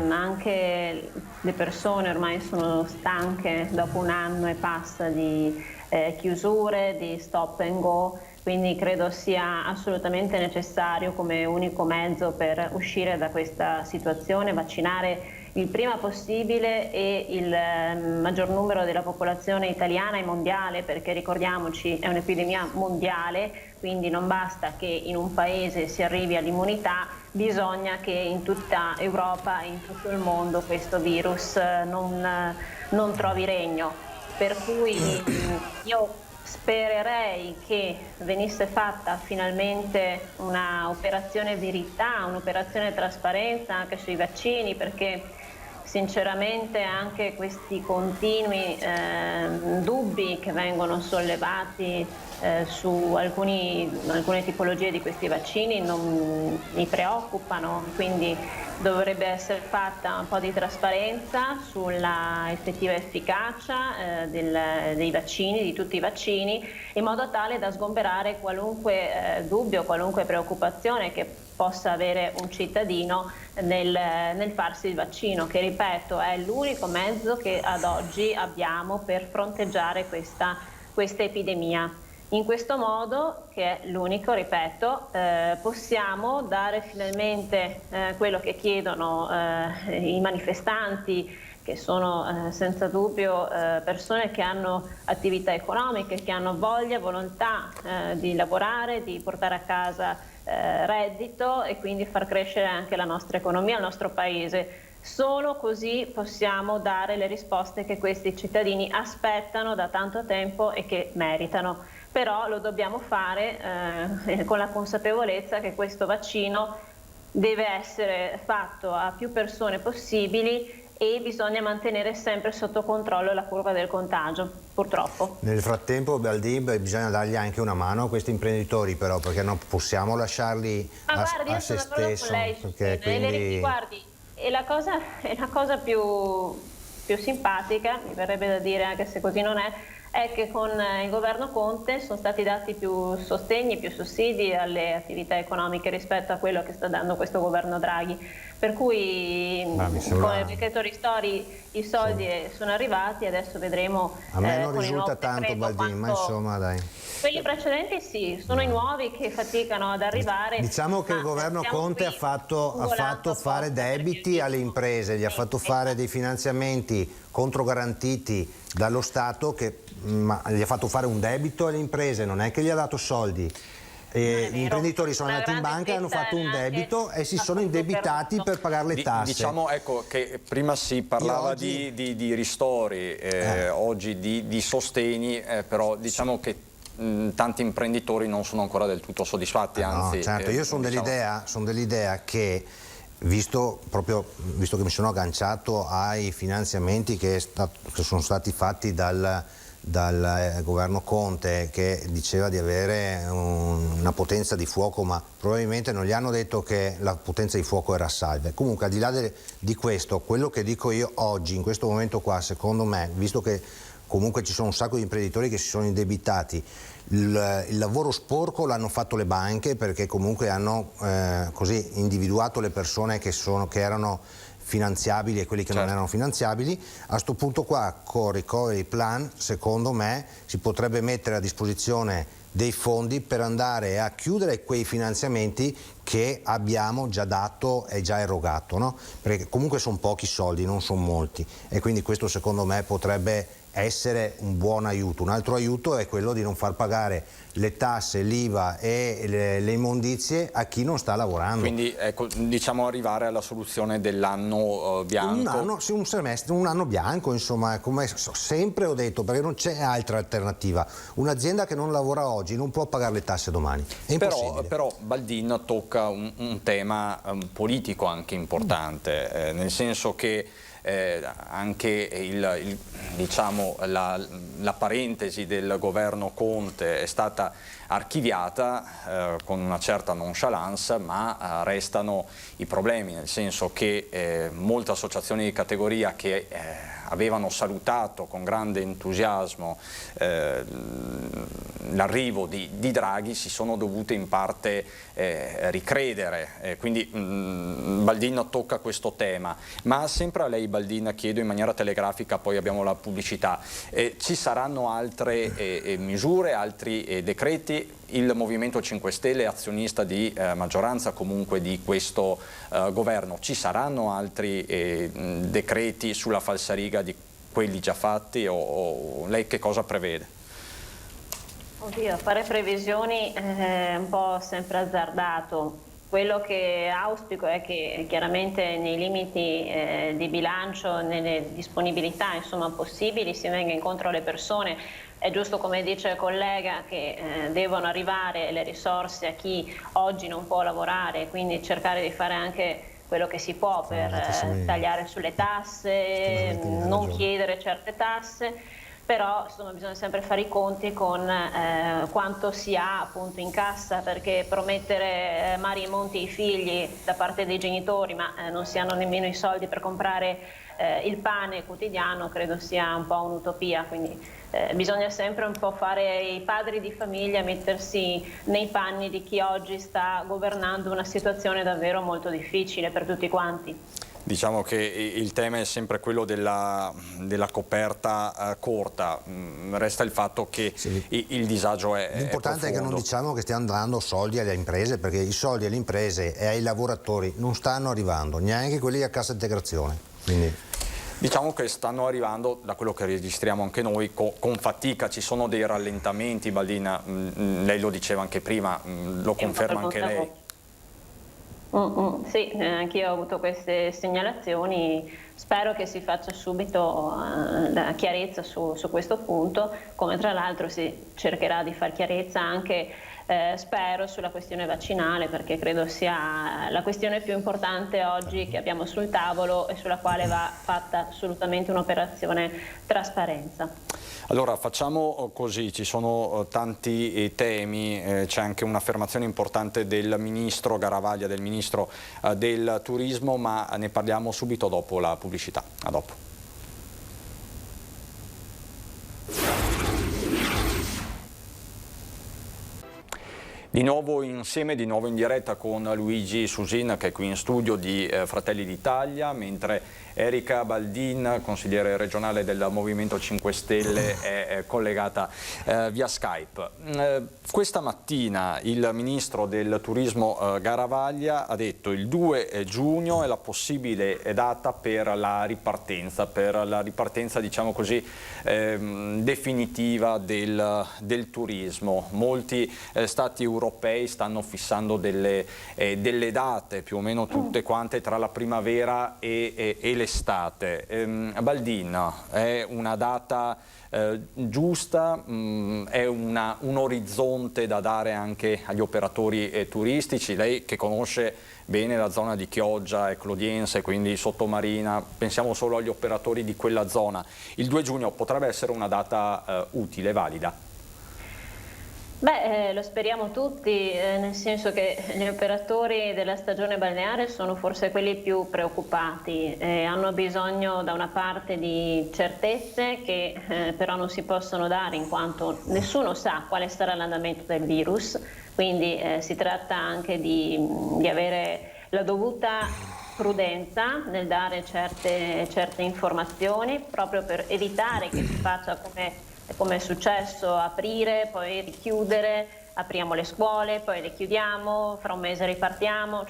anche le persone ormai sono stanche dopo un anno e passa di chiusure, di stop and go, quindi credo sia assolutamente necessario come unico mezzo per uscire da questa situazione vaccinare il prima possibile e il maggior numero della popolazione italiana e mondiale, perché ricordiamoci è un'epidemia mondiale, quindi non basta che in un paese si arrivi all'immunità, bisogna che in tutta Europa e in tutto il mondo questo virus non trovi regno. Per cui io spererei che venisse fatta finalmente una operazione verità, un'operazione trasparenza anche sui vaccini, perché sinceramente anche questi continui dubbi che vengono sollevati su alcune tipologie di questi vaccini non mi preoccupano, quindi dovrebbe essere fatta un po' di trasparenza sulla effettiva efficacia dei vaccini, di tutti i vaccini, in modo tale da sgomberare qualunque dubbio, qualunque preoccupazione che possa avere un cittadino nel farsi il vaccino, che ripeto è l'unico mezzo che ad oggi abbiamo per fronteggiare questa epidemia. In questo modo, che è l'unico, ripeto, possiamo dare finalmente quello che chiedono i manifestanti, che sono senza dubbio persone che hanno attività economiche, che hanno voglia, volontà di lavorare, di portare a casa reddito e quindi far crescere anche la nostra economia, il nostro paese. Solo così possiamo dare le risposte che questi cittadini aspettano da tanto tempo e che meritano. Però lo dobbiamo fare con la consapevolezza che questo vaccino deve essere fatto a più persone possibili e bisogna mantenere sempre sotto controllo la curva del contagio, purtroppo. Nel frattempo, Baldin, bisogna dargli anche una mano a questi imprenditori, però, perché non possiamo lasciarli a se stesso. Guardi, e la cosa più simpatica, mi verrebbe da dire, anche se così non è che con il governo Conte sono stati dati più sostegni, più sussidi alle attività economiche rispetto a quello che sta dando questo governo Draghi. Per cui con il decreto ristori i soldi sono arrivati, adesso vedremo. A me non risulta tanto, Baldin, ma insomma dai. Quelli precedenti sì, sono i nuovi che faticano ad arrivare. Diciamo che il governo Conte ha fatto fare debiti alle imprese, gli ha fatto fare dei finanziamenti controgarantiti dallo Stato, ma gli ha fatto fare un debito alle imprese, non è che gli ha dato soldi. Gli imprenditori sono andati in banca e hanno fatto un debito e si sono indebitati per pagare le tasse. Diciamo, ecco, che prima si parlava di ristori, oggi di sostegni, però diciamo che tanti imprenditori non sono ancora del tutto soddisfatti, anzi. No, certo, io sono dell'idea che visto che mi sono agganciato ai finanziamenti che sono stati fatti dal governo Conte, che diceva di avere una potenza di fuoco, ma probabilmente non gli hanno detto che la potenza di fuoco era a salve. Comunque, al di là di questo, quello che dico io oggi, in questo momento qua, secondo me, visto che comunque ci sono un sacco di imprenditori che si sono indebitati. Il lavoro sporco l'hanno fatto le banche, perché comunque hanno così individuato le persone che erano finanziabili e quelli che non erano finanziabili. A sto punto qua, con Recovery Plan, secondo me si potrebbe mettere a disposizione dei fondi per andare a chiudere quei finanziamenti che abbiamo già dato e già erogato, no? Perché comunque sono pochi soldi, non sono molti, e quindi questo secondo me potrebbe essere un buon aiuto. Un altro aiuto è quello di non far pagare le tasse, l'IVA e le immondizie a chi non sta lavorando. Quindi ecco, diciamo arrivare alla soluzione dell'anno bianco. Un anno, sì, un semestre, un anno bianco, insomma, come sempre ho detto, perché non c'è altra alternativa. Un'azienda che non lavora oggi non può pagare le tasse domani, è impossibile. Però Baldin tocca un tema politico anche importante, nel senso che anche diciamo, la parentesi del governo Conte è stata archiviata con una certa nonchalance, ma restano i problemi, nel senso che molte associazioni di categoria che avevano salutato con grande entusiasmo l'arrivo di Draghi si sono dovute in parte ricredere, quindi Baldin tocca questo tema. Ma sempre a lei, Baldin, chiedo in maniera telegrafica, poi abbiamo la pubblicità, ci saranno altre misure, altri decreti? Il Movimento 5 Stelle è azionista di maggioranza comunque di questo governo, ci saranno altri decreti sulla falsariga di quelli già fatti, o lei che cosa prevede? Oddio, fare previsioni è un po' sempre azzardato. Quello che auspico è che chiaramente nei limiti di bilancio, nelle disponibilità insomma, possibili, si venga incontro alle persone. È giusto, come dice il collega, che devono arrivare le risorse a chi oggi non può lavorare, quindi cercare di fare anche quello che si può per tagliare sulle tasse, non chiedere certe tasse. Però insomma, bisogna sempre fare i conti con quanto si ha appunto in cassa, perché promettere mari e monti ai figli da parte dei genitori, ma non si hanno nemmeno i soldi per comprare il pane quotidiano, credo sia un po' un'utopia. Quindi bisogna sempre un po' fare i padri di famiglia, mettersi nei panni di chi oggi sta governando una situazione davvero molto difficile per tutti quanti. Diciamo che il tema è sempre quello della coperta corta, resta il fatto che il disagio è L'importante è che non diciamo che stiamo dando soldi alle imprese, perché i soldi alle imprese e ai lavoratori non stanno arrivando, neanche quelli a cassa integrazione. Quindi diciamo che stanno arrivando, da quello che registriamo anche noi, con fatica. Ci sono dei rallentamenti, Baldin, lei lo diceva anche prima, lo conferma anche lei. Sì, anch'io ho avuto queste segnalazioni, spero che si faccia subito chiarezza su questo punto, come tra l'altro si cercherà di far chiarezza anche, spero, sulla questione vaccinale, perché credo sia la questione più importante oggi che abbiamo sul tavolo e sulla quale va fatta assolutamente un'operazione trasparenza. Allora facciamo così, ci sono tanti temi, c'è anche un'affermazione importante del Ministro Garavaglia, del Ministro del Turismo, ma ne parliamo subito dopo la pubblicità. A dopo. Di nuovo insieme, di nuovo in diretta con Luigi Susin, che è qui in studio di Fratelli d'Italia, mentre Erika Baldin, consigliere regionale del Movimento 5 Stelle, è collegata via Skype. Questa mattina il Ministro del Turismo Garavaglia ha detto il 2 giugno è la possibile data per la ripartenza diciamo così definitiva del turismo. Molti stati europei stanno fissando delle date più o meno tutte quante tra la primavera e l'estate. Baldin, è una data giusta, è un orizzonte da dare anche agli operatori turistici? Lei che conosce bene la zona di Chioggia e Clodiense, quindi Sottomarina, pensiamo solo agli operatori di quella zona. Il 2 giugno potrebbe essere una data utile, valida? Lo speriamo tutti, nel senso che gli operatori della stagione balneare sono forse quelli più preoccupati, hanno bisogno da una parte di certezze che però non si possono dare in quanto nessuno sa quale sarà l'andamento del virus, quindi si tratta anche di avere la dovuta prudenza nel dare certe informazioni proprio per evitare che si faccia come è successo, aprire, poi richiudere, apriamo le scuole, poi le chiudiamo, fra un mese ripartiamo,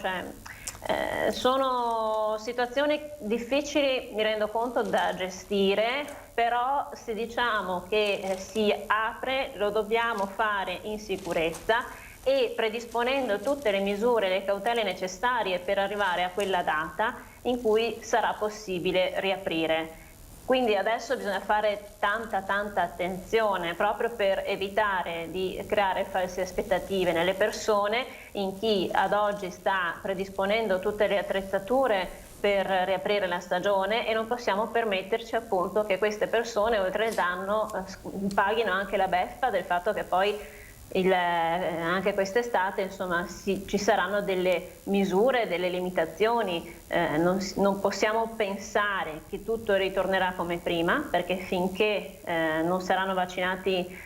sono situazioni difficili, mi rendo conto, da gestire, però se diciamo che si apre lo dobbiamo fare in sicurezza e predisponendo tutte le misure, le cautele necessarie per arrivare a quella data in cui sarà possibile riaprire. Quindi adesso bisogna fare tanta attenzione proprio per evitare di creare false aspettative nelle persone, in chi ad oggi sta predisponendo tutte le attrezzature per riaprire la stagione, e non possiamo permetterci appunto che queste persone oltre il danno paghino anche la beffa del fatto che poi anche quest'estate insomma ci saranno delle misure, delle limitazioni, non possiamo pensare che tutto ritornerà come prima, perché finché non saranno vaccinati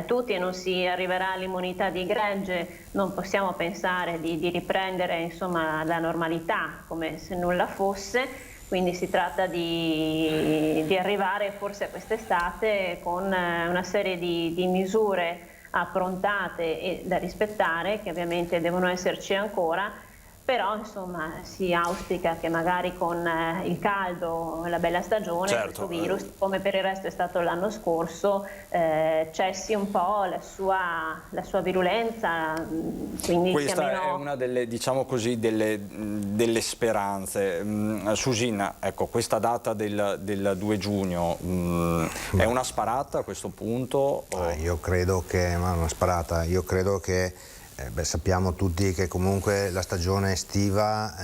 tutti e non si arriverà all'immunità di gregge non possiamo pensare di riprendere insomma la normalità come se nulla fosse. Quindi si tratta di arrivare forse a quest'estate con una serie di misure approntate e da rispettare, che ovviamente devono esserci ancora, però insomma si auspica che magari con il caldo, la bella stagione, questo virus, come per il resto è stato l'anno scorso, cessi un po' la sua virulenza. Quindi questa è una delle, diciamo così, delle speranze. Susina, ecco, questa data del 2 giugno è una sparata a questo punto? Io credo che, una sparata, io credo che sappiamo tutti che comunque la stagione estiva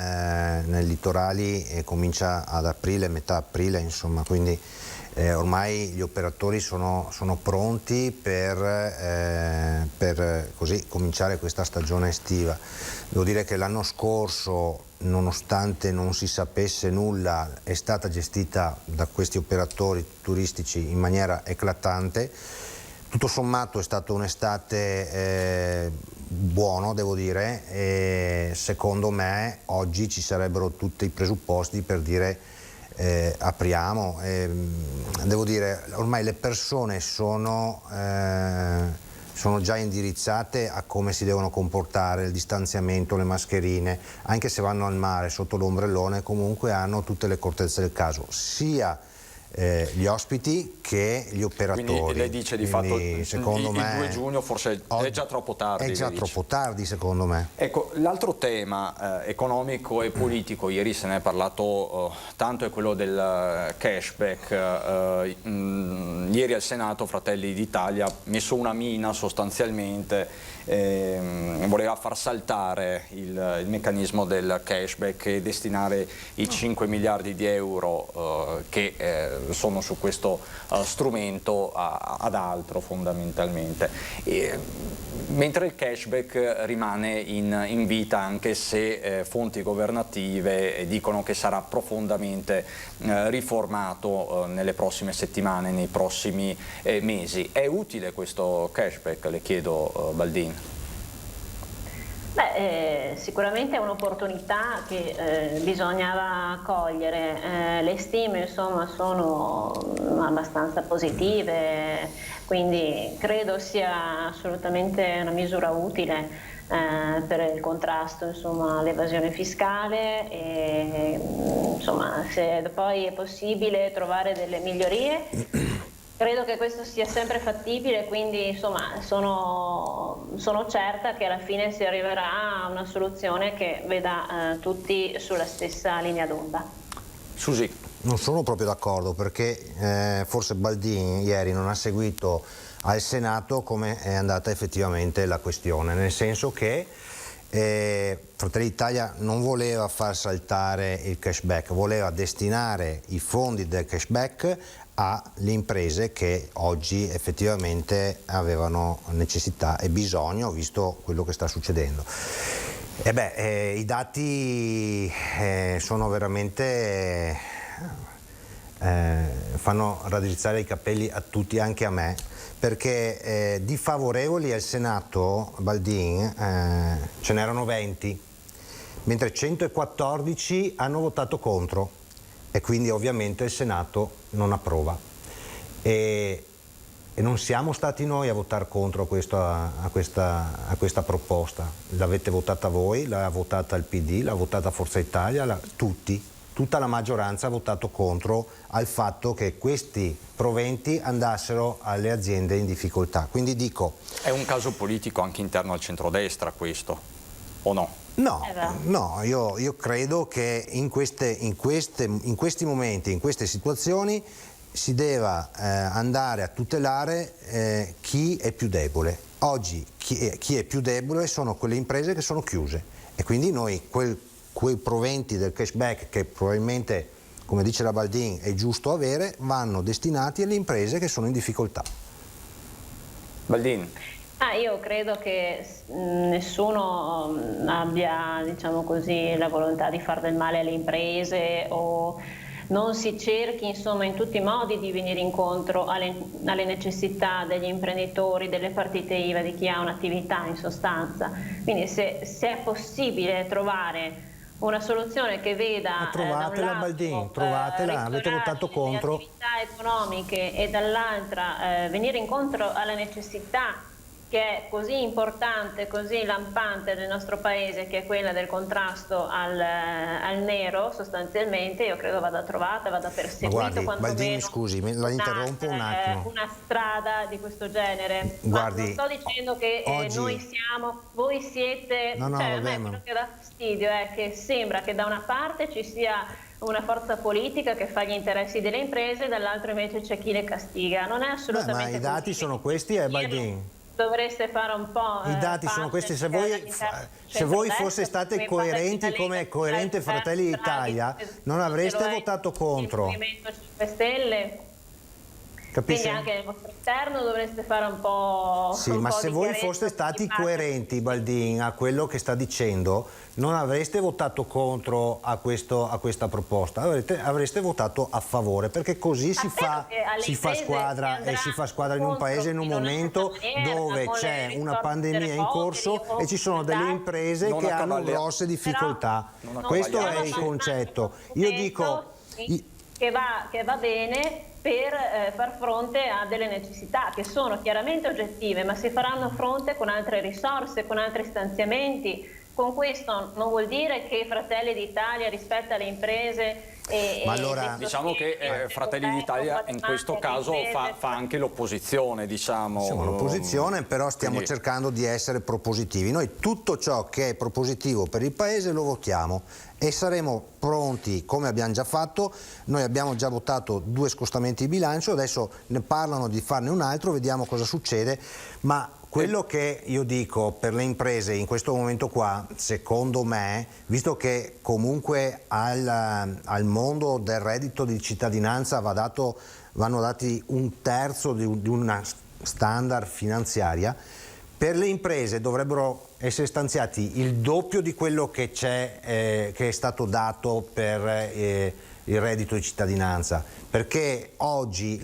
nei litorali comincia ad aprile, metà aprile, insomma, quindi ormai gli operatori sono pronti per così cominciare questa stagione estiva. Devo dire che l'anno scorso, nonostante non si sapesse nulla, è stata gestita da questi operatori turistici in maniera eclatante. Tutto sommato è stata un'estate buono, devo dire, e secondo me oggi ci sarebbero tutti i presupposti per dire apriamo. Devo dire, ormai le persone sono già indirizzate a come si devono comportare, il distanziamento, le mascherine, anche se vanno al mare sotto l'ombrellone comunque hanno tutte le accortezze del caso, sia gli ospiti che gli operatori. Quindi lei dice di fatto secondo me, il 2 giugno forse è già troppo tardi. È già troppo tardi secondo me. Ecco, l'altro tema economico e politico, ieri se ne è parlato tanto, è quello del cashback. Ieri al Senato Fratelli d'Italia ha messo una mina sostanzialmente, voleva far saltare il meccanismo del cashback e destinare i 5 miliardi di euro che sono su questo strumento ad altro fondamentalmente. Mentre il cashback rimane in vita, anche se fonti governative dicono che sarà profondamente riformato nelle prossime settimane, nei prossimi mesi. È utile questo cashback, le chiedo, Baldin? Sicuramente è un'opportunità che bisognava cogliere. Le stime insomma sono abbastanza positive, quindi credo sia assolutamente una misura utile per il contrasto all'evasione fiscale e insomma, se poi è possibile trovare delle migliorie. Credo che questo sia sempre fattibile, quindi insomma sono certa che alla fine si arriverà a una soluzione che veda tutti sulla stessa linea d'onda. Susi. Non sono proprio d'accordo, perché forse Baldin ieri non ha seguito al Senato come è andata effettivamente la questione, nel senso che Fratelli d'Italia non voleva far saltare il cashback, voleva destinare i fondi del cashback alle imprese che oggi effettivamente avevano necessità e bisogno, visto quello che sta succedendo. I dati sono veramente fanno raddrizzare i capelli a tutti, anche a me, perché di favorevoli al Senato, Baldin, ce n'erano 20, mentre 114 hanno votato contro, e quindi ovviamente il Senato non approva. E non siamo stati noi a votare contro a questa proposta. L'avete votata voi, l'ha votata il PD, l'ha votata Forza Italia, tutta la maggioranza ha votato contro al fatto che questi proventi andassero alle aziende in difficoltà. Quindi dico... È un caso politico anche interno al centrodestra questo, o no? No, io credo che in questi momenti, in queste situazioni, si deve andare a tutelare chi è più debole. Oggi chi è più debole sono quelle imprese che sono chiuse, e quindi noi quei proventi del cashback, che probabilmente, come dice la Baldin, è giusto avere, vanno destinati alle imprese che sono in difficoltà. Baldin. Io credo che nessuno abbia, diciamo così, la volontà di far del male alle imprese, o non si cerchi insomma in tutti i modi di venire incontro alle necessità degli imprenditori, delle partite IVA, di chi ha un'attività in sostanza. Quindi se è possibile trovare una soluzione che veda trovatela, Baldin, trovatela, avete votato contro, le attività economiche, e dall'altra venire incontro alla necessità che è così importante, così lampante nel nostro paese, che è quella del contrasto al nero, sostanzialmente, io credo vada trovata, vada perseguito. Guardi, Baldin, scusi, la interrompo un attimo. Una strada di questo genere. Guardi, non sto dicendo che oggi... voi siete, a me quello che dà fastidio è che sembra che da una parte ci sia una forza politica che fa gli interessi delle imprese, dall'altro invece c'è chi le castiga. Non è assolutamente ma i dati così. sono questi, Baldin. Dovreste fare un po'. I dati sono questi. Se voi foste state coerenti come è coerente Fratelli d'Italia, non avreste votato contro. Il Movimento 5 Stelle. Capisci? Quindi anche nel vostro interno dovreste fare un po'. Sì, ma se voi foste stati coerenti, Baldin, a quello che sta dicendo, non avreste votato contro a questa proposta, avreste votato a favore, perché così si fa squadra, e si fa squadra in un paese, in un momento dove c'è una pandemia in corso e ci sono delle imprese che hanno grosse difficoltà. Questo è il concetto. Io dico che va bene per far fronte a delle necessità che sono chiaramente oggettive, ma si faranno fronte con altre risorse, con altri stanziamenti. Con questo non vuol dire che Fratelli d'Italia rispetta le imprese. Ma allora diciamo che Fratelli d'Italia in questo caso fa anche l'opposizione, diciamo. Siamo l'opposizione, però stiamo cercando di essere propositivi. Noi tutto ciò che è propositivo per il Paese lo votiamo, e saremo pronti, come abbiamo già fatto. Noi abbiamo già votato 2 scostamenti di bilancio, adesso ne parlano di farne un altro, vediamo cosa succede, ma quello che io dico per le imprese in questo momento qua, secondo me, visto che comunque al mondo del reddito di cittadinanza vanno dati 1/3 di una standard finanziaria, per le imprese dovrebbero essere stanziati il doppio di quello che che è stato dato per il reddito di cittadinanza, perché oggi,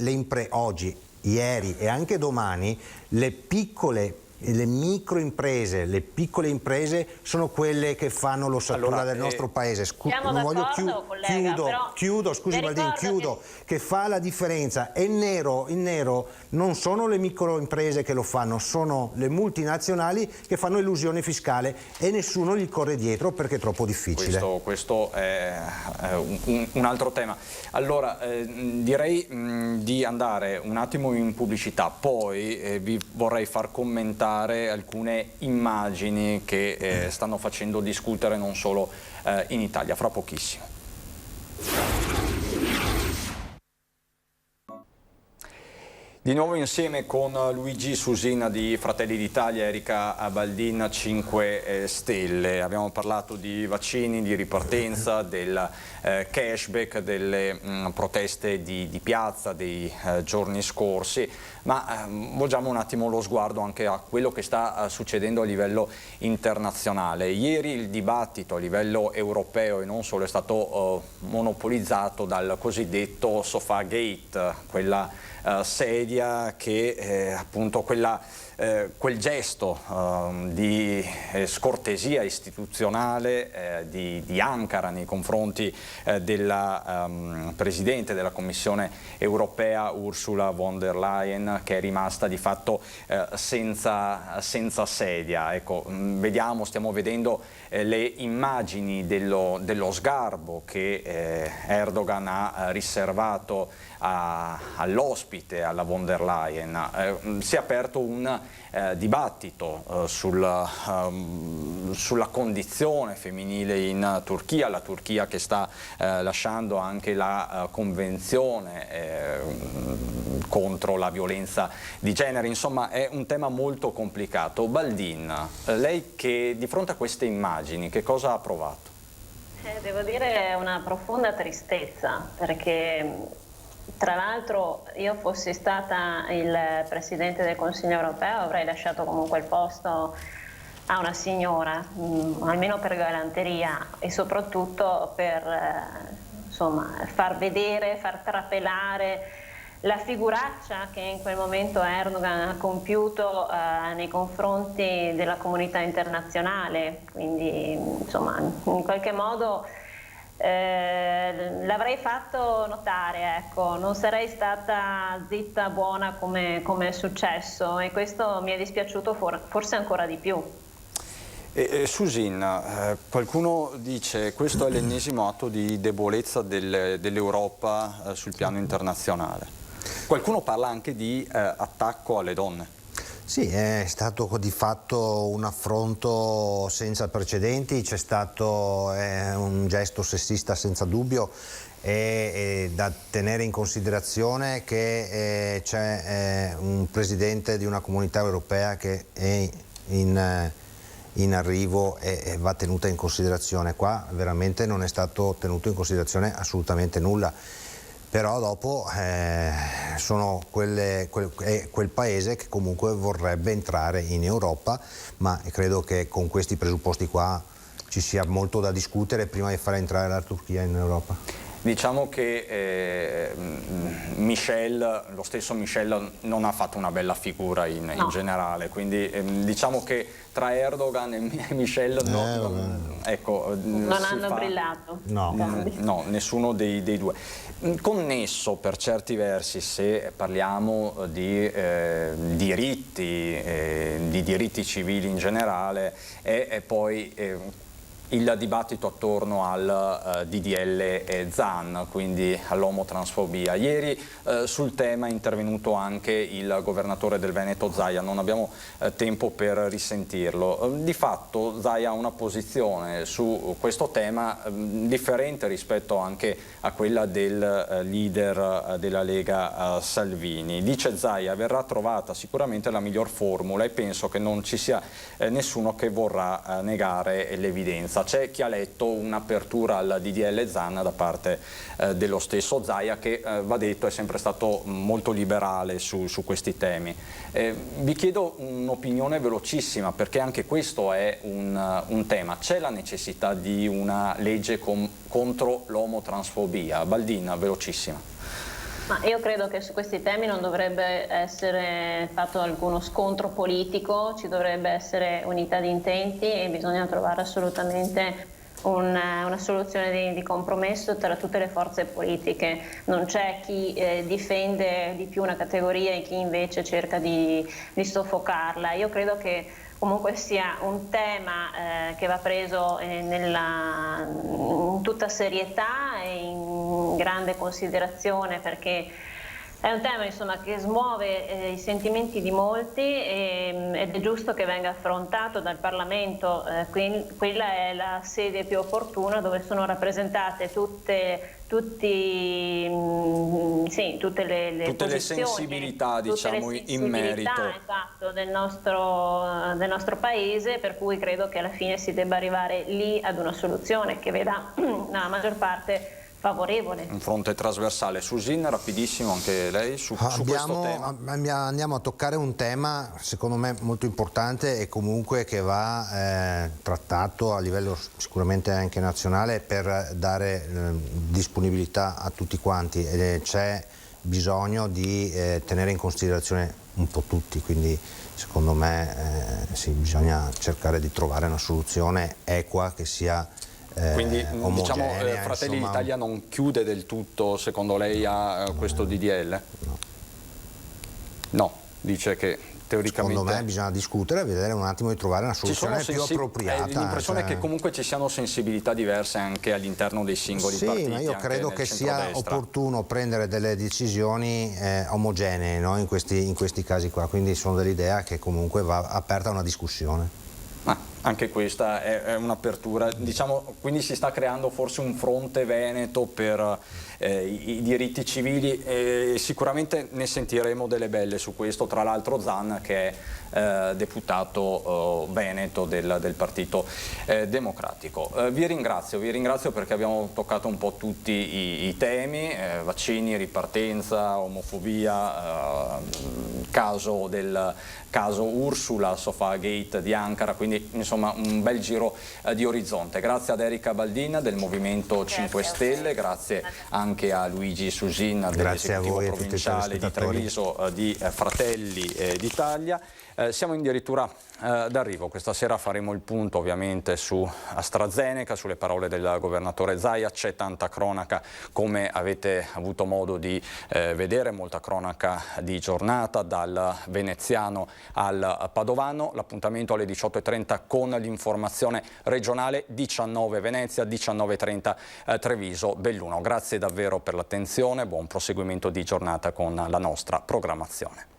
ieri e anche domani, le microimprese, le piccole imprese sono quelle che fanno l'ossatura del nostro paese. Chiudo, scusi Baldin, che fa la differenza. E il nero non sono le microimprese che lo fanno, sono le multinazionali che fanno illusione fiscale, e nessuno gli corre dietro perché è troppo difficile. Questo è un altro tema. Allora direi di andare un attimo in pubblicità, poi vi vorrei far commentare alcune immagini che stanno facendo discutere non solo in Italia, fra pochissimo. Di nuovo insieme con Luigi Susin di Fratelli d'Italia, Erika Baldin 5 Stelle. Abbiamo parlato di vaccini, di ripartenza, del cashback, delle proteste di piazza dei giorni scorsi, ma volgiamo un attimo lo sguardo anche a quello che sta succedendo a livello internazionale. Ieri il dibattito a livello europeo e non solo è stato monopolizzato dal cosiddetto Sofagate, quella sedia che appunto quel gesto di scortesia istituzionale di Ankara nei confronti della Presidente della Commissione europea Ursula von der Leyen, che è rimasta di fatto senza sedia. Ecco, stiamo vedendo le immagini dello sgarbo che Erdogan ha riservato all'ospite, alla von der Leyen. Si è aperto un dibattito sulla condizione femminile in Turchia, la Turchia che sta lasciando anche la convenzione contro la violenza di genere. Insomma, è un tema molto complicato. Baldin, lei che di fronte a queste immagini che cosa ha provato? Devo dire una profonda tristezza, perché tra l'altro io fossi stata il Presidente del Consiglio europeo avrei lasciato comunque il posto a una signora, almeno per galanteria e soprattutto per far vedere, far trapelare la figuraccia che in quel momento Erdogan ha compiuto nei confronti della comunità internazionale. Quindi insomma, in qualche modo l'avrei fatto notare, ecco, non sarei stata zitta buona come è successo, e questo mi è dispiaciuto forse ancora di più. Susin, qualcuno dice questo è l'ennesimo atto di debolezza dell'Europa sul piano internazionale. Qualcuno parla anche di attacco alle donne. Sì, è stato di fatto un affronto senza precedenti, c'è stato un gesto sessista senza dubbio, e da tenere in considerazione che c'è un presidente di una comunità europea che è in arrivo e va tenuta in considerazione. Qua veramente non è stato tenuto in considerazione assolutamente nulla. Però dopo sono quel paese che comunque vorrebbe entrare in Europa, ma credo che con questi presupposti qua ci sia molto da discutere prima di far entrare la Turchia in Europa. Diciamo che lo stesso Michel non ha fatto una bella figura in generale, quindi diciamo che tra Erdogan e Michel non hanno brillato. No, nessuno dei due. Connesso per certi versi, se parliamo di diritti civili in generale, è poi il dibattito attorno al DDL Zan, quindi all'omotransfobia. Ieri sul tema è intervenuto anche il governatore del Veneto Zaia, non abbiamo tempo per risentirlo. Di fatto Zaia ha una posizione su questo tema differente rispetto anche a quella del leader della Lega Salvini. Dice Zaia: verrà trovata sicuramente la miglior formula e penso che non ci sia nessuno che vorrà negare l'evidenza. C'è chi ha letto un'apertura al DDL Zan da parte dello stesso Zaia, che va detto è sempre stato molto liberale su questi temi. Vi chiedo un'opinione velocissima, perché anche questo è un tema. C'è la necessità di una legge contro l'omotransfobia? Baldin, velocissima. Ma io credo che su questi temi non dovrebbe essere fatto alcuno scontro politico, ci dovrebbe essere unità di intenti e bisogna trovare assolutamente una soluzione di compromesso tra tutte le forze politiche. Non c'è chi difende di più una categoria e chi invece cerca di soffocarla. Io credo che comunque sia un tema che va preso in tutta serietà e in grande considerazione, perché È un tema insomma, che smuove i sentimenti di molti ed è giusto che venga affrontato dal Parlamento. Quella è la sede più opportuna dove sono rappresentate tutte le sensibilità, diciamo, in merito. Esatto, del nostro paese, per cui credo che alla fine si debba arrivare lì ad una soluzione che veda la maggior parte favorevole. Un fronte trasversale. Susin, rapidissimo anche lei su questo tema. Andiamo a toccare un tema secondo me molto importante e comunque che va trattato a livello sicuramente anche nazionale per dare disponibilità a tutti quanti, e c'è bisogno di tenere in considerazione un po' tutti, quindi secondo me sì, bisogna cercare di trovare una soluzione equa che sia quindi diciamo Fratelli d'Italia non chiude del tutto, secondo lei, a questo DDL? No, dice che teoricamente... Secondo me bisogna discutere, vedere un attimo di trovare una soluzione più appropriata. L'impressione è che comunque ci siano sensibilità diverse anche all'interno dei singoli partiti. Sì, ma io credo che sia opportuno prendere delle decisioni omogenee, no? in questi casi qua, quindi sono dell'idea che comunque va aperta una discussione. Anche questa è un'apertura, diciamo, quindi si sta creando forse un fronte veneto per i diritti civili e sicuramente ne sentiremo delle belle su questo, tra l'altro Zan che è deputato veneto del Partito Democratico. Vi ringrazio perché abbiamo toccato un po' tutti i temi, vaccini, ripartenza, omofobia, caso Ursula, Sofia Gate di Ankara, quindi insomma un bel giro di orizzonte. Grazie ad Erika Baldin del Movimento 5 Stelle, grazie anche a Luigi Susin dell'esecutivo provinciale di Treviso di Fratelli d'Italia. Siamo addirittura d'arrivo. Questa sera faremo il punto ovviamente su AstraZeneca, sulle parole del governatore Zaia. C'è tanta cronaca, come avete avuto modo di vedere, molta cronaca di giornata, dal veneziano al padovano. L'appuntamento alle 18:30 con l'informazione regionale, 19 Venezia, 19:30 Treviso, Belluno. Grazie davvero per l'attenzione, buon proseguimento di giornata con la nostra programmazione.